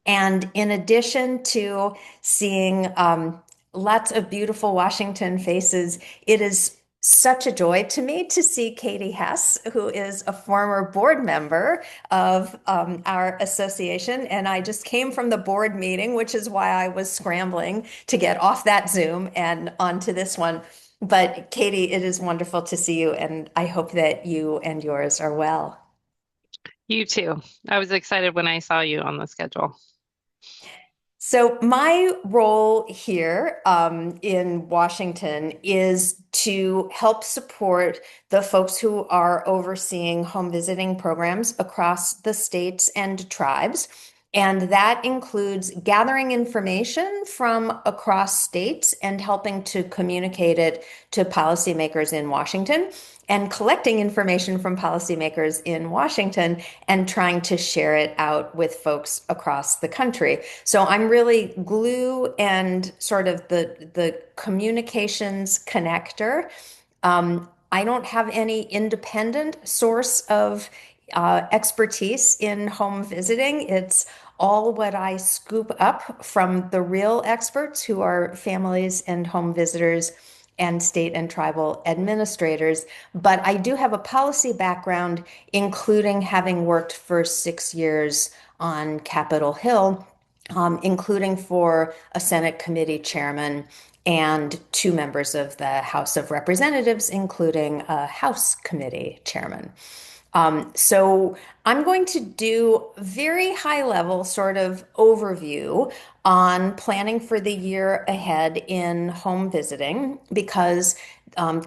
And in addition to seeing lots of beautiful Washington faces, it is such a joy to me to see Katie Hess, who is a former board member of our association. And I just came from the board meeting, which is why I was scrambling to get off that Zoom and onto this one. But Katie, it is wonderful to see you, and I hope that you and yours are well. You too. I was excited when I saw you on the schedule. So my role here in Washington is to help support the folks who are overseeing home visiting programs across the states and tribes. And that includes gathering information from across states and helping to communicate it to policymakers in Washington, and collecting information from policymakers in Washington and trying to share it out with folks across the country. So I'm really glue and sort of the communications connector. I don't have any independent source of expertise in home visiting. It's all what I scoop up from the real experts who are families and home visitors and state and tribal administrators. But I do have a policy background, including having worked for 6 years on Capitol Hill, including for a Senate committee chairman and 2 members of the House of Representatives, including a House committee chairman. So I'm going to do very high level sort of overview on planning for the year ahead in home visiting, because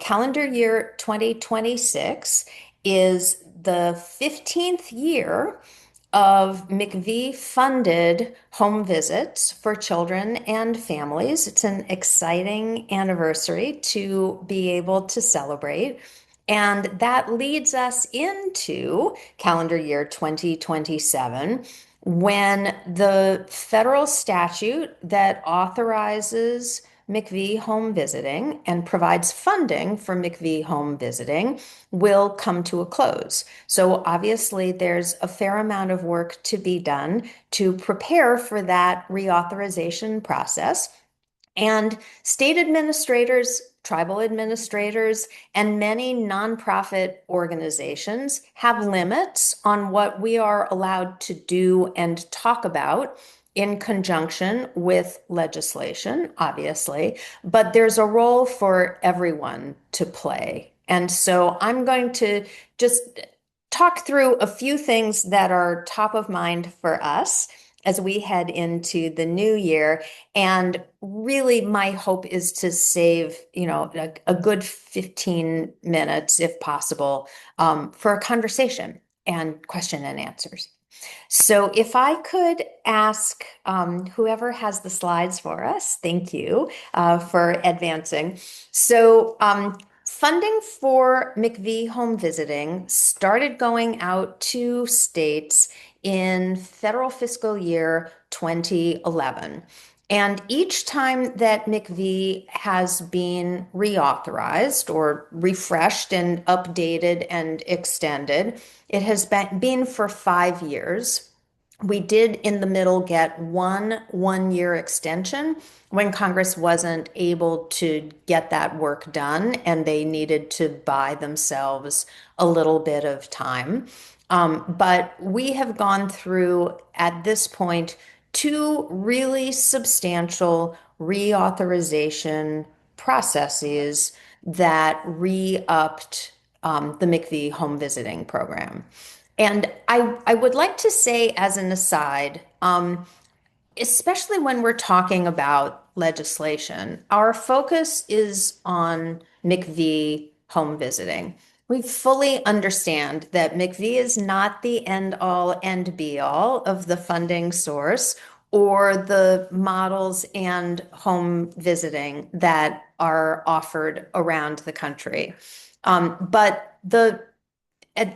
calendar year 2026 is the 15th year of McVie funded home visits for children and families. It's an exciting anniversary to be able to celebrate. And that leads us into calendar year 2027, when the federal statute that authorizes McVie home visiting and provides funding for McVie home visiting will come to a close. So obviously there's a fair amount of work to be done to prepare for that reauthorization process. And state administrators, tribal administrators, and many nonprofit organizations have limits on what we are allowed to do and talk about in conjunction with legislation, obviously, but there's a role for everyone to play. And so I'm going to just talk through a few things that are top of mind for us as we head into the new year. And really, my hope is to save, a good 15 minutes, if possible, for a conversation and question and answers. So if I could ask whoever has the slides for us, thank you for advancing. So funding for McVie home visiting started going out to states in federal fiscal year 2011. And each time that McVie has been reauthorized or refreshed and updated and extended, it has been for 5 years. We did in the middle get one-year extension when Congress wasn't able to get that work done and they needed to buy themselves a little bit of time. But we have gone through, at this point, two really substantial reauthorization processes that re-upped the McVie home visiting program. And I would like to say, as an aside, especially when we're talking about legislation, our focus is on McVie home visiting. We fully understand that McVie is not the end all and be all of the funding source or the models and home visiting that are offered around the country. But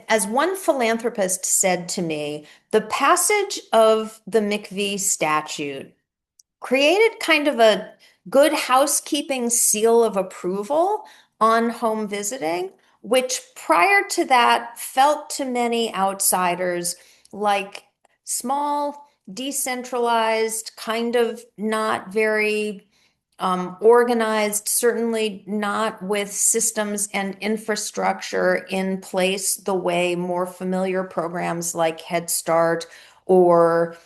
as one philanthropist said to me, the passage of the McVie statute created kind of a good housekeeping seal of approval on home visiting, which prior to that felt to many outsiders like small, decentralized, kind of not very organized, certainly not with systems and infrastructure in place the way more familiar programs like Head Start or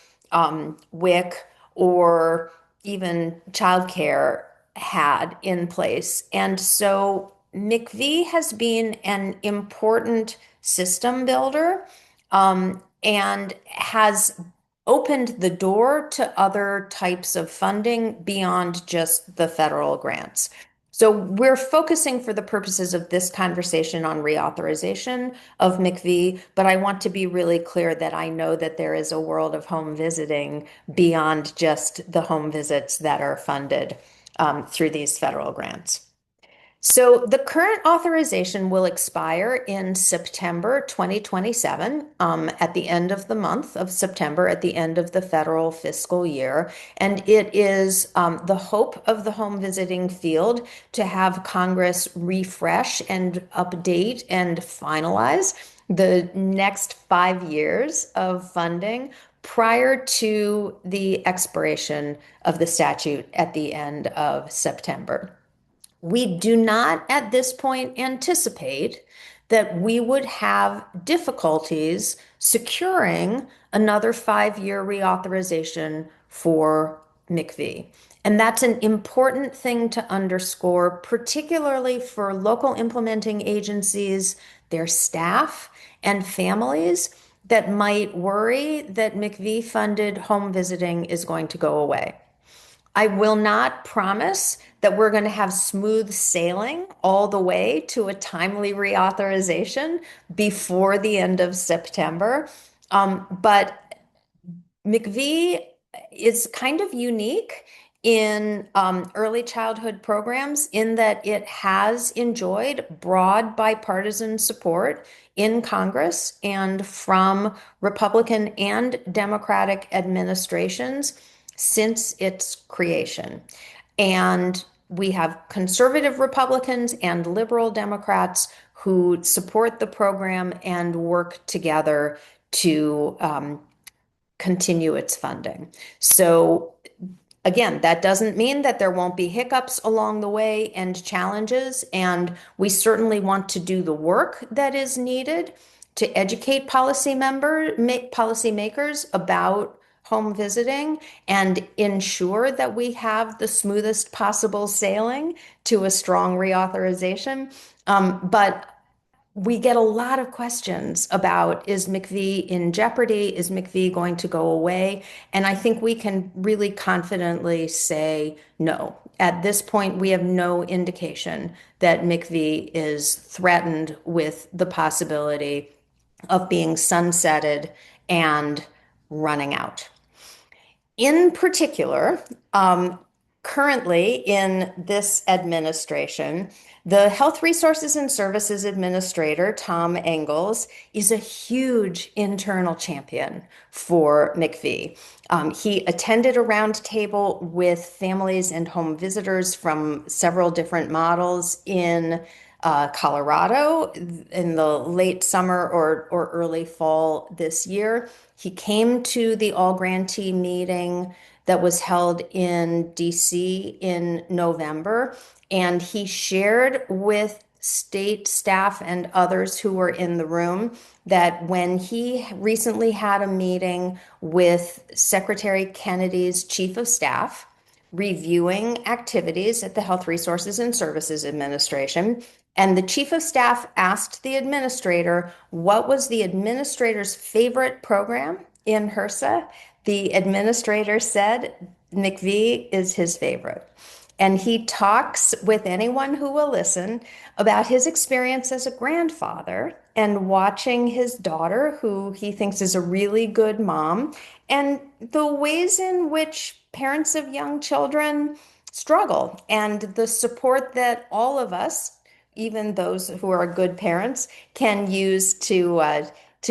WIC or even childcare had in place. And so McVie has been an important system builder and has opened the door to other types of funding beyond just the federal grants. So we're focusing for the purposes of this conversation on reauthorization of McVie, but I want to be really clear that I know that there is a world of home visiting beyond just the home visits that are funded through these federal grants. So the current authorization will expire in September 2027, at the end of the month of September, at the end of the federal fiscal year. And it is the hope of the home visiting field to have Congress refresh and update and finalize the next 5 years of funding prior to the expiration of the statute at the end of September. We do not at this point anticipate that we would have difficulties securing another 5-year reauthorization for McVie. And that's an important thing to underscore, particularly for local implementing agencies, their staff, and families that might worry that McVie funded home visiting is going to go away. I will not promise that we're going to have smooth sailing all the way to a timely reauthorization before the end of September. But McV is kind of unique in early childhood programs in that it has enjoyed broad bipartisan support in Congress and from Republican and Democratic administrations since its creation. And we have conservative Republicans and liberal Democrats who support the program and work together to continue its funding. So again, that doesn't mean that there won't be hiccups along the way and challenges, and we certainly want to do the work that is needed to educate policymakers about home visiting and ensure that we have the smoothest possible sailing to a strong reauthorization. But we get a lot of questions about, is McV in jeopardy? Is McV going to go away? And I think we can really confidently say no. At this point, we have no indication that McV is threatened with the possibility of being sunsetted and running out. In particular, currently in this administration, the Health Resources and Services Administrator, Tom Engels, is a huge internal champion for McV. He attended a roundtable with families and home visitors from several different models in Colorado in the late summer or early fall this year. He came to the all grantee meeting that was held in DC in November, and he shared with state staff and others who were in the room that when he recently had a meeting with Secretary Kennedy's chief of staff, reviewing activities at the Health Resources and Services Administration. And the chief of staff asked the administrator what was the administrator's favorite program in HRSA. The administrator said McV is his favorite. And he talks with anyone who will listen about his experience as a grandfather and watching his daughter, who he thinks is a really good mom, and the ways in which parents of young children struggle and the support that all of us, even those who are good parents, can use to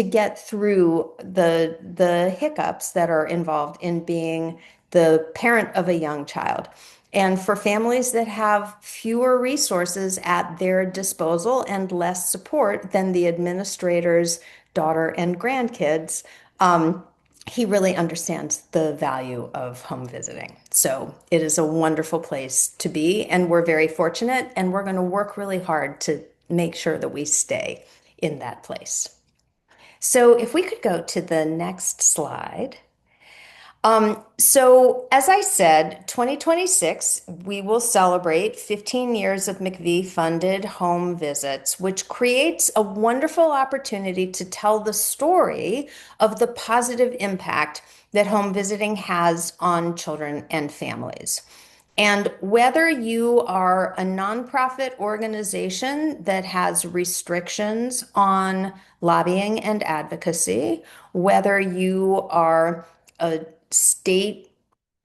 get through the hiccups that are involved in being the parent of a young child. And for families that have fewer resources at their disposal and less support than the administrator's daughter and grandkids, he really understands the value of home visiting. So it is a wonderful place to be, and we're very fortunate, and we're going to work really hard to make sure that we stay in that place. So if we could go to the next slide. So as I said, 2026, we will celebrate 15 years of McV funded home visits, which creates a wonderful opportunity to tell the story of the positive impact that home visiting has on children and families. And whether you are a nonprofit organization that has restrictions on lobbying and advocacy, whether you are a state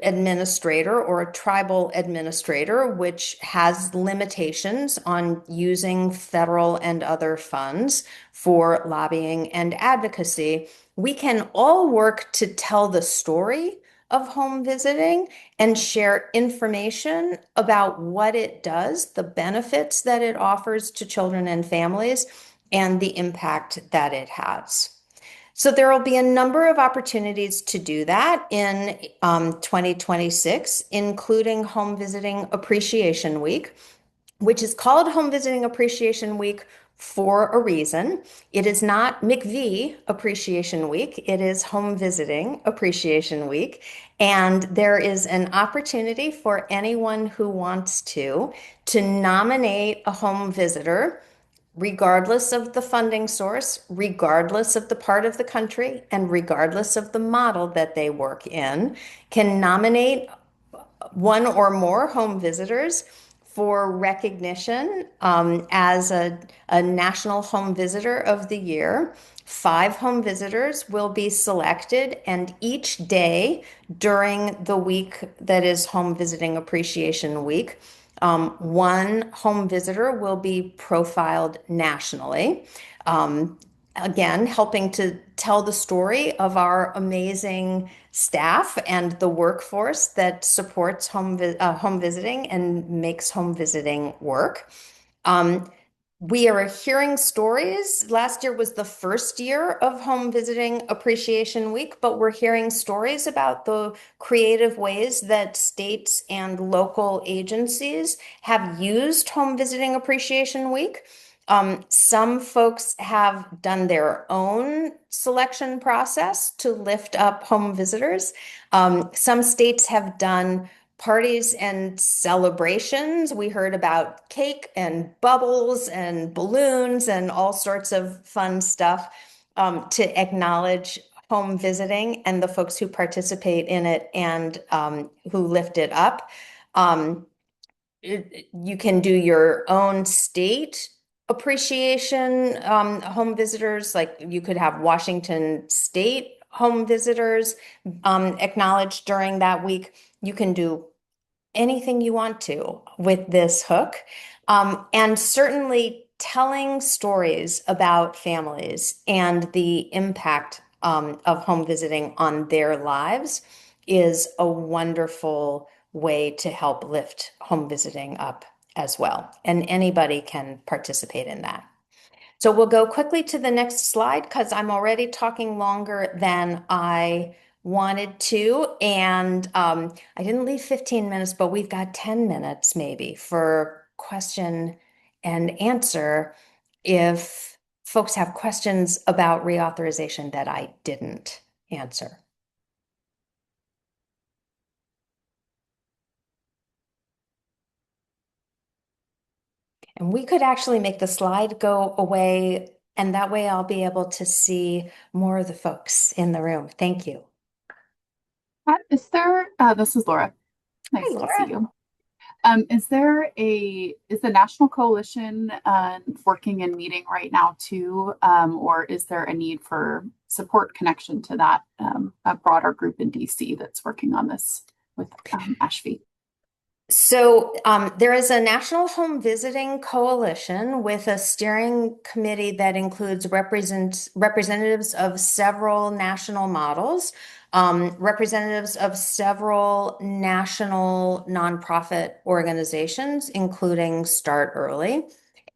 administrator or a tribal administrator, which has limitations on using federal and other funds for lobbying and advocacy, we can all work to tell the story of home visiting and share information about what it does, the benefits that it offers to children and families, and the impact that it has. So there will be a number of opportunities to do that in 2026, including Home Visiting Appreciation Week, which is called Home Visiting Appreciation Week for a reason. It is not McV Appreciation Week. It is Home Visiting Appreciation Week. And there is an opportunity for anyone who wants to nominate a home visitor regardless of the funding source, regardless of the part of the country, and regardless of the model that they work in, can nominate one or more home visitors for recognition as a National Home Visitor of the Year. 5 home visitors will be selected, and each day during the week that is Home Visiting Appreciation Week, one home visitor will be profiled nationally. Again, helping to tell the story of our amazing staff and the workforce that supports home visiting and makes home visiting work. We are hearing stories. Last year was the first year of Home Visiting Appreciation Week, but we're hearing stories about the creative ways that states and local agencies have used Home Visiting Appreciation Week. Some folks have done their own selection process to lift up home visitors. Some states have done parties and celebrations. We heard about cake and bubbles and balloons and all sorts of fun stuff to acknowledge home visiting and the folks who participate in it and who lift it up. You can do your own state appreciation home visitors, like you could have Washington State home visitors acknowledged during that week. You can do anything you want to with this hook. And certainly telling stories about families and the impact of home visiting on their lives is a wonderful way to help lift home visiting up as well. And anybody can participate in that. So we'll go quickly to the next slide because I'm already talking longer than I wanted to. And I didn't leave 15 minutes, but we've got 10 minutes maybe for question and answer if folks have questions about reauthorization that I didn't answer. And we could actually make the slide go away, and that way I'll be able to see more of the folks in the room. Thank you. This is Laura. Nice Hi, to Laura. see you. Is the National Coalition working and meeting right now too? Or is there a need for support connection to that, a broader group in DC that's working on this with HV? So there is a National Home Visiting Coalition with a steering committee that includes representatives of several national models, representatives of several national nonprofit organizations, including Start Early,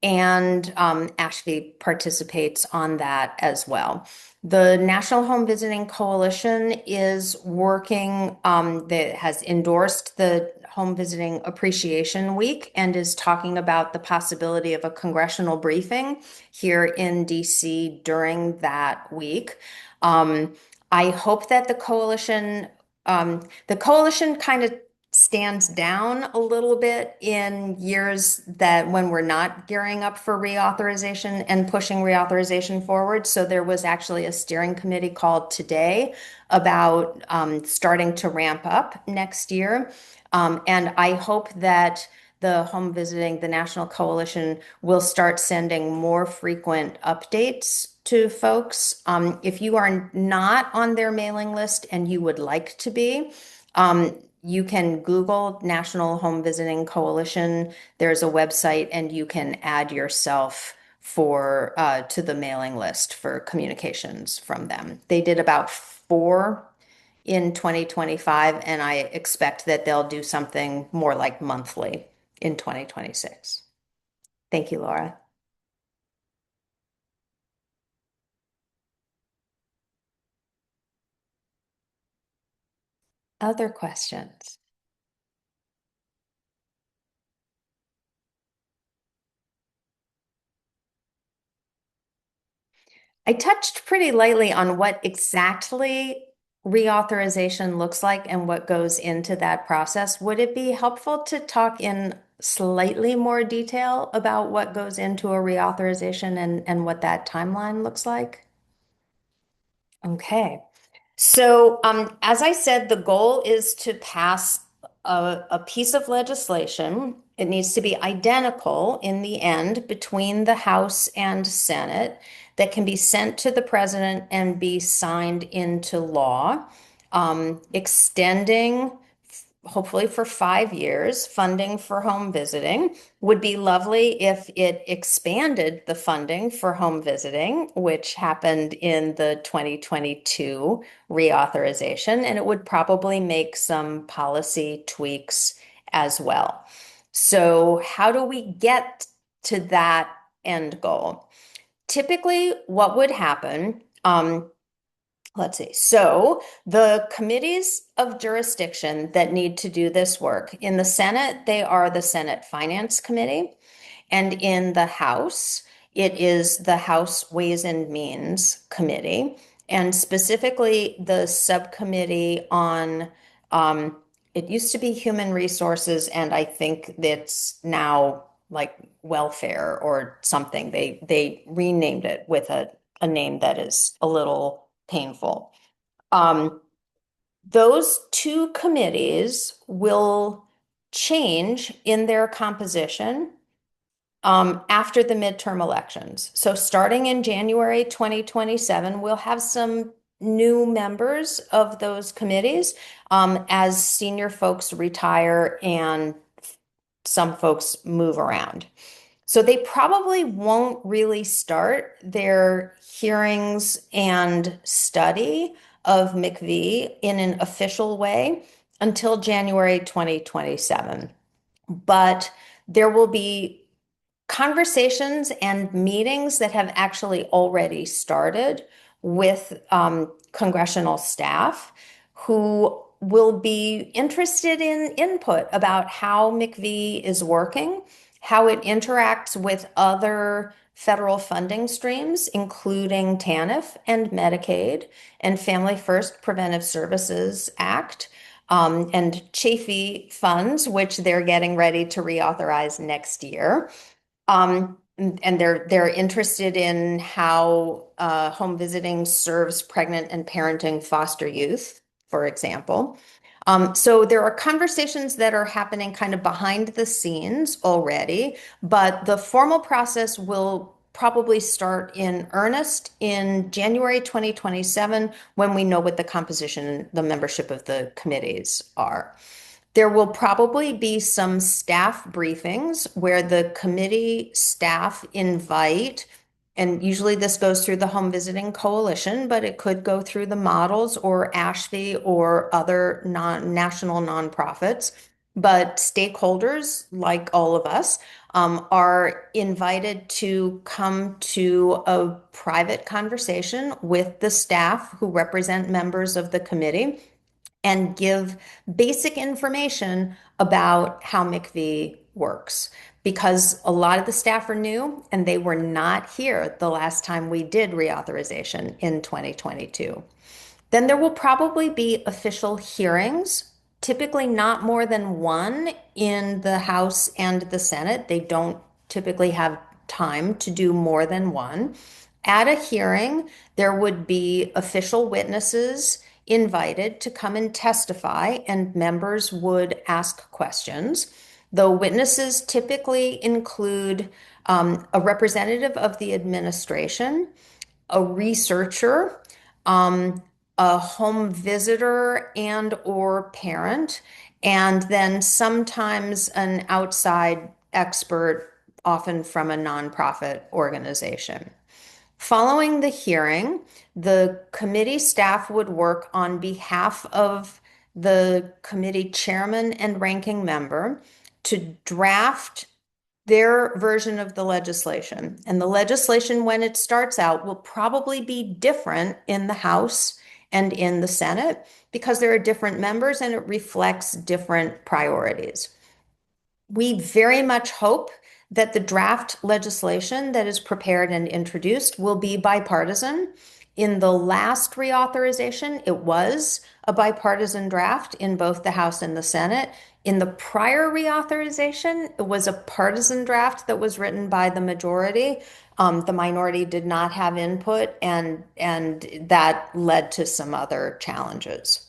and ASHVI participates on that as well. The National Home Visiting Coalition is working, that has endorsed the Home Visiting Appreciation Week and is talking about the possibility of a congressional briefing here in DC during that week. I hope that the coalition kind of stands down a little bit in years that when we're not gearing up for reauthorization and pushing reauthorization forward. So there was actually a steering committee called today about starting to ramp up next year. And I hope that the National Coalition will start sending more frequent updates to folks. If you are not on their mailing list and you would like to be, you can Google National Home Visiting Coalition. There's a website and you can add yourself to the mailing list for communications from them. They did about 4 in 2025, and I expect that they'll do something more like monthly in 2026. Thank you, Laura. Other questions? I touched pretty lightly on what exactly reauthorization looks like and what goes into that process. Would it be helpful to talk in slightly more detail about what goes into a reauthorization and what that timeline looks like? Okay. So, as I said, the goal is to pass a piece of legislation It needs to be identical in the end between the House and Senate that can be sent to the president and be signed into law, extending hopefully for 5 years, funding for home visiting. Would be lovely if it expanded the funding for home visiting, which happened in the 2022 reauthorization, and it would probably make some policy tweaks as well. So, how do we get to that end goal? Typically, what would happen, let's see. So the committees of jurisdiction that need to do this work in the Senate, they are the Senate Finance Committee. And in the House, it is the House Ways and Means Committee. And specifically the subcommittee on, it used to be Human Resources, and I think it's now like welfare or something. They renamed it with a name that is a little painful. Those two committees will change in their composition after the midterm elections. So starting in January 2027, we'll have some new members of those committees as senior folks retire and some folks move around. So they probably won't really start their hearings and study of McV in an official way until January 2027. But there will be conversations and meetings that have actually already started with congressional staff who will be interested in input about how McV is working, how it interacts with other federal funding streams, including TANF and Medicaid and Family First Preventive Services Act, and Chafee funds, which they're getting ready to reauthorize next year. And they're interested in how home visiting serves pregnant and parenting foster youth, for example. So there are conversations that are happening kind of behind the scenes already, but the formal process will probably start in earnest in January 2027 when we know what the composition, the membership of the committees are. There will probably be some staff briefings where the committee staff invite, and usually this goes through the Home Visiting Coalition, but it could go through the models or ASHVE or other national nonprofits. But stakeholders, like all of us, are invited to come to a private conversation with the staff who represent members of the committee and give basic information about how McV works. Because a lot of the staff are new and they were not here the last time we did reauthorization in 2022. Then there will probably be official hearings, typically not more than one in the House and the Senate. They don't typically have time to do more than one. At a hearing, there would be official witnesses invited to come and testify, and members would ask questions. The witnesses typically include a representative of the administration, a researcher, a home visitor and or parent, and then sometimes an outside expert, often from a nonprofit organization. Following the hearing, the committee staff would work on behalf of the committee chairman and ranking member to draft their version of the legislation. And the legislation, when it starts out, will probably be different in the House and in the Senate because there are different members and it reflects different priorities. We very much hope that the draft legislation that is prepared and introduced will be bipartisan. In the last reauthorization, it was a bipartisan draft in both the House and the Senate. In the prior reauthorization, it was a partisan draft that was written by the majority. The minority did not have input, and that led to some other challenges.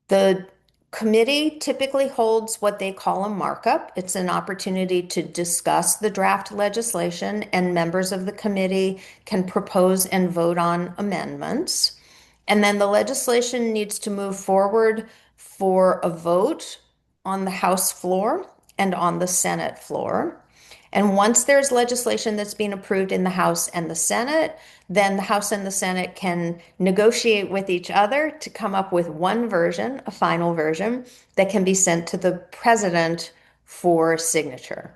The committee typically holds what they call a markup. It's an opportunity to discuss the draft legislation, and members of the committee can propose and vote on amendments. And then the legislation needs to move forward for a vote on the House floor and on the Senate floor. And once there's legislation that's being approved in the House and the Senate, then the House and the Senate can negotiate with each other to come up with one version, a final version, that can be sent to the president for signature.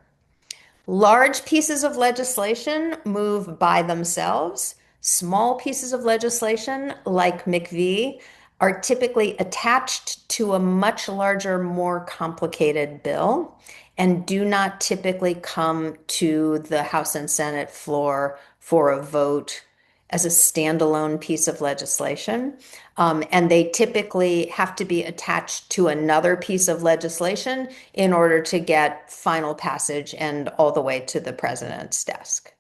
Large pieces of legislation move by themselves. Small pieces of legislation, like McVie, are typically attached to a much larger, more complicated bill and do not typically come to the House and Senate floor for a vote as a standalone piece of legislation. And they typically have to be attached to another piece of legislation in order to get final passage and all the way to the president's desk.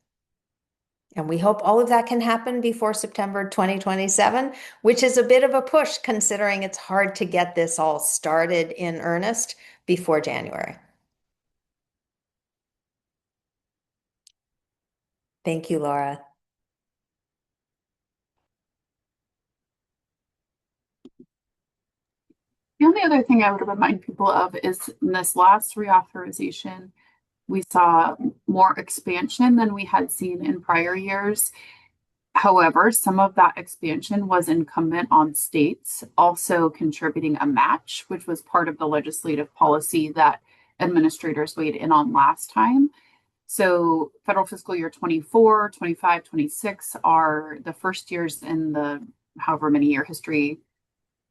And we hope all of that can happen before September 2027, which is a bit of a push considering it's hard to get this all started in earnest before January. Thank you, Laura. The only other thing I would remind people of is in this last reauthorization, we saw more expansion than we had seen in prior years. However, some of that expansion was incumbent on states also contributing a match, which was part of the legislative policy that administrators weighed in on last time. So federal fiscal year 24, 25, 26 are the first years in the however many year history,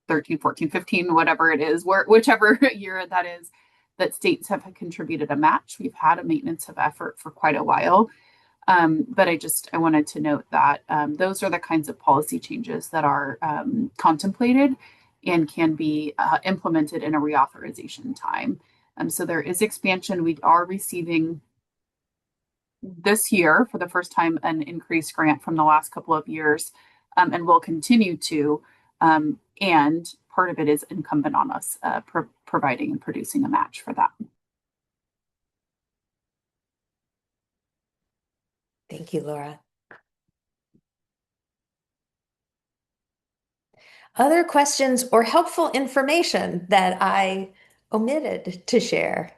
13, 14, 15, whatever it is, whichever year that is, that states have contributed a match. We've had a maintenance of effort for quite a while. But I wanted to note that those are the kinds of policy changes that are contemplated and can be implemented in a reauthorization time. So there is expansion. We are receiving this year for the first time an increased grant from the last couple of years, and will continue to. And part of it is incumbent on us providing and producing a match for that. Thank you, Laura. Other questions or helpful information that I omitted to share?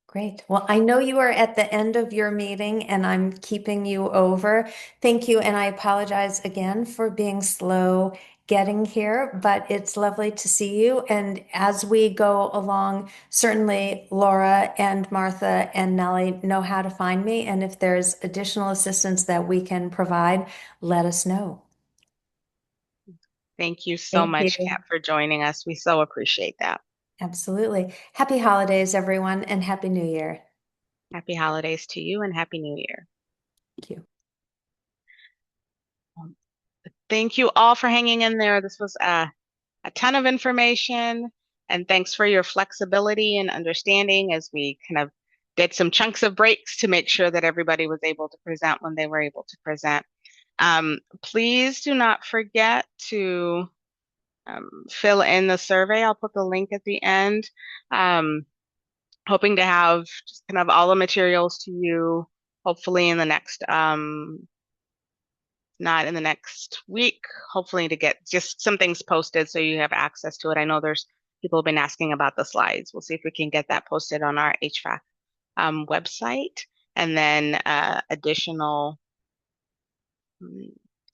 Great. Well, I know you are at the end of your meeting and I'm keeping you over. Thank you. And I apologize again for being slow getting here, but it's lovely to see you. And as we go along, certainly Laura and Martha and Nellie know how to find me. And if there's additional assistance that we can provide, let us know. Thank you so much, Kat, for joining us. We so appreciate that. Absolutely. Happy holidays, everyone, and Happy New Year. Happy holidays to you and Happy New Year. Thank you. Thank you all for hanging in there. This was a ton of information, and thanks for your flexibility and understanding as we kind of did some chunks of breaks to make sure that everybody was able to present when they were able to present. Please do not forget to fill in the survey. I'll put the link at the end. Hoping to have just kind of all the materials to you, hopefully in the next, not in the next week, hopefully to get just some things posted so you have access to it. I know there's people have been asking about the slides. We'll see if we can get that posted on our HVAC website, and then additional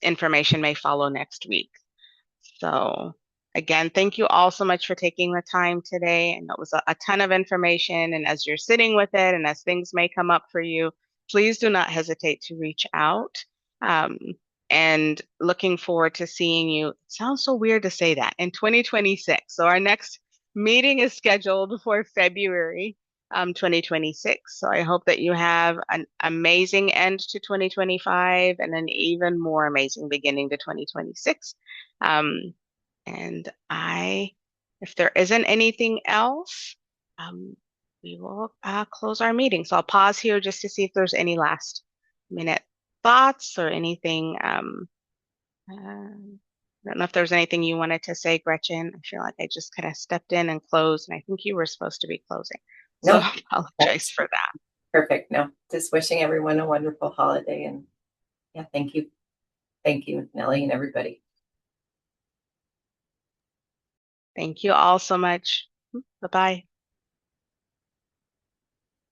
information may follow next week. So again, thank you all so much for taking the time today. And it was a ton of information. And as you're sitting with it and as things may come up for you, please do not hesitate to reach out. And looking forward to seeing you. It sounds so weird to say that, in 2026. So our next meeting is scheduled for February 2026. So I hope that you have an amazing end to 2025 and an even more amazing beginning to 2026. And if there isn't anything else, we will close our meeting. So I'll pause here just to see if there's any last minute thoughts or anything. I don't know if there's anything you wanted to say, Gretchen. I feel like I just kind of stepped in and closed, and I think you were supposed to be closing. So No, I apologize for that. perfect. No, just wishing everyone a wonderful holiday. And yeah, thank you. Thank you, Nellie, and everybody. Thank you all so much. Bye-bye.